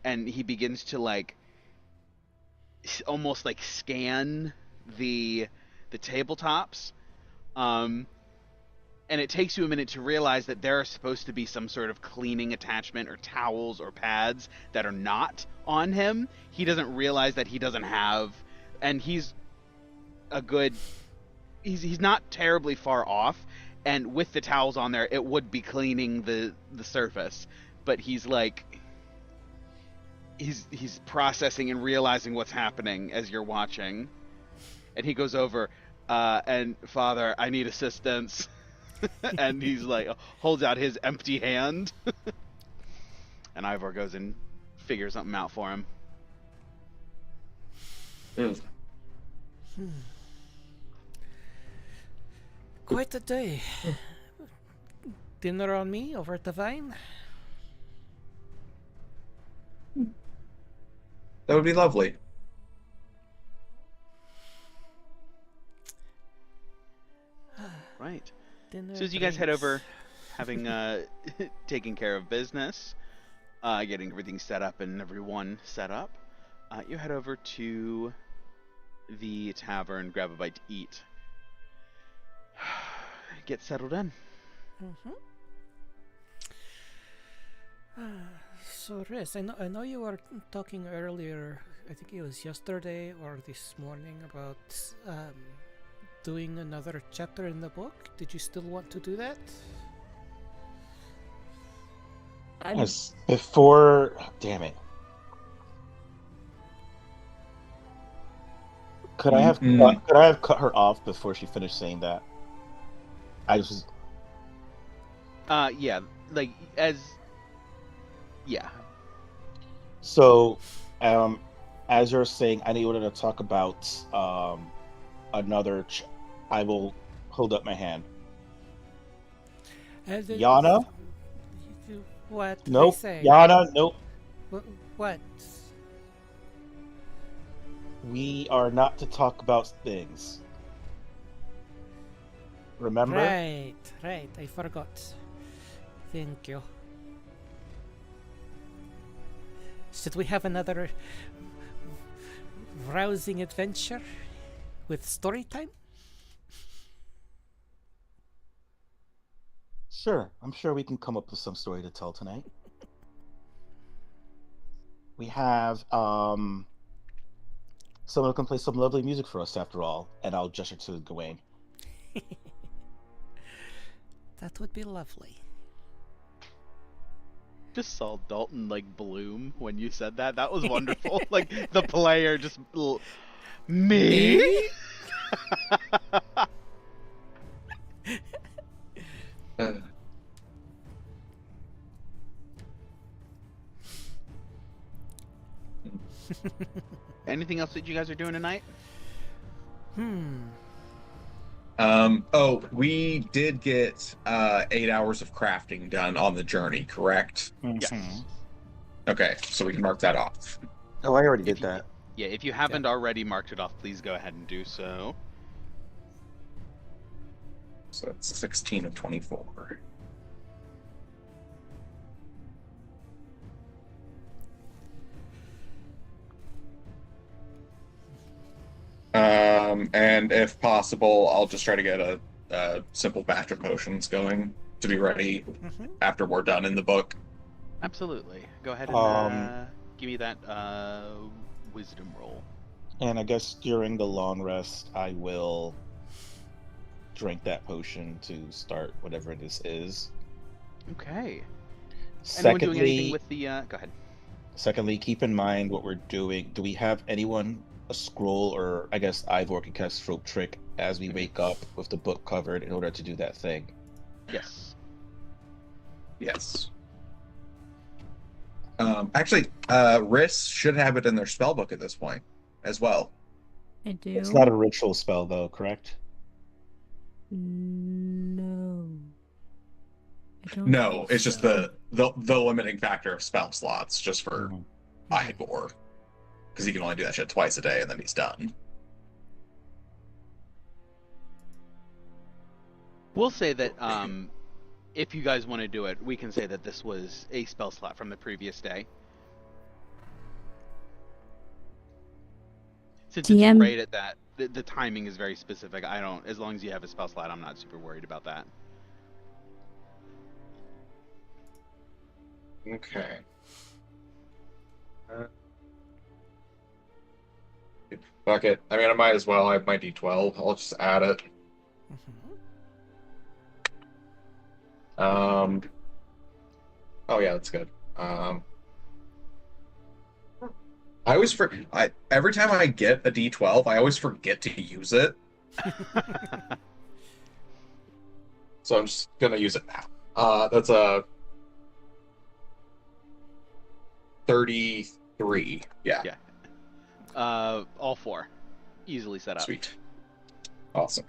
and he begins to like almost like scan the tabletops, and it takes you a minute to realize that there are supposed to be some sort of cleaning attachment or towels or pads that are not on him. He doesn't realize that he doesn't have, and he's not terribly far off, and with the towels on there it would be cleaning the surface, but he's like he's processing and realizing what's happening as you're watching, and he goes over, and Father, I need assistance. And he's like, holds out his empty hand. And Ivor goes and figures something out for him. Quite a day. Dinner on me over at the Vine. That would be lovely. Right. Dinner So as you guys head drinks. over, having taken care of business, getting everything set up and everyone set up, you head over to the tavern, grab a bite to eat, get settled in. So Riz, I know you were talking earlier, I think it was yesterday or this morning, about doing another chapter in the book. Did you still want to do that? Yes. Before, damn it. Could I have cut her off before she finished saying that? I just Yeah, So, as you're saying, I wanted to talk about another. I will hold up my hand. Yana? What? did Nope. I say? Yana, nope. What? We are not to talk about things. Remember? Right. I forgot. Thank you. Should we have another rousing adventure with story time? Sure. I'm sure we can come up with some story to tell tonight. We have someone who can play some lovely music for us after all, and I'll gesture to Gawain. That would be lovely. just saw Dalton like bloom when you said that. That was wonderful. Like the player just me. Anything else that you guys are doing tonight? Oh, we did get 8 hours of crafting done on the journey, correct? Yes. Okay, so we can mark that off. Oh, I already If did you, that. yeah, if you haven't already marked it off, please go ahead and do so. So that's 16 of 24. And if possible, I'll just try to get a simple batch of potions going to be ready after we're done in the book. Absolutely. Go ahead and give me that wisdom roll. And I guess during the long rest, I will drink that potion to start whatever this is. Okay. Anyone Secondly, doing anything with the? Go ahead. secondly, keep in mind what we're doing. Do we have anyone a scroll, or I guess Ivor can cast Rope Trick as we wake up with the book covered in order to do that thing? Yes. Yes. Actually, Riss should have it in their spellbook at this point as well. I do. It's not a ritual spell, though, correct? No. I don't No, think it's just so. the limiting factor of spell slots just for Ivor. Because he can only do that shit twice a day and then he's done. We'll say that if you guys want to do it, we can say that this was a spell slot from the previous day. Since it's DM. right at that, the timing is very specific. I don't, as long as you have a spell slot, I'm not super worried about that. Okay. Fuck it. I mean, I might as well. I have my D12. I'll just add it. Oh yeah, that's good. I always every time I get a D12, I always forget to use it. So I'm just gonna use it now. That's a 33. Yeah. Yeah. All four. Easily set up. Sweet. Awesome.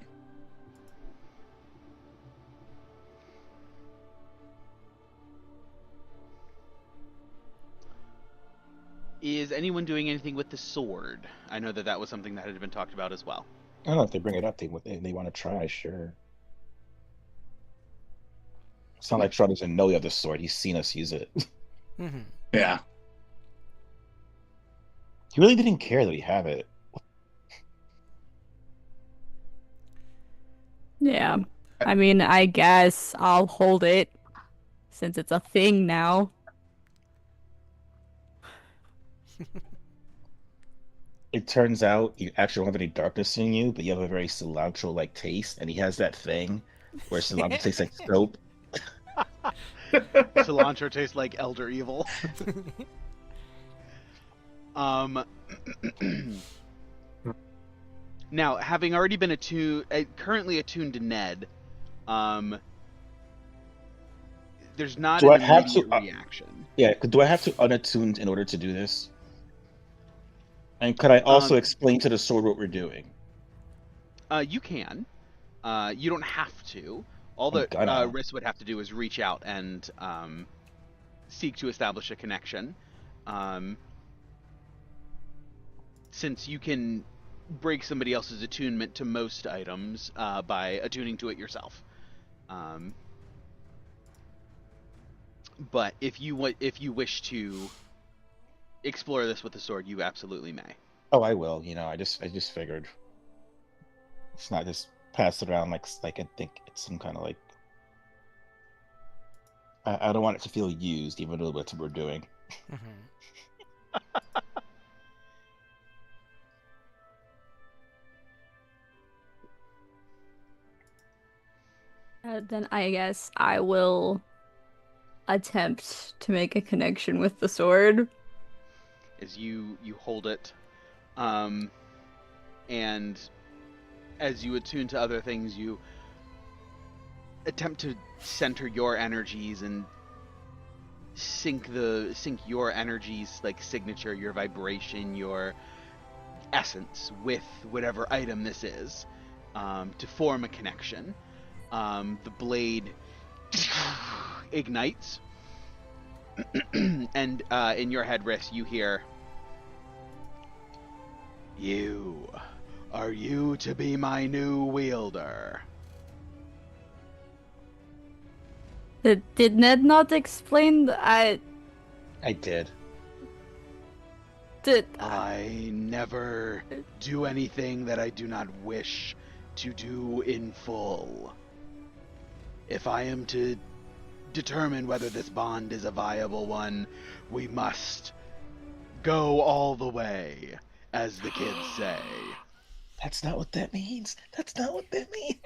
Is anyone doing anything with the sword? I know that that was something that had been talked about as well. I don't know if they bring it up. They want to try, sure. It's not like Strahd doesn't know you have the sword. He's seen us use it. Yeah. He really didn't care that we have it. Yeah. I mean, I guess I'll hold it since it's a thing now. It turns out you actually don't have any darkness in you, but you have a very cilantro-like taste, and he has that thing where cilantro tastes like soap. Cilantro tastes like elder evil. Now, having already been currently attuned to Ned, there's not Do an I have to, immediate reaction. Yeah, do I have to unattune in order to do this? And could I also explain to the sword what we're doing? You can. You don't have to. All that Riss would have to do is reach out and seek to establish a connection. Since you can break somebody else's attunement to most items by attuning to it yourself. But if you wish to explore this with the sword, you absolutely may. Oh, I will. You know, I just figured. It's not just pass it around like I think it's some kind of like. I don't want it to feel used, even though that's what we're doing. Then I guess I will attempt to make a connection with the sword. As you hold it, and as you attune to other things, you attempt to center your energies and sync your energies, like signature, your vibration, your essence with whatever item this is, to form a connection. The blade ignites, And in your head, Riss, you hear, "You, are you to be my new wielder?" Did Ned not explain? I did. Did I never do anything that I do not wish to do in full. If I am to determine whether this bond is a viable one, we must go all the way, as the kids say. That's not what that means. That's not what that means.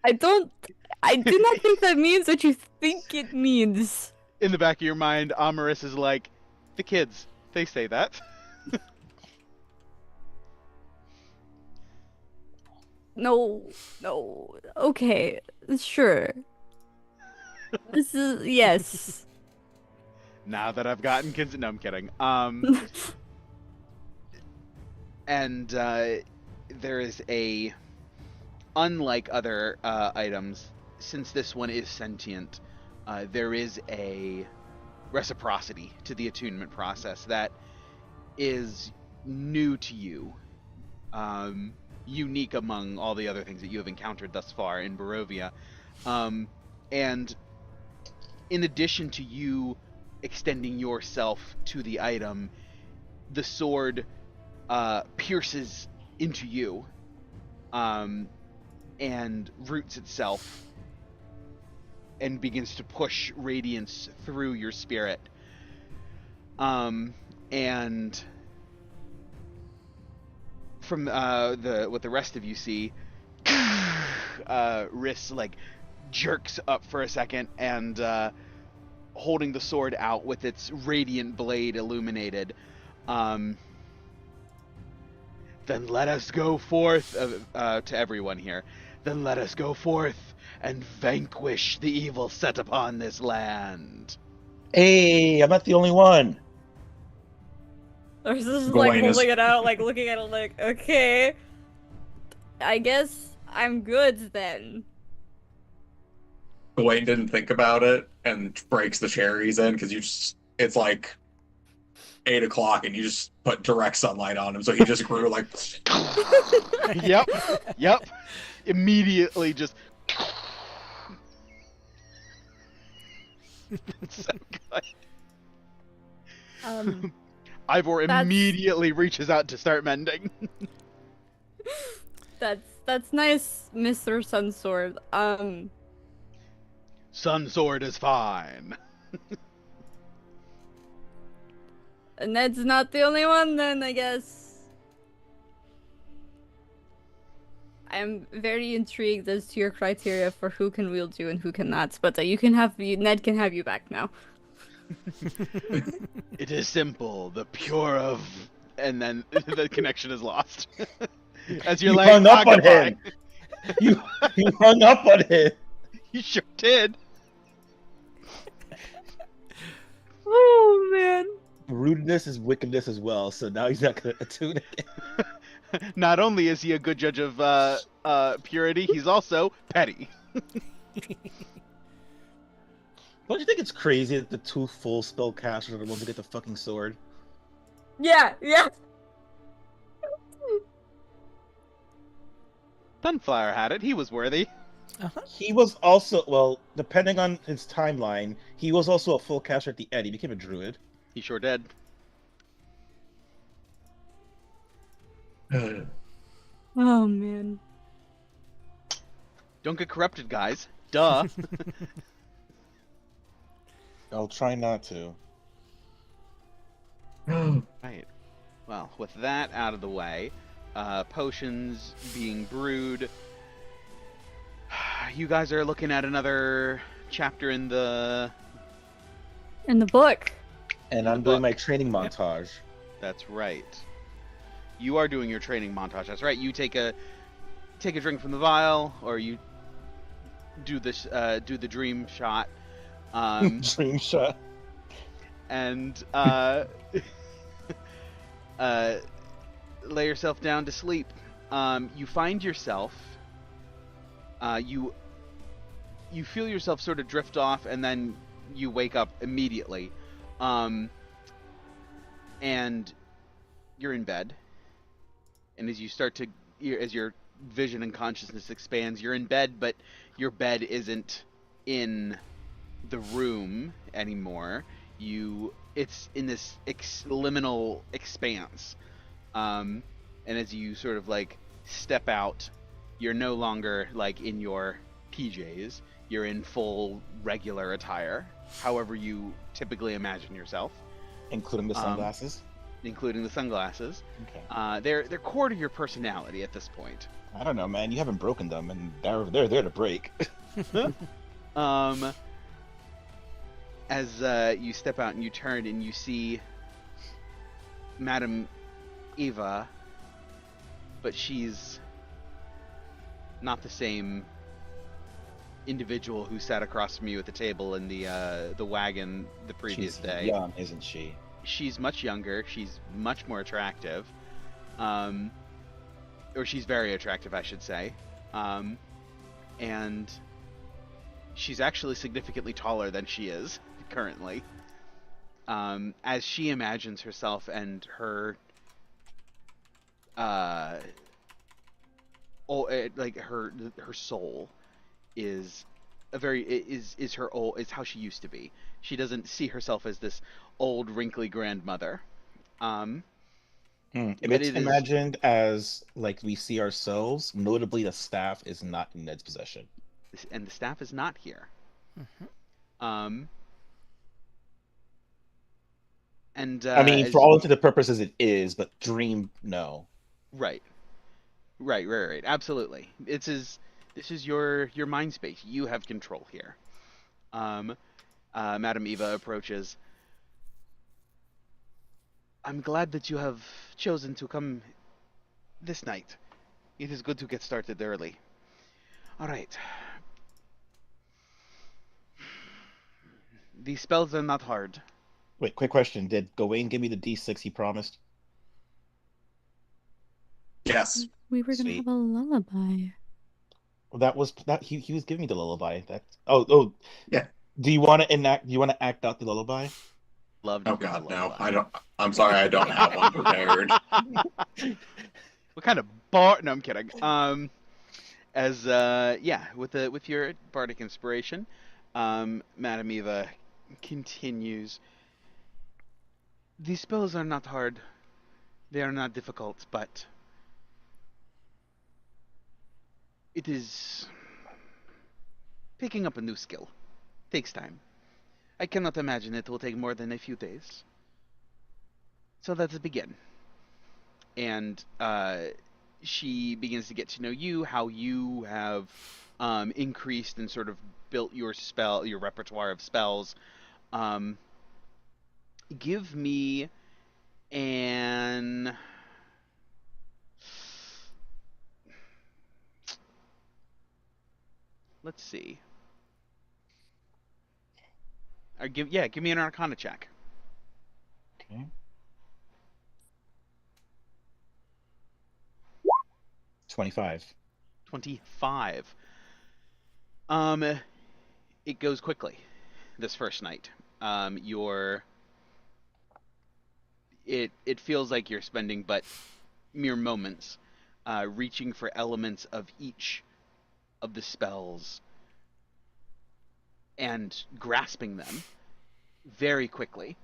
I do not think that means what you think it means. In the back of your mind, Amaris is like, the kids, they say that. No. Okay, sure. This is yes. Now that I've gotten kids, no, I'm kidding. And there is a, unlike other items, since this one is sentient, there is a reciprocity to the attunement process that is new to you, unique among all the other things that you have encountered thus far in Barovia. And in addition to you extending yourself to the item, the sword pierces into you and roots itself and begins to push radiance through your spirit. And from what the rest of you see, Riss like jerks up for a second and holding the sword out with its radiant blade illuminated. Then let us go forth to everyone here. Then let us go forth and vanquish the evil set upon this land. Hey, I'm not the only one. Or is this just Gawain like is- holding it out, like looking at it like, okay. I guess I'm good then. Gawain didn't think about it and breaks the cherries in because it's like 8 o'clock and you just put direct sunlight on him, so he just grew like. Yep. Immediately just. It's so good. Ivor That's- immediately reaches out to start mending. That's nice, Mr. Sunsword. Sun sword is fine. Ned's not the only one then, I guess. I'm very intrigued as to your criteria for who can wield you and who cannot, but Ned can have you back now. It is simple. The pure of, and then the connection is lost. As you're You like, hung up on goodbye. him. You hung up on him. You sure did. Oh man. Rudeness is wickedness as well, so now he's not gonna attune again. Not only is he a good judge of purity, he's also petty. Don't you think it's crazy that the 2 full spellcasters are the ones who get the fucking sword? Yeah. Sunflower had it. He was worthy. He was also, well, depending on his timeline, he was also a full caster at the end. He became a druid. He sure did. Oh man. Don't get corrupted, guys. Duh. I'll try not to. Right. Well, with that out of the way, potions being brewed, you guys are looking at another chapter in the... In the book. And I'm doing my training montage. That's right. You are doing your training montage. That's right. You take a drink from the vial, or you do this do the dream shot. Dream shot. And lay yourself down to sleep. You find yourself. You you feel yourself sort of drift off, and then you wake up immediately, and you're in bed. And as as your vision and consciousness expands, you're in bed, but your bed isn't in the room anymore. It's in this liminal expanse. And as you sort of like step out, you're no longer like in your PJs. You're in full regular attire, however you typically imagine yourself. Including the sunglasses? Including the sunglasses. Okay. They're core to your personality at this point. I don't know, man. You haven't broken them, and they're there to break. As you step out and you turn and you see Madame Eva, but she's not the same individual who sat across from you at the table in the wagon the previous She's day. young, isn't she? She's much younger. She's much more attractive. Or she's very attractive, I should say. And she's actually significantly taller than she is currently. As she imagines herself and her her soul is how she used to be. She doesn't see herself as this old wrinkly grandmother. If it's imagined as like we see ourselves, notably the staff is not in Ned's possession. And the staff is not here. Mm-hmm. And I mean, for all intents and purposes, it is, but dream, no. Right. Absolutely. This is your mind space. You have control here. Madame Eva approaches. I'm glad that you have chosen to come this night. It is good to get started early. All right. These spells are not hard. Wait, quick question. Did Gawain give me the D6 he promised? Yes. We were gonna Sweet. have a lullaby. Well, he was giving me the lullaby. Yeah. Do you want to act out the lullaby? Love. Oh God, no! I don't. I'm sorry, I don't have one prepared. What kind of bar? No, I'm kidding. With your bardic inspiration, Madame Eva continues. These spells are not hard. They are not difficult, but it is picking up a new skill. Takes time. I cannot imagine it will take more than a few days. So let's begin. And she begins to get to know you, how you have increased and sort of built your repertoire of spells. Give me an... Let's see. Or give me an Arcana check. Okay. 25. 25. It goes quickly this first night. It feels like you're spending but mere moments reaching for elements of each of the spells and grasping them very quickly.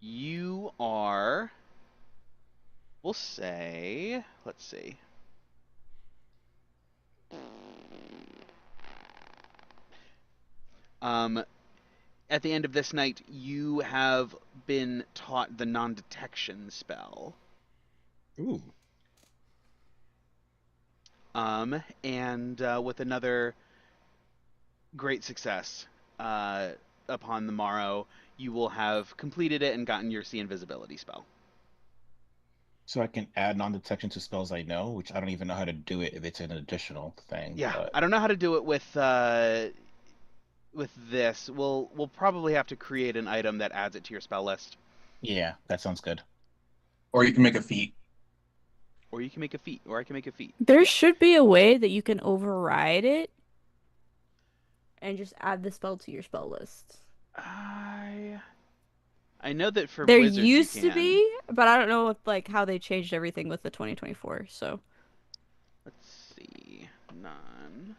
You are, we'll say, let's see. At the end of this night, you have been taught the non-detection spell. Ooh. And with another great success, upon the morrow, you will have completed it and gotten your see invisibility spell. So I can add non-detection to spells I know, which I don't even know how to do it if it's an additional thing. Yeah, but... I don't know how to do it with this. We'll probably have to create an item that adds it to your spell list. Yeah, that sounds good. Or you can make a feat. Or you can make a feat, or I can make a feat. There should be a way that you can override it and just add the spell to your spell list. I know that for There wizards you used to can. be, but I don't know if, like, how they changed everything with the 2024. So Let's see. None.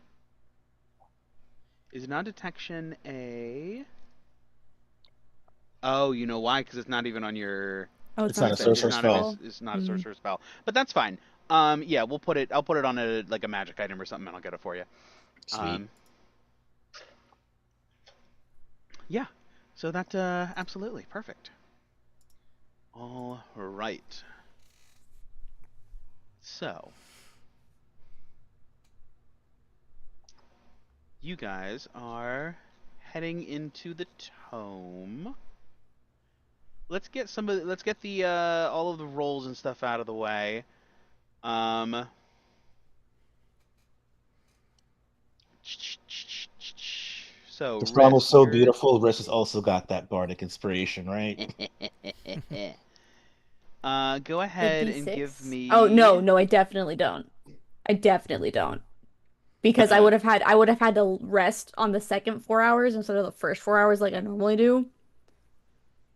Is non-detection a... Oh, you know why? Because it's not even on your... oh, It's not a sorcerer spell. It's not a sorcerer spell. But that's fine. Yeah, I'll put it on a like a magic item or something, and I'll get it for you. Sweet. Yeah. So that absolutely perfect. All right. So you guys are heading into the tome. Let's get the all of the rolls and stuff out of the way. So The song was so Riss, you're- beautiful. Riss has also got that bardic inspiration, right? Go ahead and give me. Oh no, I definitely don't. Because I would have had to rest on the second 4 hours instead of the first 4 hours like I normally do.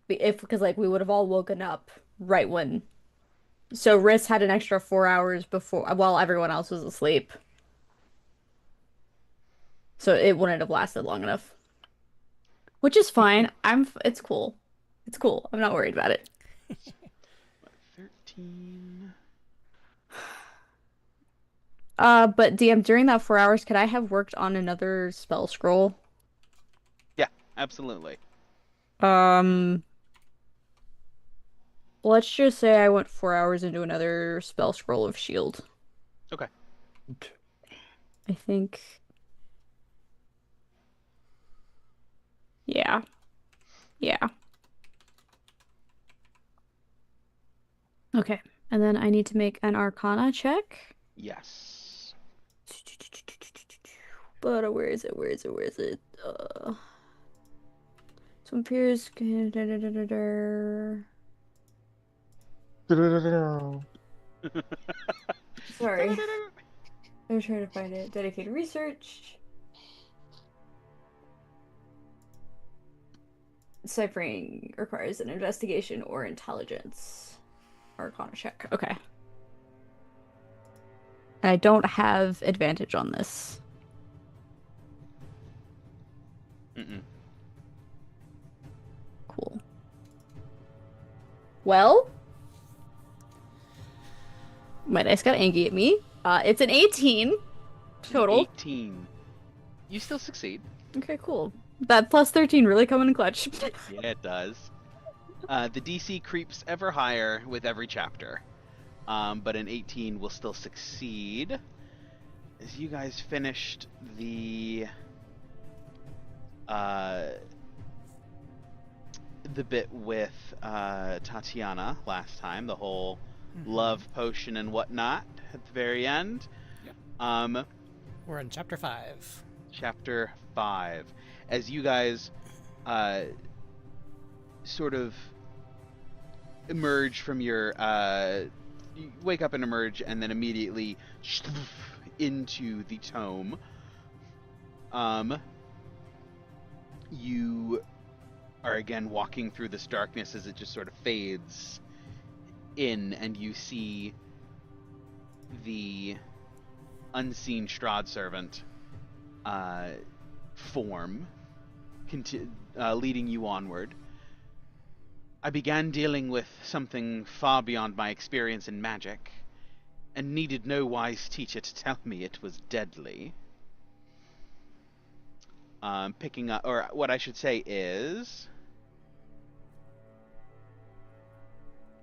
Because like we would have all woken up right when. So Riss had an extra 4 hours before while everyone else was asleep. So it wouldn't have lasted long enough. Which is fine. It's cool. It's cool. I'm not worried about it. 13. But DM, during that 4 hours, could I have worked on another spell scroll? Yeah, absolutely. Let's just say I went 4 hours into another spell scroll of shield. Okay. I think. Yeah. Yeah. Okay. And then I need to make an Arcana check. Yes. But where is it? So appears. Sorry. I'm trying to find it. Dedicated research. Ciphering requires an investigation or intelligence. Arcana check. Okay. I don't have advantage on this. Mm-mm. Cool. Well, my dice got angry at me. It's an 18 total. 18. You still succeed. Okay, cool. That plus 13 really coming in clutch. Yeah, it does. The DC creeps ever higher with every chapter. But an 18 will still succeed. As you guys finished the bit with Tatiana last time, the whole love potion and whatnot at the very end. Yep. We're in chapter 5. Chapter 5. As you guys sort of emerge from your you wake up and emerge and then immediately into the tome. You are again walking through this darkness as it just sort of fades in, and you see the unseen Strahd servant form leading you onward. I began dealing with something far beyond my experience in magic, and needed no wise teacher to tell me it was deadly. Picking up, or what I should say is...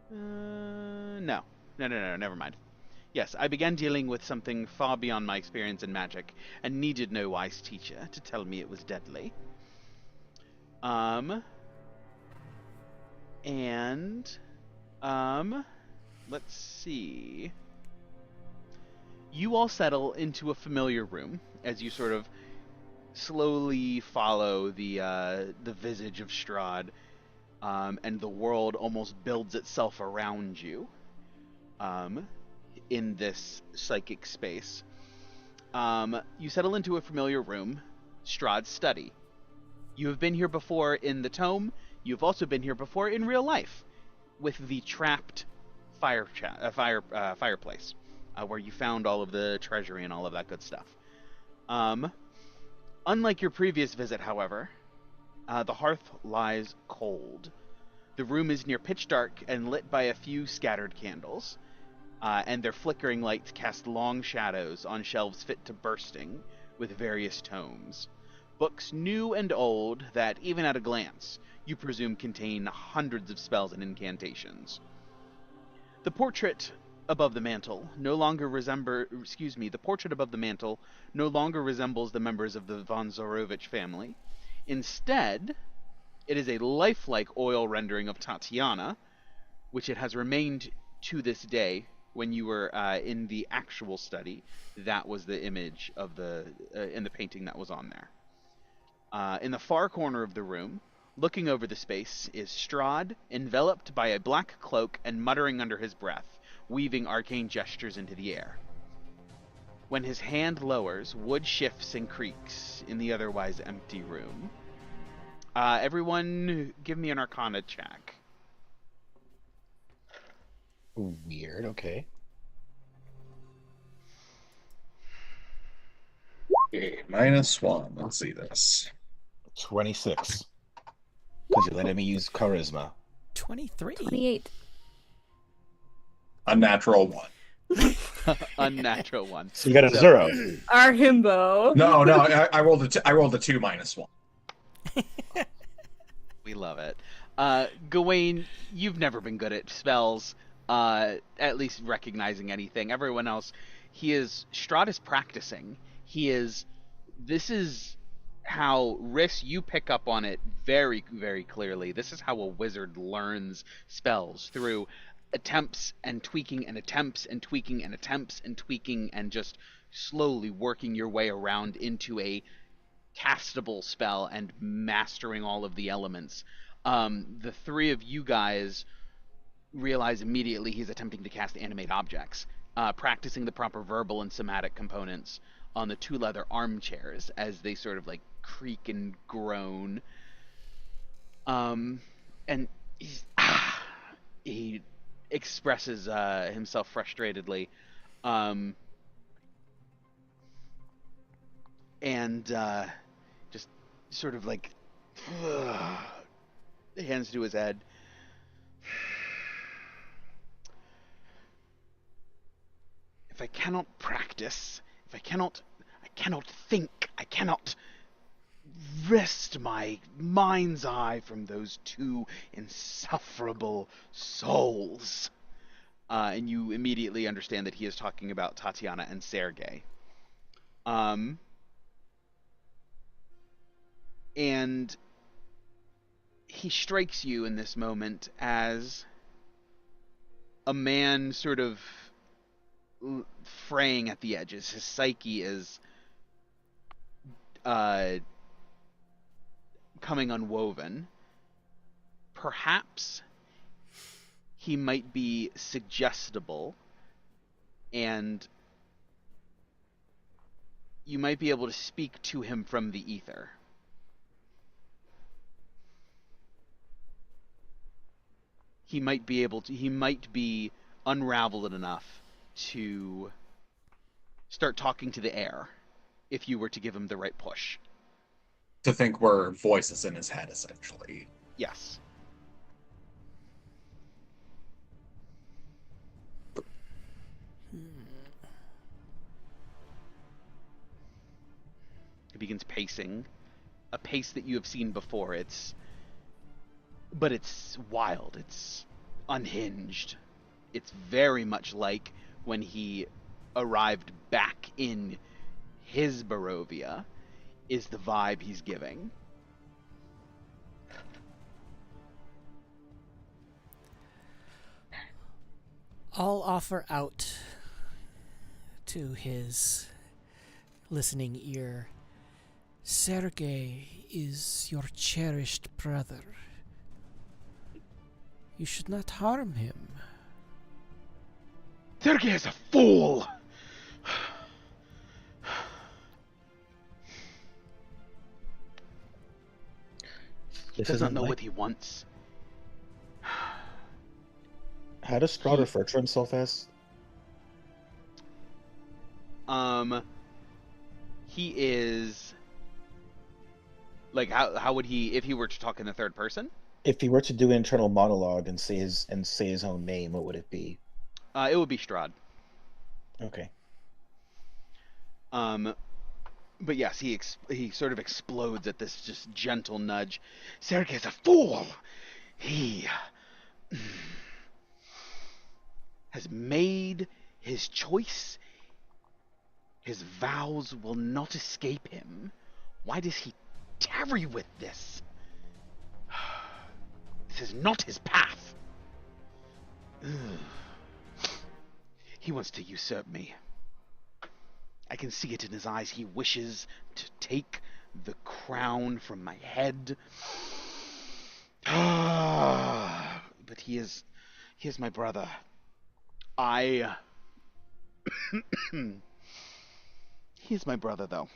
No, never mind. Yes, I began dealing with something far beyond my experience in magic, and needed no wise teacher to tell me it was deadly. Let's see. You all settle into a familiar room as you sort of slowly follow the visage of Strahd, and the world almost builds itself around you. in this psychic space. You settle into a familiar room, Strahd's study. You have been here before in the tome. You've also been here before in real life, with the trapped fireplace, where you found all of the treasury and all of that good stuff. Unlike your previous visit, however, the hearth lies cold. The room is near pitch dark and lit by a few scattered candles, and their flickering lights cast long shadows on shelves fit to bursting with various tomes. Books new and old that, even at a glance, you presume contain hundreds of spells and incantations. The portrait above the mantel no longer resembles the members of the von Zarovich family. Instead, it is a lifelike oil rendering of Tatiana, which it has remained to this day. When you were in the actual study, that was the image of in the painting that was on there. In the far corner of the room, looking over the space, is Strahd, enveloped by a black cloak and muttering under his breath, weaving arcane gestures into the air. When his hand lowers, wood shifts and creaks in the otherwise empty room. Everyone, give me an Arcana check. Weird. Okay. Okay, -1. Let's see this. 26. Because you letting me use charisma. 23. 28. Unnatural 1. Unnatural 1. So you got a 0. Our himbo. No, I rolled a 2 -1. We love it. Gawain, you've never been good at spells, at least recognizing anything. Everyone else, Strahd is practicing. This is how, Riss, you pick up on it very, very clearly. This is how a wizard learns spells, through attempts and tweaking and attempts and tweaking and attempts and tweaking and just slowly working your way around into a castable spell and mastering all of the elements. The three of you guys realize immediately he's attempting to cast animate objects, practicing the proper verbal and somatic components on the 2 leather armchairs as they sort of like creak and groan. And he expresses himself frustratedly. And just sort of like hands to his head. If I cannot practice, I cannot think, I cannot wrest my mind's eye from those 2 insufferable souls. And you immediately understand that he is talking about Tatiana and Sergei. And he strikes you in this moment as a man sort of fraying at the edges. His psyche is coming unwoven. Perhaps he might be suggestible, and you might be able to speak to him from the ether. He might be unraveled enough to start talking to the air if you were to give him the right push. To think we're voices in his head, essentially. Yes. He begins pacing, a pace that you have seen before. But it's wild, it's unhinged. It's very much like when he arrived back in his Barovia, is the vibe he's giving. I'll offer out to his listening ear. Sergei is your cherished brother. You should not harm him. Sergei is a fool! He This does not isn't know like. what he wants. How does Strahd refer to himself as? He is like how would he if he were to talk in the third person? If he were to do an internal monologue and say his own name, what would it be? It would be Strahd. Okay. But yes, he sort of explodes at this just gentle nudge. Sergei's a fool. He has made his choice. His vows will not escape him. Why does he tarry with this? This is not his path. Ugh. He wants to usurp me. I can see it in his eyes. He wishes to take the crown from my head. But he is my brother. He is my brother, though.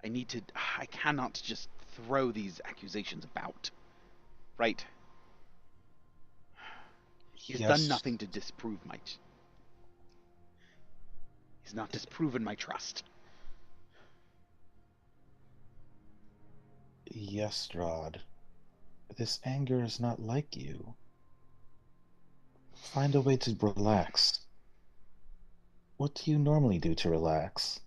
I cannot just throw these accusations about. Right? He's done nothing to disprove He's not disproven my trust. Yes, Strahd. This anger is not like you. Find a way to relax. What do you normally do to relax?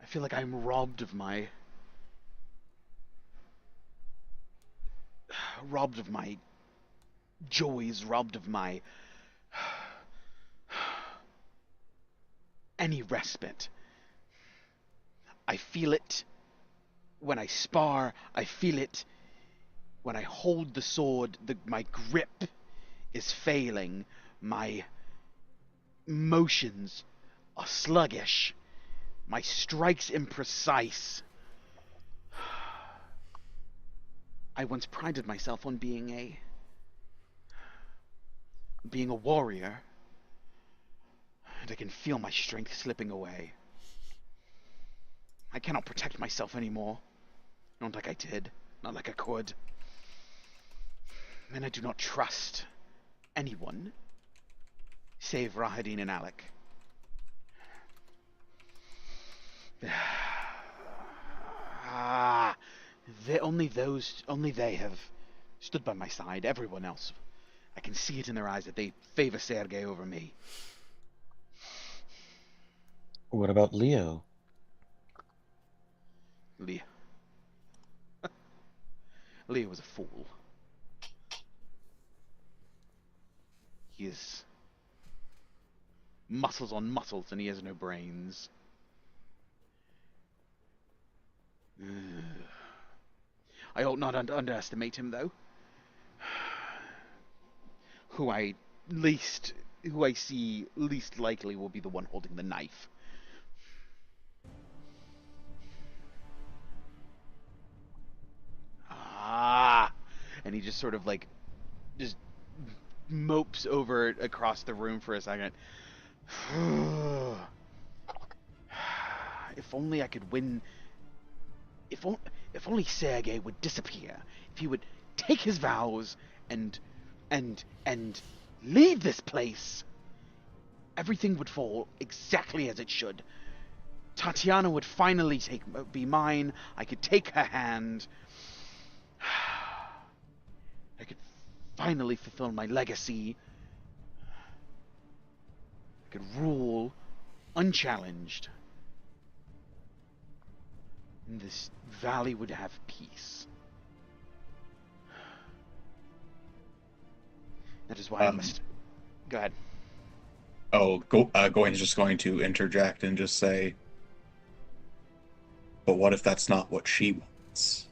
I feel like I'm robbed of my joys, robbed of my any respite. I feel it when I spar. I feel it when I hold the sword. My grip is failing. My motions are sluggish. My strikes imprecise. I once prided myself on being a warrior, and I can feel my strength slipping away. I cannot protect myself anymore. Not like I did. Not like I could. And I do not trust anyone save Rahadin and Alec. Only they have stood by my side. Everyone else, I can see it in their eyes that they favor Sergei over me. What about Leo? Leo was a fool. He is muscles on muscles, and he has no brains. I ought not underestimate him, though. Who I see least likely will be the one holding the knife. And he just sort of just mopes over across the room for a second. If only I could win. If only Sergei would disappear. If he would take his vows and leave this place, everything would fall exactly as it should. Tatiana would finally be mine. I could take her hand. I could finally fulfill my legacy. I could rule unchallenged. And this valley would have peace. That is why I must... Go ahead. Gawain's just going to interject and just say, but what if that's not what she wants?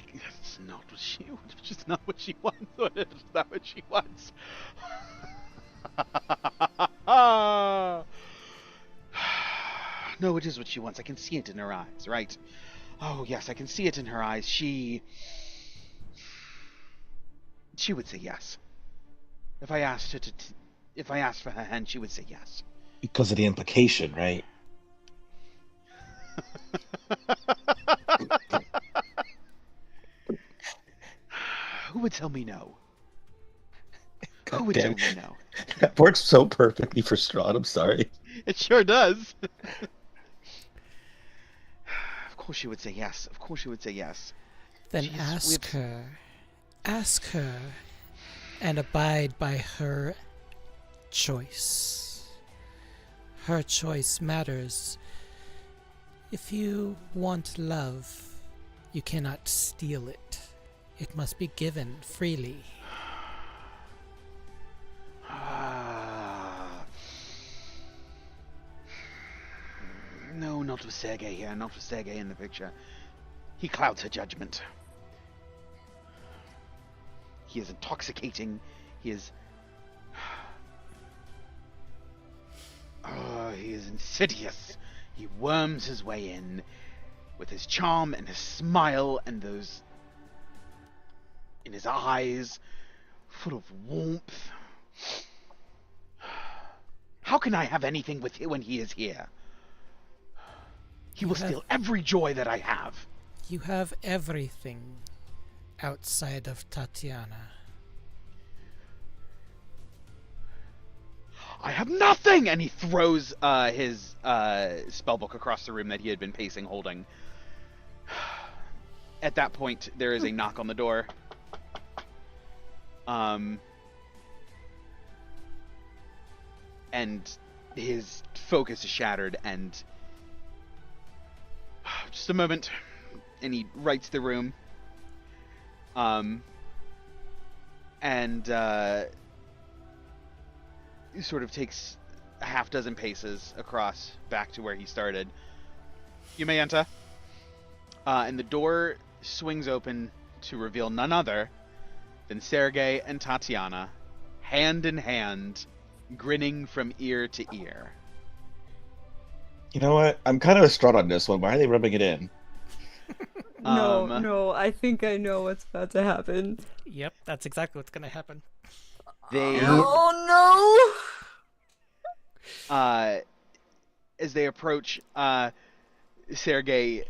It's not what she wants. It's just not what she wants. It's not what she wants. No, it is what she wants. I can see it in her eyes, right? Oh, yes, I can see it in her eyes. She would say yes. If I asked her if I asked for her hand, she would say yes. Because of the implication, right? Who would tell me no? God Who would damn. tell me no? That works so perfectly for Strahd. I'm sorry. It sure does. Of course she would say yes. Of course she would say yes. Then ask her, and abide by her choice. Her choice matters. If you want love, you cannot steal it. It must be given freely. No, not with Sergei here. Not with Sergei in the picture. He clouds her judgment. He is intoxicating. He is... he is insidious. He worms his way in with his charm and his smile and those... in his eyes, full of warmth. How can I have anything with him when he is here? He will steal every joy that I have. You have everything outside of Tatiana. I have nothing! And he throws his spellbook across the room that he had been pacing, holding. At that point, there is a knock on the door. And his focus is shattered, and just a moment, and he rights the room. And he sort of takes a half dozen paces across back to where he started. You may enter. And the door swings open to reveal none other than Sergei and Tatiana, hand in hand, grinning from ear to ear. You know what? I'm kind of distraught on this one. Why are they rubbing it in? No, I think I know what's about to happen. Yep, that's exactly what's going to happen. They... Oh as they approach, Sergei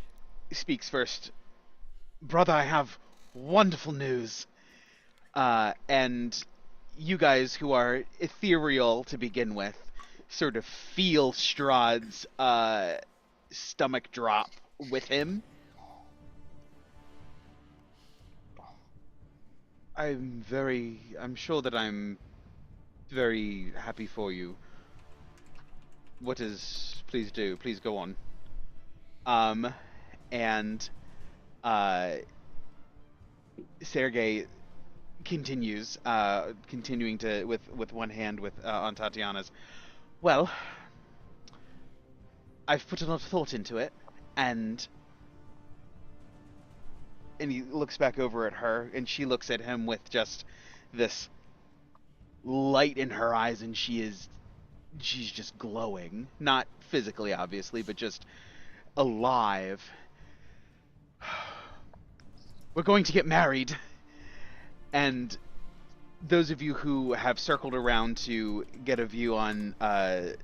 speaks first. Brother, I have wonderful news. And you guys, who are ethereal to begin with, sort of feel Strahd's stomach drop with him. I'm sure that I'm very happy for you. Please do, please go on. And Sergei continues, continuing to, with one hand on Tatiana's. Well, I've put a lot of thought into it, and he looks back over at her, and she looks at him with just this light in her eyes, and she's just glowing. Not physically, obviously, but just alive. We're going to get married. And those of you who have circled around to get a view on a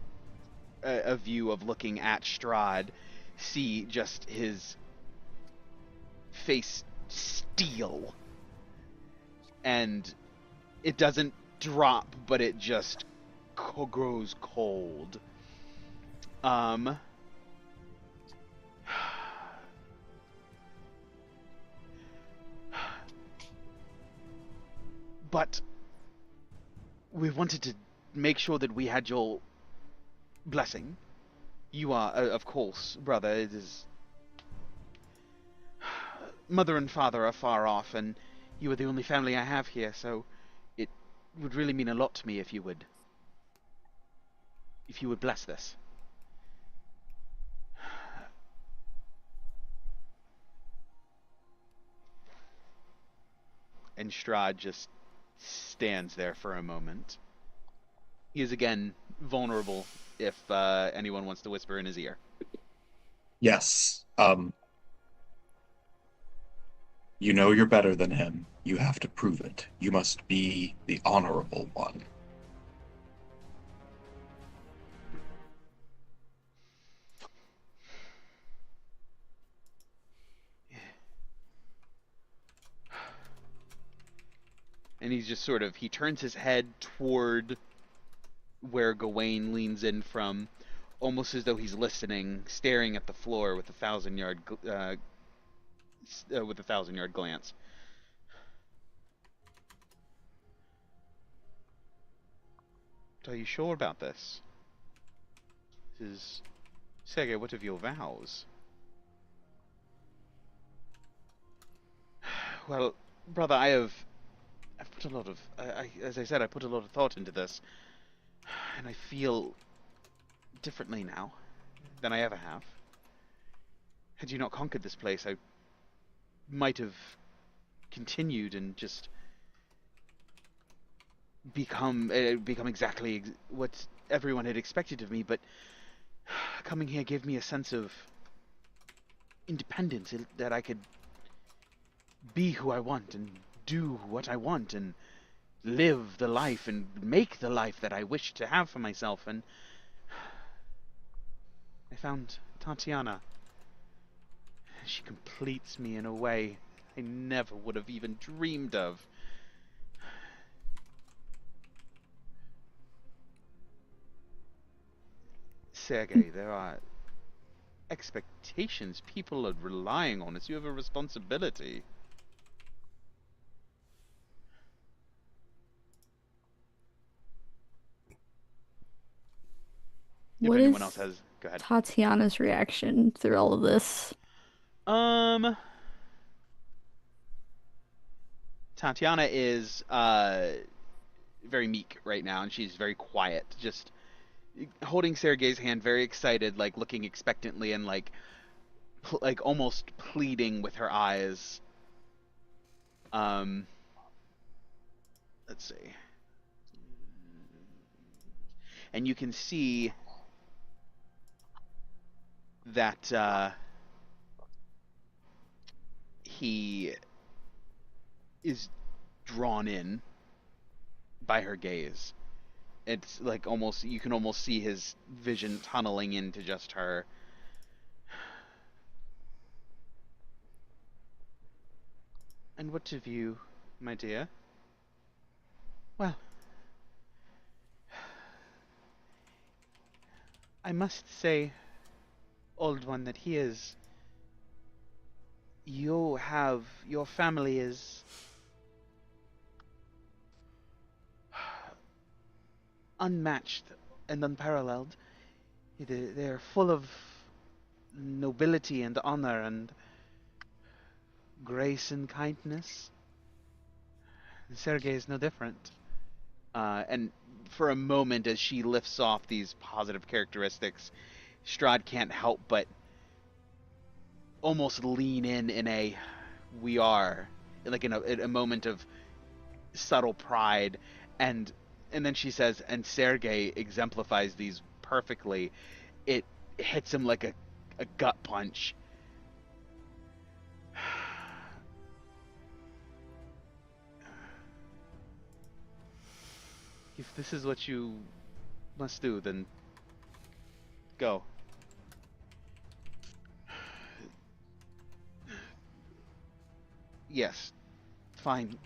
view of looking at Strahd see just his face steel, and it doesn't drop, but it just grows cold. But we wanted to make sure that we had your blessing. You are, of course, brother. It is... Mother and father are far off, and you are the only family I have here, so it would really mean a lot to me if you would bless this. And Strahd just stands there for a moment. He is again vulnerable if anyone wants to whisper in his ear. Yes. You know you're better than him. You have to prove it. You must be the honorable one. And he's just sort of, he turns his head toward where Gawain leans in from, almost as though he's listening, staring at the floor with a 1,000-yard glance. Are you sure about this? Sergei, what of your vows? Well, brother, I've put a lot of, as I said, I put a lot of thought into this, and I feel differently now than I ever have. Had you not conquered this place, I might have continued and just become exactly what everyone had expected of me, but coming here gave me a sense of independence, that I could be who I want and do what I want and live the life and make the life that I wish to have for myself. And I found Tatiana. She completes me in a way I never would have even dreamed of. Sergei, there are expectations people are relying on us. You have a responsibility. If What anyone is else has, go ahead. Tatiana's reaction through all of this? Tatiana is very meek right now, and she's very quiet, just holding Sergei's hand, very excited, like looking expectantly and like almost pleading with her eyes. Let's see. And you can see that he is drawn in by her gaze. It's like almost, you can almost see his vision tunneling into just her. And what of you, my dear? Well, I must say, old one, that your family is unmatched and unparalleled. They're full of nobility and honor and grace and kindness. Sergei is no different. And for a moment, as she lifts off these positive characteristics, Strahd can't help but almost lean in a we are, like in a moment of subtle pride, and then she says, and Sergei exemplifies these perfectly. It hits him like a gut punch. If this is what you must do, then go. Yes, fine.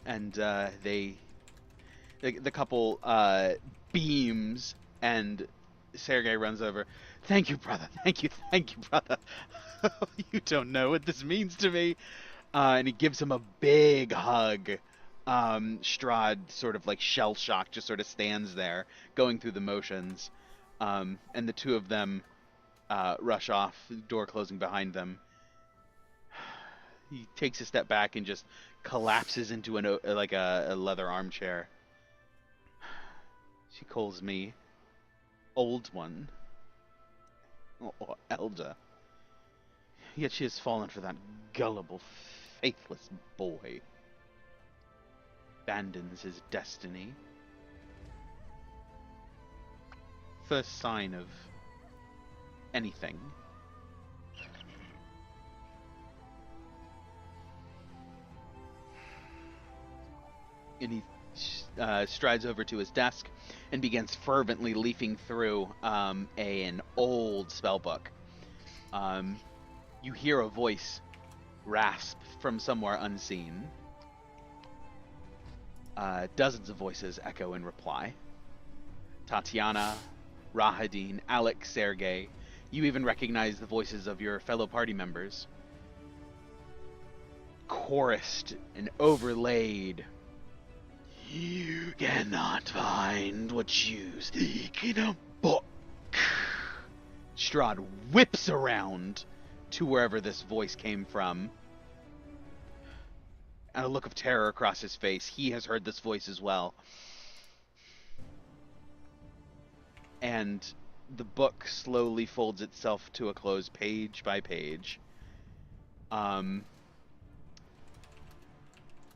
And the couple beams, and Sergei runs over. Thank you, brother. Thank you, brother. You don't know what this means to me. And he gives him a big hug. Strahd, sort of like shell-shocked, just sort of stands there, going through the motions. And the two of them rush off, door closing behind them. He takes a step back and just collapses into a leather armchair. She calls me Old One, or Elder. Yet she has fallen for that gullible, faithless boy. Abandons his destiny. first sign of anything. And he strides over to his desk and begins fervently leafing through an old spellbook. You hear a voice rasp from somewhere unseen. Dozens of voices echo in reply. Tatiana, Rahadin, Alec, Sergei. You even recognize the voices of your fellow party members. Chorused and overlaid. You cannot find what you seek in a book. Strahd whips around to wherever this voice came from. And a look of terror across his face. He has heard this voice as well. And the book slowly folds itself to a close page by page. And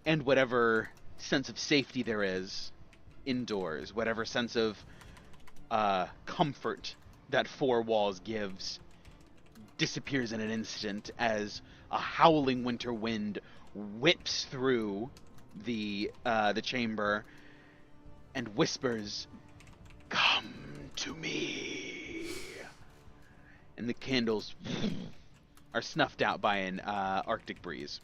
whatever sense of safety there is indoors, whatever sense of comfort that four walls gives, disappears in an instant as a howling winter wind whips through the chamber and whispers, "Come to me." And the candles are snuffed out by an Arctic breeze.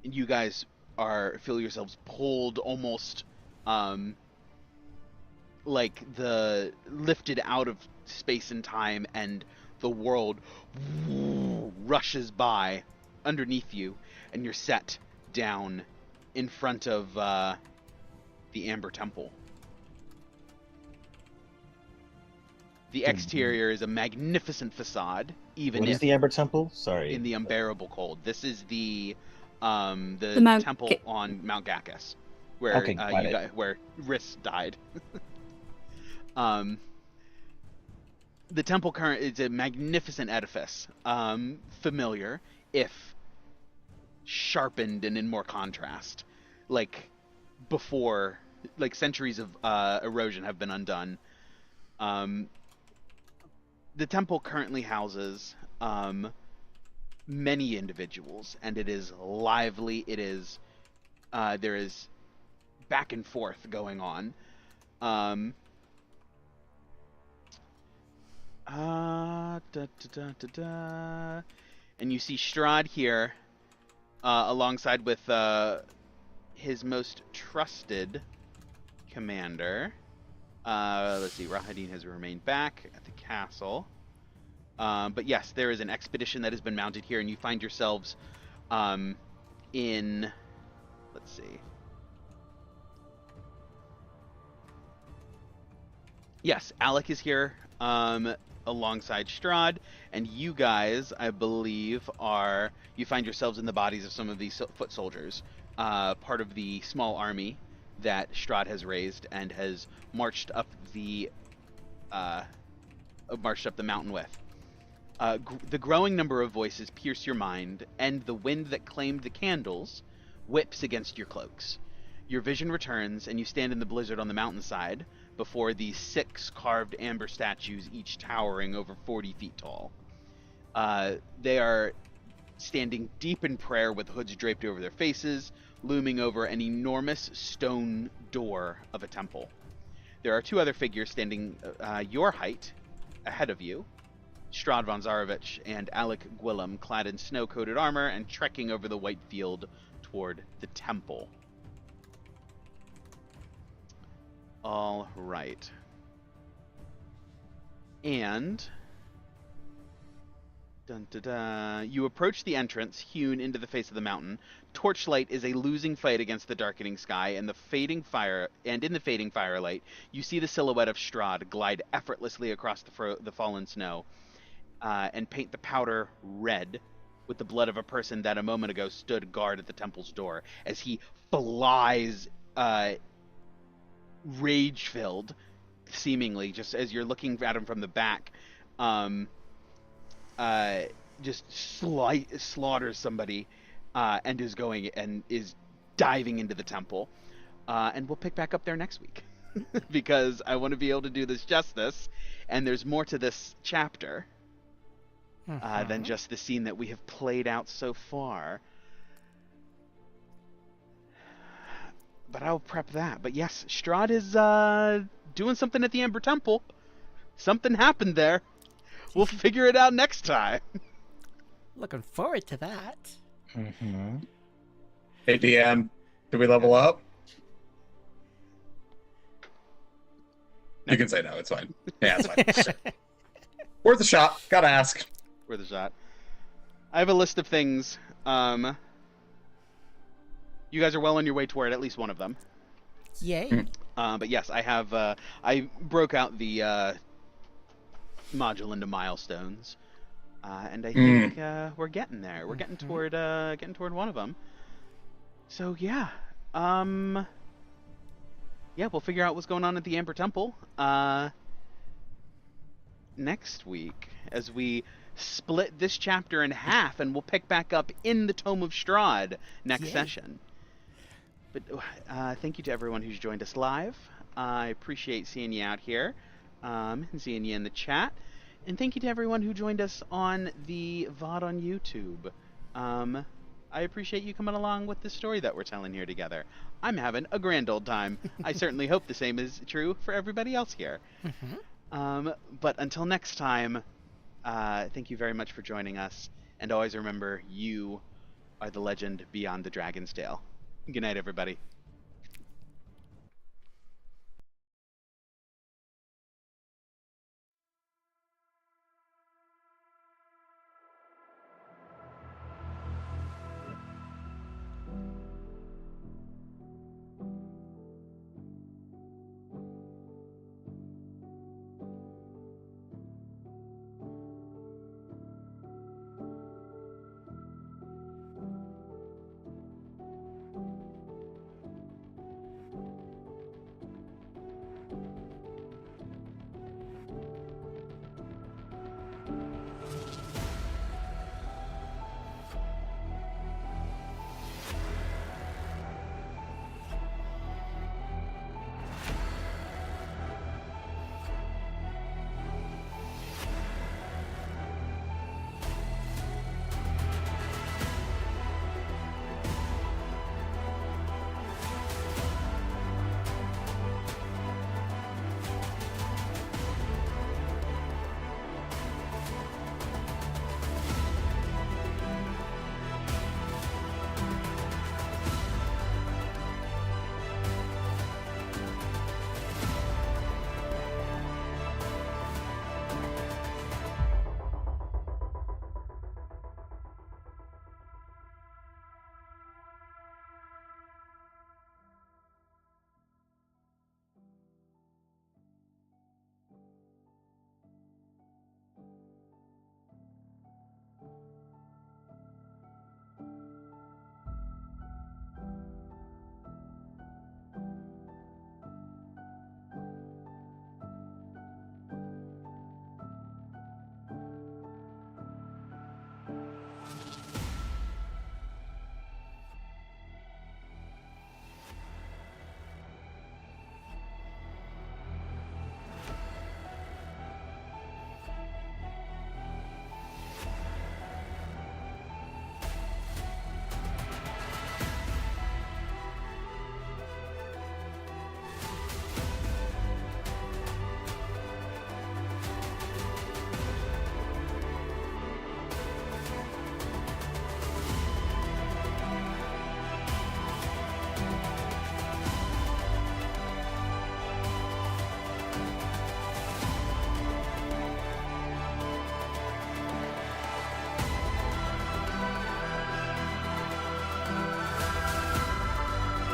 And you guys feel yourselves pulled almost like the lifted out of space and time, and the world rushes by underneath you, and you're set down in front of the Amber Temple. The exterior is a magnificent facade, even What is if the Amber Temple? Sorry. in the unbearable cold. This is the Mount temple Ga- on Mount Gacchus, where Okay, got it. where Riss died. The temple is a magnificent edifice, familiar if sharpened and in more contrast, like before, like centuries of erosion have been undone. The temple currently houses many individuals, and it is lively. It is there is back and forth going on. And you see Strahd here, alongside with his most trusted commander. Let's see, Rahadin has remained back at the castle. But yes, there is an expedition that has been mounted here, and you find yourselves in... Let's see. Yes, Alec is here alongside Strahd, and you guys, I believe, you find yourselves in the bodies of some of these foot soldiers, part of the small army that Strahd has raised and has marched up the mountain with. The growing number of voices pierce your mind, and the wind that claimed the candles whips against your cloaks. Your vision returns, and you stand in the blizzard on the mountainside before these 6 carved amber statues, each towering over 40 feet tall. They are standing deep in prayer with hoods draped over their faces, looming over an enormous stone door of a temple. There are 2 other figures standing your height ahead of you, Strahd von Zarovich and Alec Gwillem, clad in snow-coated armor and trekking over the white field toward the temple. All right. And you approach the entrance hewn into the face of the mountain. Torchlight is a losing fight against the darkening sky, and in the fading firelight, you see the silhouette of Strahd glide effortlessly across the fallen snow, and paint the powder red with the blood of a person that a moment ago stood guard at the temple's door, as he flies rage-filled, seemingly, just as you're looking at him from the back, just slaughters somebody, and is diving into the temple. And we'll pick back up there next week because I want to be able to do this justice, and there's more to this chapter than just the scene that we have played out so far. But I'll prep that. But yes, Strahd is doing something at the Ember Temple. Something happened there. We'll figure it out next time. Looking forward to that. Mm-hmm. Hey, DM, did we level up? You can say no, it's fine. Yeah, it's fine. Worth a shot. Gotta ask. Worth a shot. I have a list of things. You guys are well on your way toward at least one of them. Yay. But yes, I have. I broke out the module into milestones, and I think we're getting there. We're getting toward one of them. So yeah, yeah, we'll figure out what's going on at the Amber Temple next week as we split this chapter in half, and we'll pick back up in the Tome of Strahd next session. But thank you to everyone who's joined us live. I appreciate seeing you out here and seeing you in the chat. And thank you to everyone who joined us on the VOD on YouTube. I appreciate you coming along with the story that we're telling here together. I'm having a grand old time. I certainly hope the same is true for everybody else here. But until next time, thank you very much for joining us. And always remember, you are the legend beyond the Dragon's Tail. Good night, everybody.